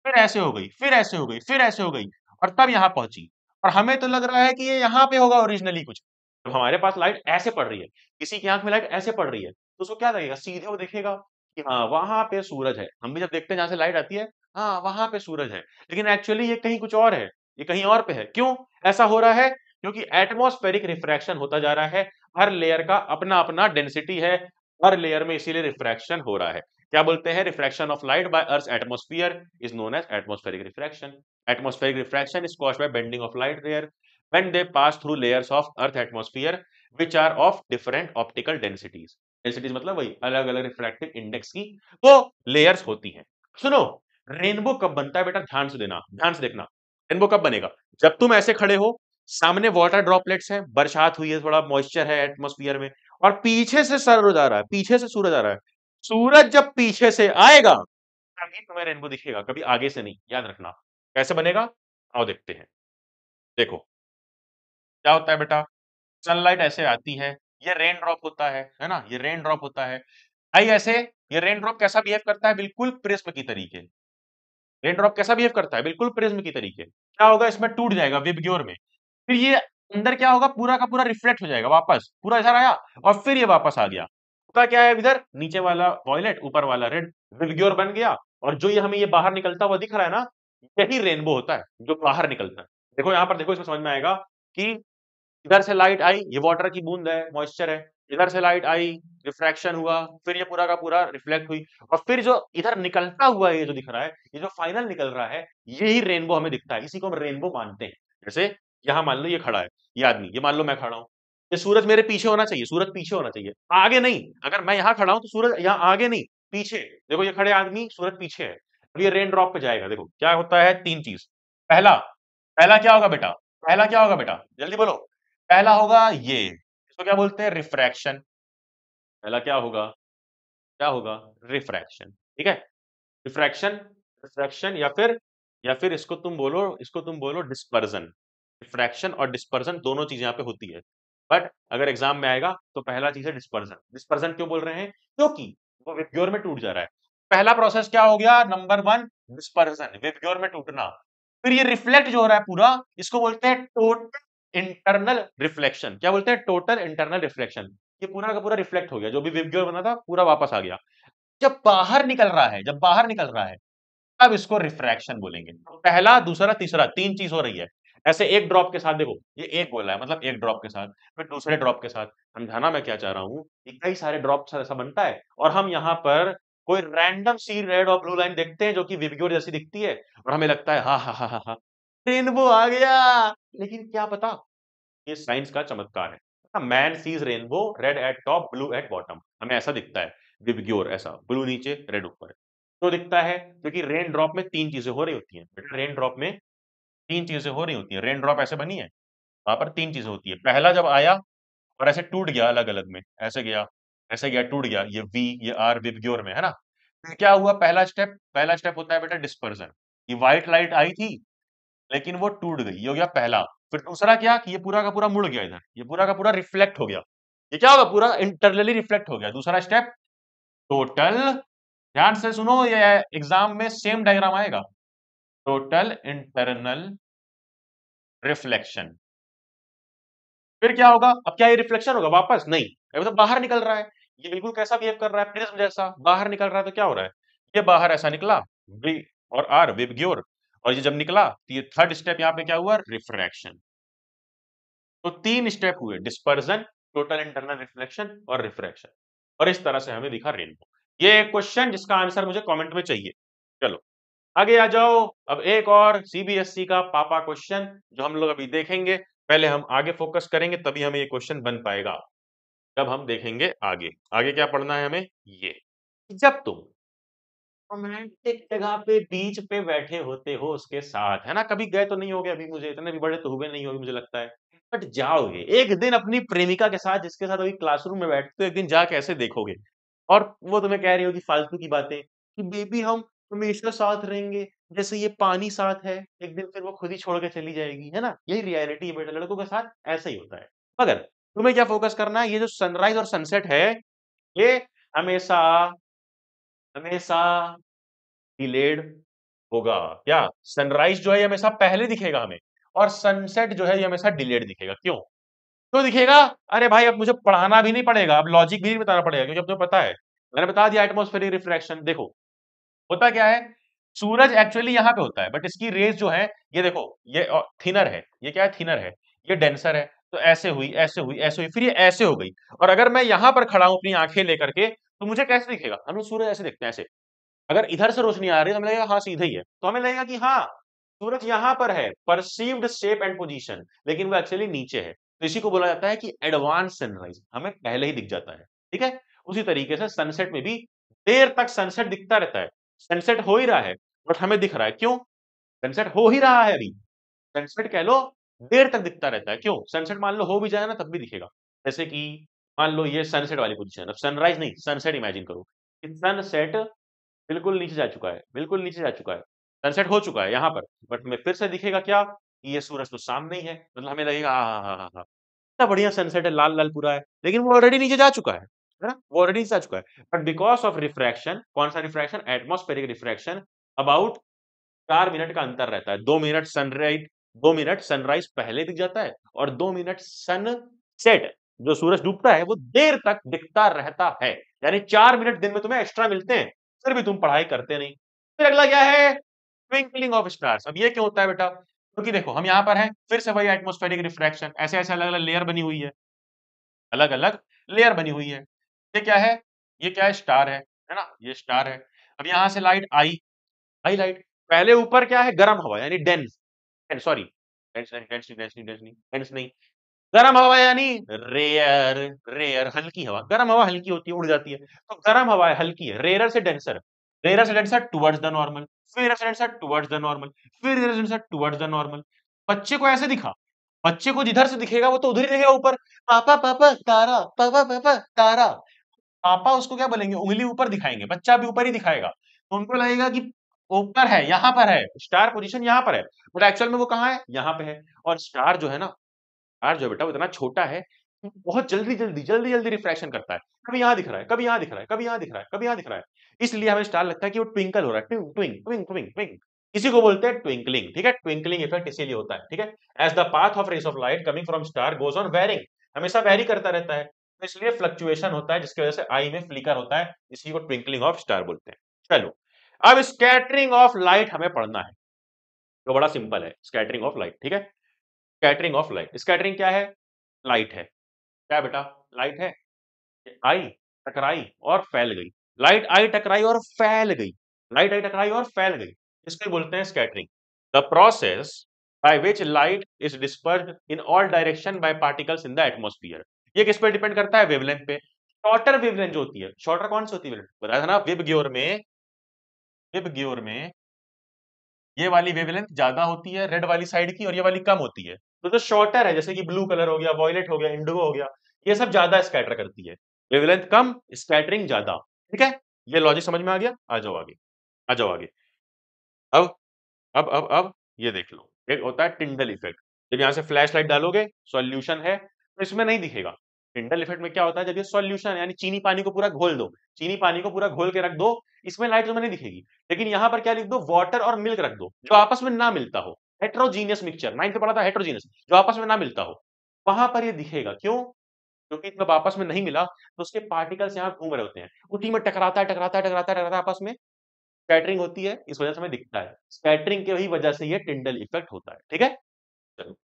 फिर ऐसे हो गई, फिर ऐसे हो गई, फिर ऐसे हो गई, और तब यहां पहुंची। और हमें तो लग रहा है कि ये यहाँ पे होगा ओरिजिनली कुछ। जब हमारे पास लाइट ऐसे पड़ रही है, किसी की आंख में लाइट ऐसे पड़ रही है, तो उसको क्या लगेगा? सीधे वो देखेगा कि हाँ वहां पे सूरज है। हम भी जब देखते हैं जहां से लाइट आती है, हाँ वहां पे सूरज है, लेकिन एक्चुअली ये कहीं कुछ और है, ये कहीं और पे है। क्यों ऐसा हो रहा है? क्योंकि एटमॉस्फेरिक रिफ्रैक्शन होता जा रहा है, हर लेयर का अपना अपना डेंसिटी है, हर लेयर में इसीलिए रिफ्रैक्शन हो रहा है। क्या बोलते हैं? Refraction of light by earth atmosphere is known as atmospheric refraction. Atmospheric refraction is caused by bending of light rays when they pass through layers of earth atmosphere which are of different optical densities। Densities मतलब वही अलग अलग refractive index की वो layers होती हैं। सुनो, rainbow कब बनता है बेटा? ध्यान से देना, ध्यान से देखना। रेनबो कब बनेगा? जब तुम ऐसे खड़े हो, सामने वाटर ड्रॉपलेट्स हैं, बरसात हुई है, थोड़ा मॉइस्चर है एटमॉस्फेयर में, और पीछे से सूरज आ रहा है, पीछे से सूरज आ रहा है। सूरज जब पीछे से आएगा तभी तुम्हें रेनबो दिखेगा, कभी आगे से नहीं, याद रखना। कैसे बनेगा? आओ देखते हैं। देखो क्या होता है बेटा, सनलाइट ऐसे आती है, ये रेन ड्रॉप होता है ना? ये रेन ड्रॉप होता है। आई ऐसे, ये रेन ड्रॉप कैसा बिहेव करता है? बिल्कुल प्रिज्म की तरीके। रेन ड्रॉप कैसा बिहेव करता है? बिल्कुल प्रिज्म की तरीके। क्या होगा? इसमें टूट जाएगा विबग्योर में। फिर ये अंदर क्या होगा? पूरा का पूरा रिफ्लेक्ट हो जाएगा वापस, पूरा इधर आया और फिर ये वापस आ गया। होता क्या है इधर? नीचे वाला वॉयलेट, ऊपर वाला रेड, विबग्योर बन गया, और जो ये हमें ये बाहर निकलता हुआ दिख रहा है ना, यही रेनबो होता है, जो बाहर निकलता है। देखो यहाँ पर देखो, इसमें समझ में आएगा कि इधर से लाइट आई, ये वाटर की बूंद है, मॉइस्चर है, इधर से लाइट आई, रिफ्रैक्शन हुआ, फिर ये पूरा का पूरा रिफ्लेक्ट हुई, और फिर जो इधर निकलता हुआ ये जो दिख रहा है, ये जो फाइनल निकल रहा है, यही रेनबो हमें दिखता है, इसी को हम रेनबो मानते हैं। जैसे यहाँ मान लो ये खड़ा है, ये आदमी, ये मान लो मैं खड़ा हूँ, ये सूरज मेरे पीछे होना चाहिए, सूरज पीछे होना चाहिए, आगे नहीं। अगर मैं यहाँ खड़ा हूँ तो सूरज यहाँ आगे नहीं, पीछे। देखो ये खड़े आदमी, सूरज पीछे है। अब ये रेन ड्रॉप पे जाएगा, देखो क्या होता है, तीन चीज। पहला, पहला क्या होगा बेटा? पहला क्या होगा बेटा? जल्दी बोलो। पहला होगा ये, इसको क्या बोलते हैं? रिफ्रैक्शन। पहला क्या होगा? क्या होगा? रिफ्रैक्शन, ठीक है? रिफ्रैक्शन, रिफ्रैक्शन, या फिर इसको तुम बोलो डिस्पर्जन। रिफ्रैक्शन और डिस्पर्जन दोनों चीजें यहाँ पे होती है, बट अगर एग्जाम में आएगा तो पहला चीज है डिस्पर्जन। डिस्पर्जन क्यों बोल रहे हैं? क्योंकि वो विबग्योर में टूट जा रहा है। पहला प्रोसेस क्या हो गया? नंबर वन, डिस्पर्जन, विबग्योर में टूटना। फिर ये रिफ्लेक्ट जो हो रहा है पूरा, इसको बोलते हैं टोटल इंटरनल रिफ्लेक्शन। क्या बोलते हैं? Total internal reflection. ये पूरा का पूरा रिफ्लेक्ट हो गया, जो भी विबग्योर बना था पूरा वापस आ गया। जब बाहर निकल रहा है, जब बाहर निकल रहा है, अब इसको रिफ्रैक्शन बोलेंगे। पहला, दूसरा, तीसरा, तीन चीज हो रही है। ऐसे एक ड्रॉप के साथ देखो, ये एक बोला है मतलब एक ड्रॉप के साथ, फिर दूसरे ड्रॉप के साथ। समझाना मैं क्या चाह रहा हूँ कि कई सारे ड्रॉप ऐसा बनता है, और हम यहाँ पर कोई रैंडम सी रेड और ब्लू लाइन देखते हैं जो कि विबग्योर जैसी दिखती है, और हमें लगता है हा हा हा हा हा, रेनबो आ गया। लेकिन क्या पता, ये साइंस का चमत्कार है। Man sees rainbow red at top blue at bottom, हमें ऐसा दिखता है। विबग्योर ऐसा, ब्लू नीचे रेड ऊपर। तो दिखता है क्योंकि रेन ड्रॉप में तीन चीजें हो रही होती हैं। रेन ड्रॉप में तीन चीजें हो रही होती हैं। रेन ड्रॉप ऐसे बनी है, वहां पर तीन चीजें होती है। पहला जब आया और ऐसे टूट गया अलग अलग में, ऐसे गया टूट गया, ये वी ये आर विबग्योर में है ना। फिर क्या हुआ, पहला स्टेप होता है बेटा डिस्पर्जन। ये व्हाइट लाइट आई थी लेकिन वो टूट गई, ये हो गया पहला। फिर दूसरा क्या कि ये पूरा का पूरा मुड़ गया इधर, ये पूरा का पूरा रिफ्लेक्ट हो गया। ये क्या होगा, पूरा इंटरनली रिफ्लेक्ट हो गया। दूसरा स्टेप टोटल, ध्यान से सुनो, ये एग्जाम में सेम डायग्राम आएगा, टोटल इंटरनल रिफ्लेक्शन। फिर क्या होगा, अब क्या ये रिफ्लेक्शन होगा वापस? नहीं, अभी तो बाहर निकल रहा है। ये बिल्कुल कैसा बिहेव कर रहा है, प्रिज्म जैसा बाहर निकल रहा है। तो क्या हो रहा है, ये बाहर ऐसा निकला, वी और आर विबग्योर, और ये जब निकला तो ये थर्ड स्टेप यहाँ पे क्या हुआ, रिफ्रैक्शन। तो तीन स्टेप हुए, डिस्पर्जन, टोटल इंटरनल रिफ्लेक्शन और रिफ्रैक्शन। और इस तरह से हमें दिखा रेनबो। ये एक क्वेश्चन जिसका आंसर मुझे कमेंट में चाहिए। चलो आगे आ जाओ। अब एक और सीबीएसई का पापा क्वेश्चन जो हम लोग अभी देखेंगे। पहले हम आगे फोकस करेंगे तभी हमें ये क्वेश्चन बन पाएगा, जब हम देखेंगे आगे। आगे क्या पढ़ना है हमें, ये जब तुम रोमांटिक जगह पे बीच पे बैठे होते हो उसके साथ, है ना, कभी गए तो नहीं होगे, अभी मुझे इतने भी बड़े तो हुए नहीं होगे मुझे लगता है, बट जाओगे एक दिन अपनी प्रेमिका के साथ जिसके साथ अभी क्लासरूम में बैठते हो, एक दिन जाके ऐसे देखोगे और वो तुम्हें कह रही होगी फालतू की बातें कि बेबी हम हमेशा साथ रहेंगे, जैसे ये पानी साथ है, एक दिन फिर वो खुद ही छोड़ के चली जाएगी, है ना। यही रियलिटी है बेटा, लड़कों के साथ ऐसा ही होता है। मगर तुम्हें क्या फोकस करना है, ये जो सनराइज और सनसेट है, ये हमेशा हमेशा डिलेड होगा। क्या, सनराइज जो है ये हमेशा पहले दिखेगा हमें, और सनसेट जो है ये हमेशा डिलेड दिखेगा। क्यों क्यों दिखेगा? अरे भाई अब मुझे पढ़ाना भी नहीं पड़ेगा, अब लॉजिक भी नहीं बताना पड़ेगा, क्योंकि अब तुम्हें पता है, मैंने बता दिया एटमॉस्फेरिक रिफ्रैक्शन। देखो होता क्या है, सूरज एक्चुअली यहाँ पे होता है बट इसकी रेज जो है, ये देखो, ये थिनर है, ये क्या है, थिनर है, ये डेंसर है। तो ऐसे हुई ऐसे हुई ऐसे हुई, फिर ये ऐसे हो गई। और अगर मैं यहाँ पर खड़ा हूं अपनी आंखें लेकर के, तो मुझे कैसे दिखेगा, हम लोग सूरज ऐसे देखते हैं ऐसे। अगर इधर से रोशनी आ रही है तो हमें लगेगा हाँ सीधे ही है, तो हमें लगेगा कि हाँ सूरज यहाँ पर है, परसीव्ड शेप एंड पोजीशन, लेकिन वो एक्चुअली नीचे है। तो इसी को बोला जाता है कि एडवांस सनराइज, हमें पहले ही दिख जाता है। ठीक है, उसी तरीके से सनसेट में भी देर तक सनसेट दिखता रहता है। सनसेट हो ही रहा है बट हमें दिख रहा है, क्यों? सनसेट हो ही रहा है अभी, सनसेट कह लो, देर तक दिखता रहता है। क्यों? सनसेट मान लो हो भी जाए ना तब भी दिखेगा। जैसे कि मान लो ये सनसेट वाली पोजीशन, अब सनराइज नहीं सनसेट इमेजिन करो कि सनसेट बिल्कुल नीचे जा चुका है, बिल्कुल नीचे जा चुका है, सनसेट हो चुका है यहाँ पर, बट हमें फिर से दिखेगा क्या कि ये सूरज तो सामने ही है, मतलब हमें लगेगा हाँ हाँ हाँ हाँ, इतना बढ़िया सनसेट है, लाल लाल पूरा है, लेकिन वो ऑलरेडी नीचे जा चुका है ना, वो ऑलरेडी नीचे जा चुका है। बट बिकॉज ऑफ रिफ्रैक्शन, कौन सा refraction, atmospheric refraction, about 4 minute का अंतर रहता है। 2 मिनट सनराइज, 2 मिनट सनराइज पहले दिख जाता है और 2 मिनट सनसेट, जो सूरज डूबता है, वो देर तक दिखता रहता है। यानी 4 मिनट दिन में तुम्हें एक्स्ट्रा मिलते हैं, फिर भी तुम पढ़ाई करते नहीं। फिर अगला क्या है, ट्विंकलिंग ऑफ स्टार्स। अब ये क्यों होता है बेटा, क्योंकि देखो हम यहाँ पर हैं, फिर से वही एटमॉस्फेरिक रिफ्रैक्शन, ऐसे ऐसे अलग अलग लेयर बनी हुई है, अलग अलग लेयर बनी हुई है। ये क्या है, ये क्या है, स्टार है ना, ये स्टार है। अब यहाँ से लाइट आई, आई लाइट, पहले ऊपर क्या है, गर्म हवा यानी डेंस, सॉरी डेंस नहीं डेंस नहीं डेंस नहीं डेंस नहीं डेंस नहीं, गर्म हवा यानी रेयर, रेयर हल्की हवा। गर्म हवा हल्की होती है, उड़ जाती है, तो गर्म हवा है हल्की है, रेयर से डेंसर, रेयर से डेंसर टुवर्ड्स द नॉर्मल, फिर रेयर से डेंसर टुवर्ड्स द नॉर्मल, फिर रेयर से डेंसर टुवर्ड्स द नॉर्मल। बच्चे को ऐसे दिखा, बच्चे को जिधर से दिखेगा वो तो उधर ही दिखेगा ऊपर, पापा पापा तारा, पापा पापा तारा। पापा उसको क्या बोलेंगे, उंगली ऊपर दिखाएंगे, बच्चा भी ऊपर ही दिखाएगा, तो उनको लगेगा कि ऊपर है, यहाँ पर है, स्टार पोजीशन यहाँ पर है, बट एक्चुअल में वो कहाँ है, यहाँ पे है। और स्टार जो है ना, स्टार जो है बेटा वो इतना छोटा है कि बहुत जल्दी जल्दी जल्दी जल्दी रिफ्रैक्शन करता है, कभी यहाँ दिख रहा है, कभी यहाँ दिख रहा है, कभी यहाँ दिख रहा है, कभी यहाँ दिख रहा है। इसलिए हमें स्टार लगता है कि वो ट्विंकल हो रहा है, ट्विंक ट्विंक ट्विंक ट्विंक ट्विंक, इसी को बोलते हैं ट्विंकलिंग। ठीक है, ट्विंकलिंग इफेक्ट इसीलिए होता है। ठीक है, as the path of rays of light coming from star goes on varying, हमेशा वेरी करता रहता है, तो इसलिए फ्लक्चुएशन होता है, जिसकी वजह से आई में फ्लिकर होता है, इसी को ट्विंकलिंग ऑफ स्टार बोलते हैं। चलो अब स्कैटरिंग ऑफ लाइट हमें पढ़ना है, तो बड़ा सिंपल है स्कैटरिंग ऑफ लाइट। ठीक है, स्कैटरिंग ऑफ लाइट, स्कैटरिंग क्या है, लाइट है, क्या बेटा, लाइट है, आई, टकराई और फैल गई, लाइट आई टकराई और फैल गई, लाइट आई टकराई और फैल गई, इसको बोलते हैं scattering. The process by which light is dispersed in all direction by particles in the atmosphere. ये किस पे डिपेंड करता है, वेवलेंथ पे। शॉर्टर वेवलेंथ जो होती है, शॉर्टर कौन सी होती है, बताया था ना, विबग्योर में, विबग्योर में ये वाली वेवलेंथ ज्यादा होती है रेड वाली साइड की, और ये वाली कम होती है। तो जो शॉर्टर है जैसे कि ब्लू कलर हो गया, वॉयलेट हो गया, इंडिगो हो गया, ये सब ज्यादा स्कैटर करती है। वेवलेंथ कम, स्कैटरिंग ज्यादा। ठीक है, ये लॉजिक समझ में आ गया? आ जाओ आगे, आ जाओ आगे। अब अब ये देख लो, एक होता है टिंडल इफेक्ट। जब यहाँ से फ्लैश लाइट डालोगे, सॉल्यूशन है तो इसमें नहीं दिखेगा। टिंडल इफेक्ट में क्या होता है, जब ये सॉल्यूशन यानी चीनी पानी को पूरा घोल दो, चीनी पानी को पूरा घोल के रख दो, इसमें लाइट तुम्हें नहीं दिखेगी। लेकिन यहाँ पर क्या लिख दो, वाटर और मिल्क रख दो जो आपस में ना मिलता हो, हेट्रोजीनियस मिक्सचर, 9th में पढ़ा था हेट्रोजीनियस, जो आपस में ना मिलता हो, वहां पर ये दिखेगा। क्यों? क्योंकि जब आपस में नहीं मिला तो उसके पार्टिकल्स यहाँ घूम रहे होते हैं, उसी में टकराता है टकराता है टकराता है टकराता है, आपस में स्कैटरिंग होती है, इस वजह से हमें दिखता है। स्कैटरिंग की वही वजह से ये टिंडल इफेक्ट होता है। ठीक है, चलो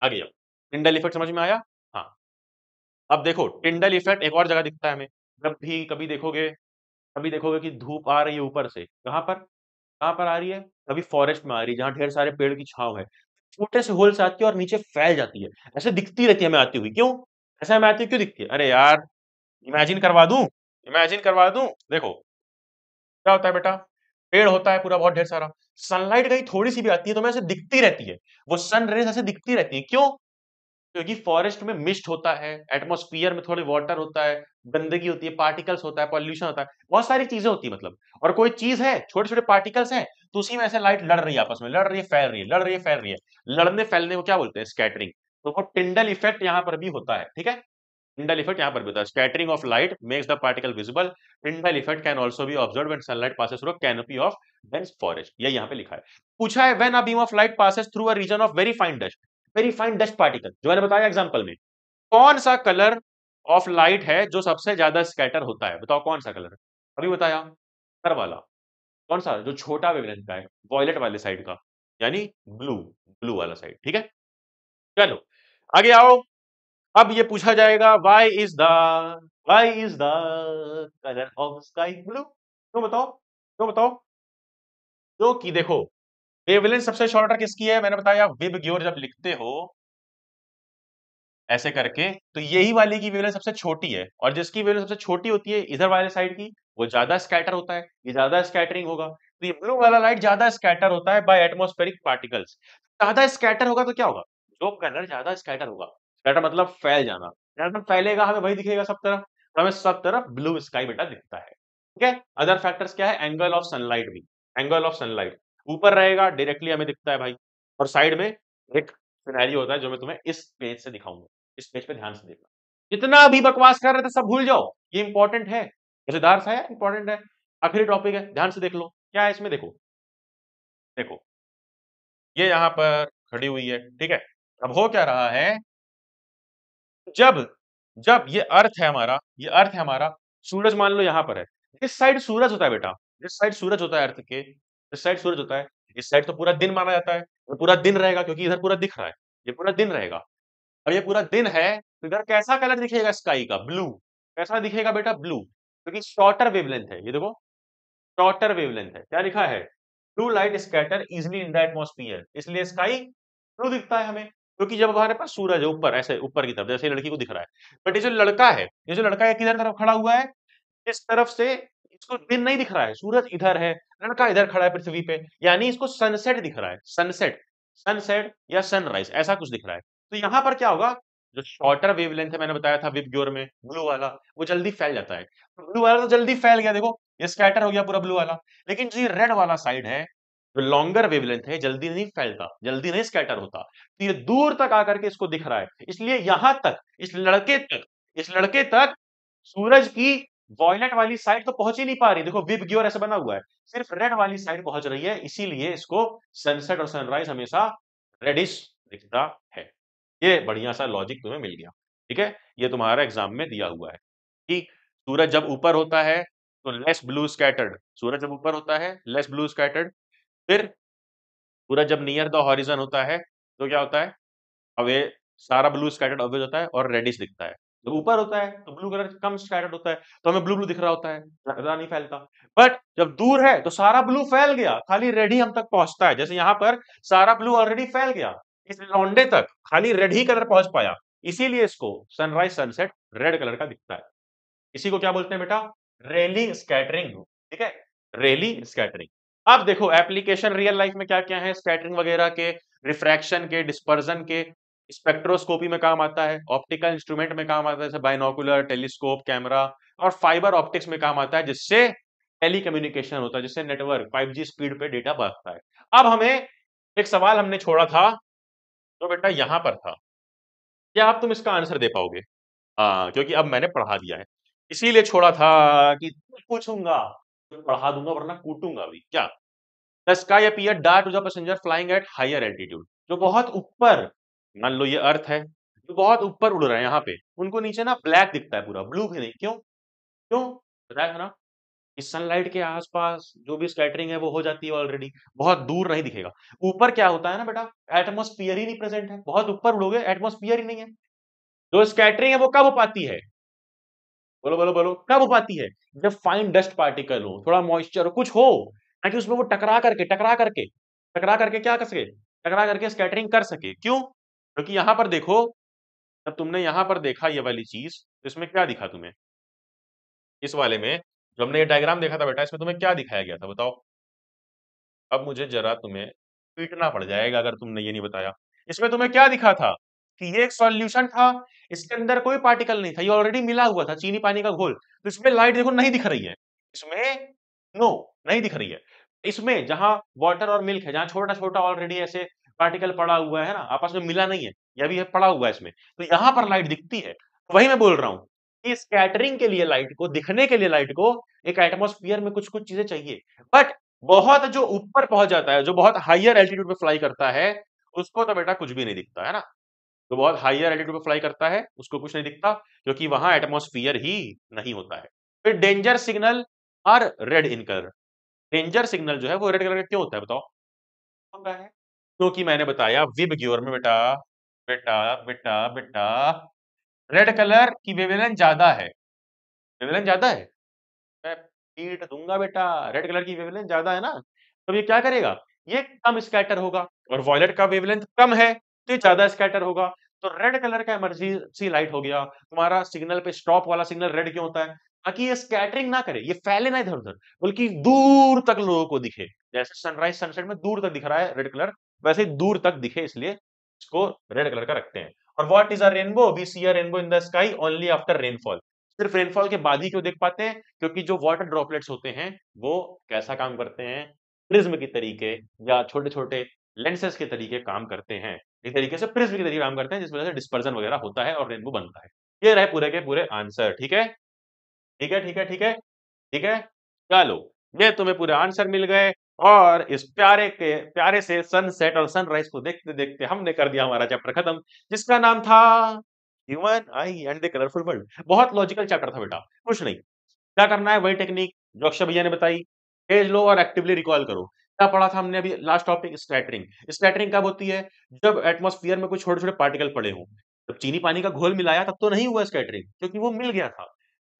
आगे जाओ। टिंडल इफेक्ट समझ में आया? हाँ। अब देखो टिंडल इफेक्ट एक और जगह दिखता है हमें। जब भी कभी देखोगे कि धूप आ रही है ऊपर से, कहाँ पर आ रही है? कभी फॉरेस्ट में आ रही है जहाँ ढेर सारे पेड़ की छांव है, छोटे से होल से आती है और नीचे फैल जाती है, ऐसे दिखती रहती है हमें आती हुई। क्यों ऐसा हमें आती हुई क्यों दिखती है? अरे यार, इमेजिन करवा दूं, इमेजिन करवा दूं। देखो क्या होता है बेटा, पेड़ होता है पूरा बहुत ढेर सारा, सनलाइट कहीं थोड़ी सी भी आती है तो हमें ऐसे दिखती रहती है, वो सन रेज ऐसे दिखती रहती है। क्यों? क्योंकि फॉरेस्ट में मिस्ट होता है, एटमॉस्फेयर में थोड़ी वाटर होता है, गंदगी होती है, पार्टिकल्स होता है, पॉल्यूशन होता है, बहुत सारी चीजें होती है मतलब। और कोई चीज है, छोटे छोटे पार्टिकल्स हैं, तो उसी में ऐसे लाइट लड़ रही है आपस में, लड़ रही है फैल रही है, लड़ रही है फैल रही है। लड़ने फैलने को क्या बोलते हैं? स्कैटरिंग। तो वो टिंडल इफेक्ट यहाँ पर भी होता है। ठीक है, टिंडल इफेक्ट यहाँ पर भी होता है। Scattering of light makes the particle visible. Tyndall effect can also be observed when sunlight passes through a canopy of dense forest. ये यहाँ पे लिखा है। पूछा है when a beam of light passes through a region of very fine dust particle, जो मैंने बताया एग्जांपल में, कौन सा कलर ऑफ लाइट है जो सबसे ज्यादा स्कैटर होता है? बताओ कौन सा कलर? अभी बताया, हर वाला। कौन सा? जो छोटा वेवलेंथ का है, वॉयलेट वाले साइड का, यानी ब्लू, ब्लू वाला साइड। ठीक है, चलो आगे आओ। अब ये पूछा जाएगा why is the colour of sky blue? क्यों बताओ, क्यों बताओ? क्योंकि देखो, वेवलेंथ सबसे शॉर्टर किसकी है? मैंने बताया विब ग्योर जब लिखते हो ऐसे करके, तो यही वाली की वेवलेंथ सबसे छोटी है, और जिसकी वेवलेंथ सबसे छोटी होती है इधर वाले साइड की, वो ज्यादा स्कैटर होता है, ये ज्यादा स्कैटरिंग होगा। तो ये ब्लू वाला लाइट ज्यादा स्कैटर होता है बाय एटमॉस्फेरिक पार्टिकल्स। ज्यादा स्कैटर होगा तो क्या होगा? जो कलर ज्यादा स्कैटर होगा, स्कैटर मतलब फैल जाना, ज्यादा फैलेगा हमें वही दिखेगा सब तरफ, तो हमें सब तरफ ब्लू स्काई बेटा दिखता है। ठीक है, अदर फैक्टर्स क्या है? एंगल ऑफ सनलाइट भी, एंगल ऑफ सनलाइट ऊपर रहेगा डायरेक्टली हमें दिखता है भाई, और साइड में एक सिनेरियो होता है जो मैं तुम्हें इस पेज से दिखाऊंगा, इस पेज पे ध्यान से देखना। जितना भी बकवास कर रहे थे सब भूल जाओ, ये इंपॉर्टेंट है, मजेदार सा है, इंपॉर्टेंट है, आखिरी टॉपिक है, ध्यान से देख लो क्या है इसमें। देखो देखो, ये यहाँ पर खड़ी हुई है, ठीक है। अब हो क्या रहा है, जब जब ये अर्थ है हमारा, ये अर्थ है हमारा, सूरज मान लो यहाँ पर है, इस साइड सूरज होता है बेटा, इस साइड सूरज होता है अर्थ के, इस साइड सूरज होता है, इस साइड तो पूरा दिन माना जाता है, वो पूरा दिन रहेगा क्योंकि इधर पूरा दिख रहा है, ये पूरा दिन रहेगा। और ये पूरा दिन है तो इधर कैसा कलर दिखेगा स्काई का? ब्लू। कैसा दिखेगा बेटा? ब्लू, क्योंकि शॉर्टर वेवलेंथ है, ये देखो शॉर्टर वेवलेंथ है, क्या लिखा है? Blue light scatter easily in the atmosphere, इसलिए स्काई ब्लू दिखता है हमें, क्योंकि जब हमारे पास सूरज है ऊपर, ऐसे ऊपर की तरफ जैसे लड़की को दिख रहा है, बट ये जो लड़का है, ये जो लड़का है किधर तरफ खड़ा हुआ है? इस तरफ से, इसको दिन नहीं दिख रहा है, सूरज इधर है, लड़का इधर खड़ा है पृथ्वी पे, यानी इसको सनसेट दिख रहा है, सनसेट, सनसेट या सनराइज ऐसा कुछ दिख रहा है। तो यहाँ पर क्या होगा, जो शॉर्टर वेवलेंथ है मैंने बताया था विबग्योर में, ब्लू वाला, वो जल्दी फैल जाता है, तो ब्लू वाला तो जल्दी फैल गया, देखो ये स्कैटर हो गया पूरा ब्लू वाला। लेकिन जो ये रेड वाला साइड है, जो लॉन्गर वेवलेंथ है, जल्दी नहीं फैलता, जल्दी नहीं स्कैटर होता, तो ये दूर तक आकर के इसको दिख रहा है, इसलिए यहां तक, इस लड़के तक सूरज की वॉयलेट वाली साइड तो पहुंच ही नहीं पा रही, देखो विब ग्योर ऐसे बना हुआ है, सिर्फ रेड वाली साइड पहुंच रही है, इसीलिए इसको सनसेट और सनराइज हमेशा रेडिश दिखता है। ये बढ़िया सा लॉजिक तुम्हें मिल गया। ठीक है, ये तुम्हारा एग्जाम में दिया हुआ है कि सूरज जब ऊपर होता है तो लेस ब्लू स्कैटर्ड, सूरज जब ऊपर होता है लेस ब्लू स्कैटर्ड, फिर सूरज जब नियर द हॉरिजन होता है तो क्या होता है, अब ये सारा ब्लू स्कैटर्ड ऑब्वियस होता है और रेडिश दिखता है। जब ऊपर होता है तो ब्लू कलर कम स्कैटर्ड होता है, तो हमें ब्लू ब्लू दिख रहा होता है, ज्यादा नहीं फैलता। बट जब दूर है तो सारा ब्लू फैल गया, खाली रेड ही हम तक पहुंचता है, जैसे यहाँ पर सारा ब्लू ऑलरेडी फैल गया, इस लौंडे तक खाली रेड ही कलर पहुंच पाया, इसीलिए इसको सनराइज सनसेट रेड कलर का दिखता है। इसी को क्या बोलते हैं बेटा? रेली स्कैटरिंग। ठीक है, रेली स्कैटरिंग। अब देखो एप्लीकेशन रियल लाइफ में क्या क्या है स्कैटरिंग वगैरह के। रिफ्रैक्शन के, डिस्पर्जन के, स्पेक्ट्रोस्कोपी में काम आता है, ऑप्टिकल इंस्ट्रूमेंट में काम आता है जैसे बाइनोकुलर, टेलीस्कोप, कैमरा, और फाइबर ऑप्टिक्स में काम आता है जिससे टेलीकम्युनिकेशन होता है, जिससे नेटवर्क 5G स्पीड पे डेटा भागता है। अब हमें एक सवाल हमने छोड़ा था जो बेटा यहाँ पर था, क्या अब तुम इसका आंसर दे पाओगे? हाँ, क्योंकि अब मैंने पढ़ा दिया है, इसीलिए छोड़ा था कि पूछूंगा तो पढ़ा दूंगा वरना कूटूंगा भी क्या। The sky appeared dark to the passenger flying at higher altitude, जो बहुत ऊपर, मान लो ये अर्थ है, जो बहुत ऊपर उड़ रहा है यहाँ पे, उनको नीचे ना ब्लैक दिखता है पूरा, ब्लू भी नहीं। क्यों? क्यों बताया था ना, इस सनलाइट के आसपास जो भी स्कैटरिंग है वो हो जाती है ऑलरेडी, बहुत दूर नहीं दिखेगा। ऊपर क्या होता है ना बेटा, एटमॉस्फेयर ही नहीं प्रेजेंट है, बहुत ऊपर उड़ोगे एटमॉस्फेयर ही नहीं है, जो स्कैटरिंग है वो कब हो पाती है? बोलो बोलो बोलो, कब हो पाती है? जब फाइन डस्ट पार्टिकल हो, थोड़ा मॉइस्चर हो, कुछ हो, ताकि उसमें वो टकरा करके क्या कर सके, टकरा करके स्कैटरिंग कर सके। क्यों? क्योंकि यहां पर देखो, जब तुमने यहां पर देखा ये वाली चीज, तो इसमें क्या दिखा तुम्हें? इस वाले में जो हमने ये डायग्राम देखा था बेटा, इसमें तुम्हें क्या दिखाया गया था बताओ? अब मुझे जरा तुम्हें पीटना पड़ जाएगा अगर तुमने ये नहीं बताया। इसमें तुम्हें क्या दिखा था कि ये एक सॉल्यूशन था, इसके अंदर कोई पार्टिकल नहीं था, ये ऑलरेडी मिला हुआ था, चीनी पानी का घोल। तो इसमें लाइट देखो नहीं दिख रही है, इसमें नो नहीं दिख रही है। इसमें जहां वाटर और मिल्क है, जहां छोटा छोटा ऑलरेडी ऐसे पार्टिकल पड़ा हुआ है ना, आपस में मिला नहीं है, यह भी है पड़ा हुआ है इसमें, तो यहां पर लाइट दिखती है। वही मैं बोल रहा हूं कि स्कैटरिंग के लिए लाइट को, दिखने के लिए लाइट को, एक एटमॉस्फेयर में कुछ कुछ चीजें चाहिए। बट बहुत जो ऊपर पहुंच जाता है, जो बहुत हायर एल्टीट्यूड पे फ्लाई करता है, उसको तो बेटा कुछ भी नहीं दिखता है ना। जो बहुत हायर एल्टीट्यूड पे फ्लाई करता है उसको कुछ नहीं दिखता, क्योंकि वहां एटमॉस्फेयर ही नहीं होता है। फिर डेंजर सिग्नल और red in colour, danger signal जो है वो रेड कलर का क्यों होता है बताओ? होता है क्योंकि मैंने बताया विब ग्योर में बेटा, बेटा बेटा बेटा, रेड कलर की वेवलेंथ ज्यादा है, वेवलेंथ ज्यादा है, मैं पीट दूंगा बेटा, रेड कलर की वेवलेंथ ज्यादा है ना, तो ये क्या करेगा, ये कम स्कैटर होगा, और वॉयलेट का वेवलेंथ कम है तो ये ज्यादा स्कैटर होगा। तो रेड कलर का इमरजेंसी लाइट हो गया तुम्हारा, सिग्नल पे स्टॉप वाला सिग्नल रेड क्यों होता है? ताकि ये स्कैटरिंग ना करे, ये फैले ना इधर उधर, बल्कि दूर तक लोगों को दिखे। जैसे सनराइज सनसेट में दूर तक दिख रहा है रेड कलर, वैसे ही दूर तक दिखे, इसलिए इसको रेड कलर का रखते हैं। और what is a rainbow? We see a rainbow in the sky only after rainfall, सिर्फ रेनफॉल के बाद ही क्यों देख पाते हैं? क्योंकि जो वाटर ड्रॉपलेट्स होते हैं वो कैसा काम करते हैं, प्रिज्म के तरीके या छोटे छोटे लेंसेज के तरीके काम करते हैं, इस तरीके से प्रिज्म के तरीके काम करते हैं, जिस वजह से डिस्पर्जन वगैरह होता है और रेनबो बनता है। ये रहे पूरे के पूरे आंसर। ठीक है, ठीक है, ठीक है, ठीक है, ठीक है, चलो, ये तुम्हें पूरे आंसर मिल गए। और इस प्यारे से सनसेट और सनराइज को देखते देखते हमने कर दिया हमारा चैप्टर खत्म, जिसका नाम था human I and the colourful world. बहुत लॉजिकल चैप्टर था बेटा, कुछ नहीं, क्या करना है वही टेक्निक जो अक्षय भैया ने बताई, पेज लो और एक्टिवली रिकॉल करो। क्या पढ़ा था हमने अभी लास्ट टॉपिक? स्कैटरिंग। स्कैटरिंग कब होती है? जब एटमॉस्फेयर में कुछ छोटे छोटे पार्टिकल पड़े हों। जब चीनी पानी का घोल मिलाया तब तो नहीं हुआ स्कैटरिंग, क्योंकि वो मिल गया था।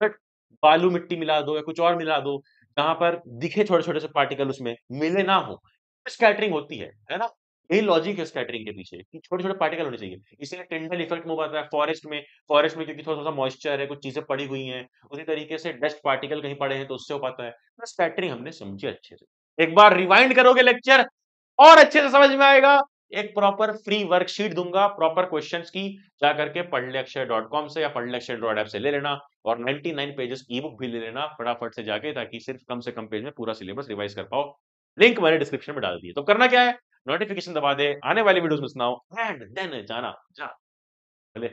बट बालू मिट्टी मिला दो या कुछ और मिला दो, जहां पर दिखे छोटे छोटे से पार्टिकल, उसमें मिले ना हो, स्कैटरिंग होती है ना। यही लॉजिक है स्कैटरिंग के पीछे कि छोटे छोटे पार्टिकल होने चाहिए, इसीलिए टिंडल इफेक्ट में आता है फॉरेस्ट में। फॉरेस्ट में क्योंकि थोड़ा थोड़ा मॉइस्चर है, कुछ चीजें पड़ी हुई हैं, उसी तरीके से डस्ट पार्टिकल कहीं पड़े हैं तो उससे हो पाता है। तो स्कैटरिंग हमने समझी अच्छे से, एक बार रिवाइंड करोगे लेक्चर और अच्छे से समझ में आएगा। एक प्रॉपर फ्री वर्कशीट दूंगा प्रॉपर क्वेश्चंस की, जा करके पढ़लेअक्षर.com से या पढ़लेअक्षर ऐप से ले लेना, और 99 पेजेस ई बुक भी ले लेना फटाफट से जाके, ताकि सिर्फ कम से कम पेज में पूरा सिलेबस रिवाइज कर पाओ। लिंक मैंने डिस्क्रिप्शन में डाल दी है। तो करना क्या है, नोटिफिकेशन दबा दे, आने वाली वीडियोस में सुनाओ, एंड देन जाना जा भले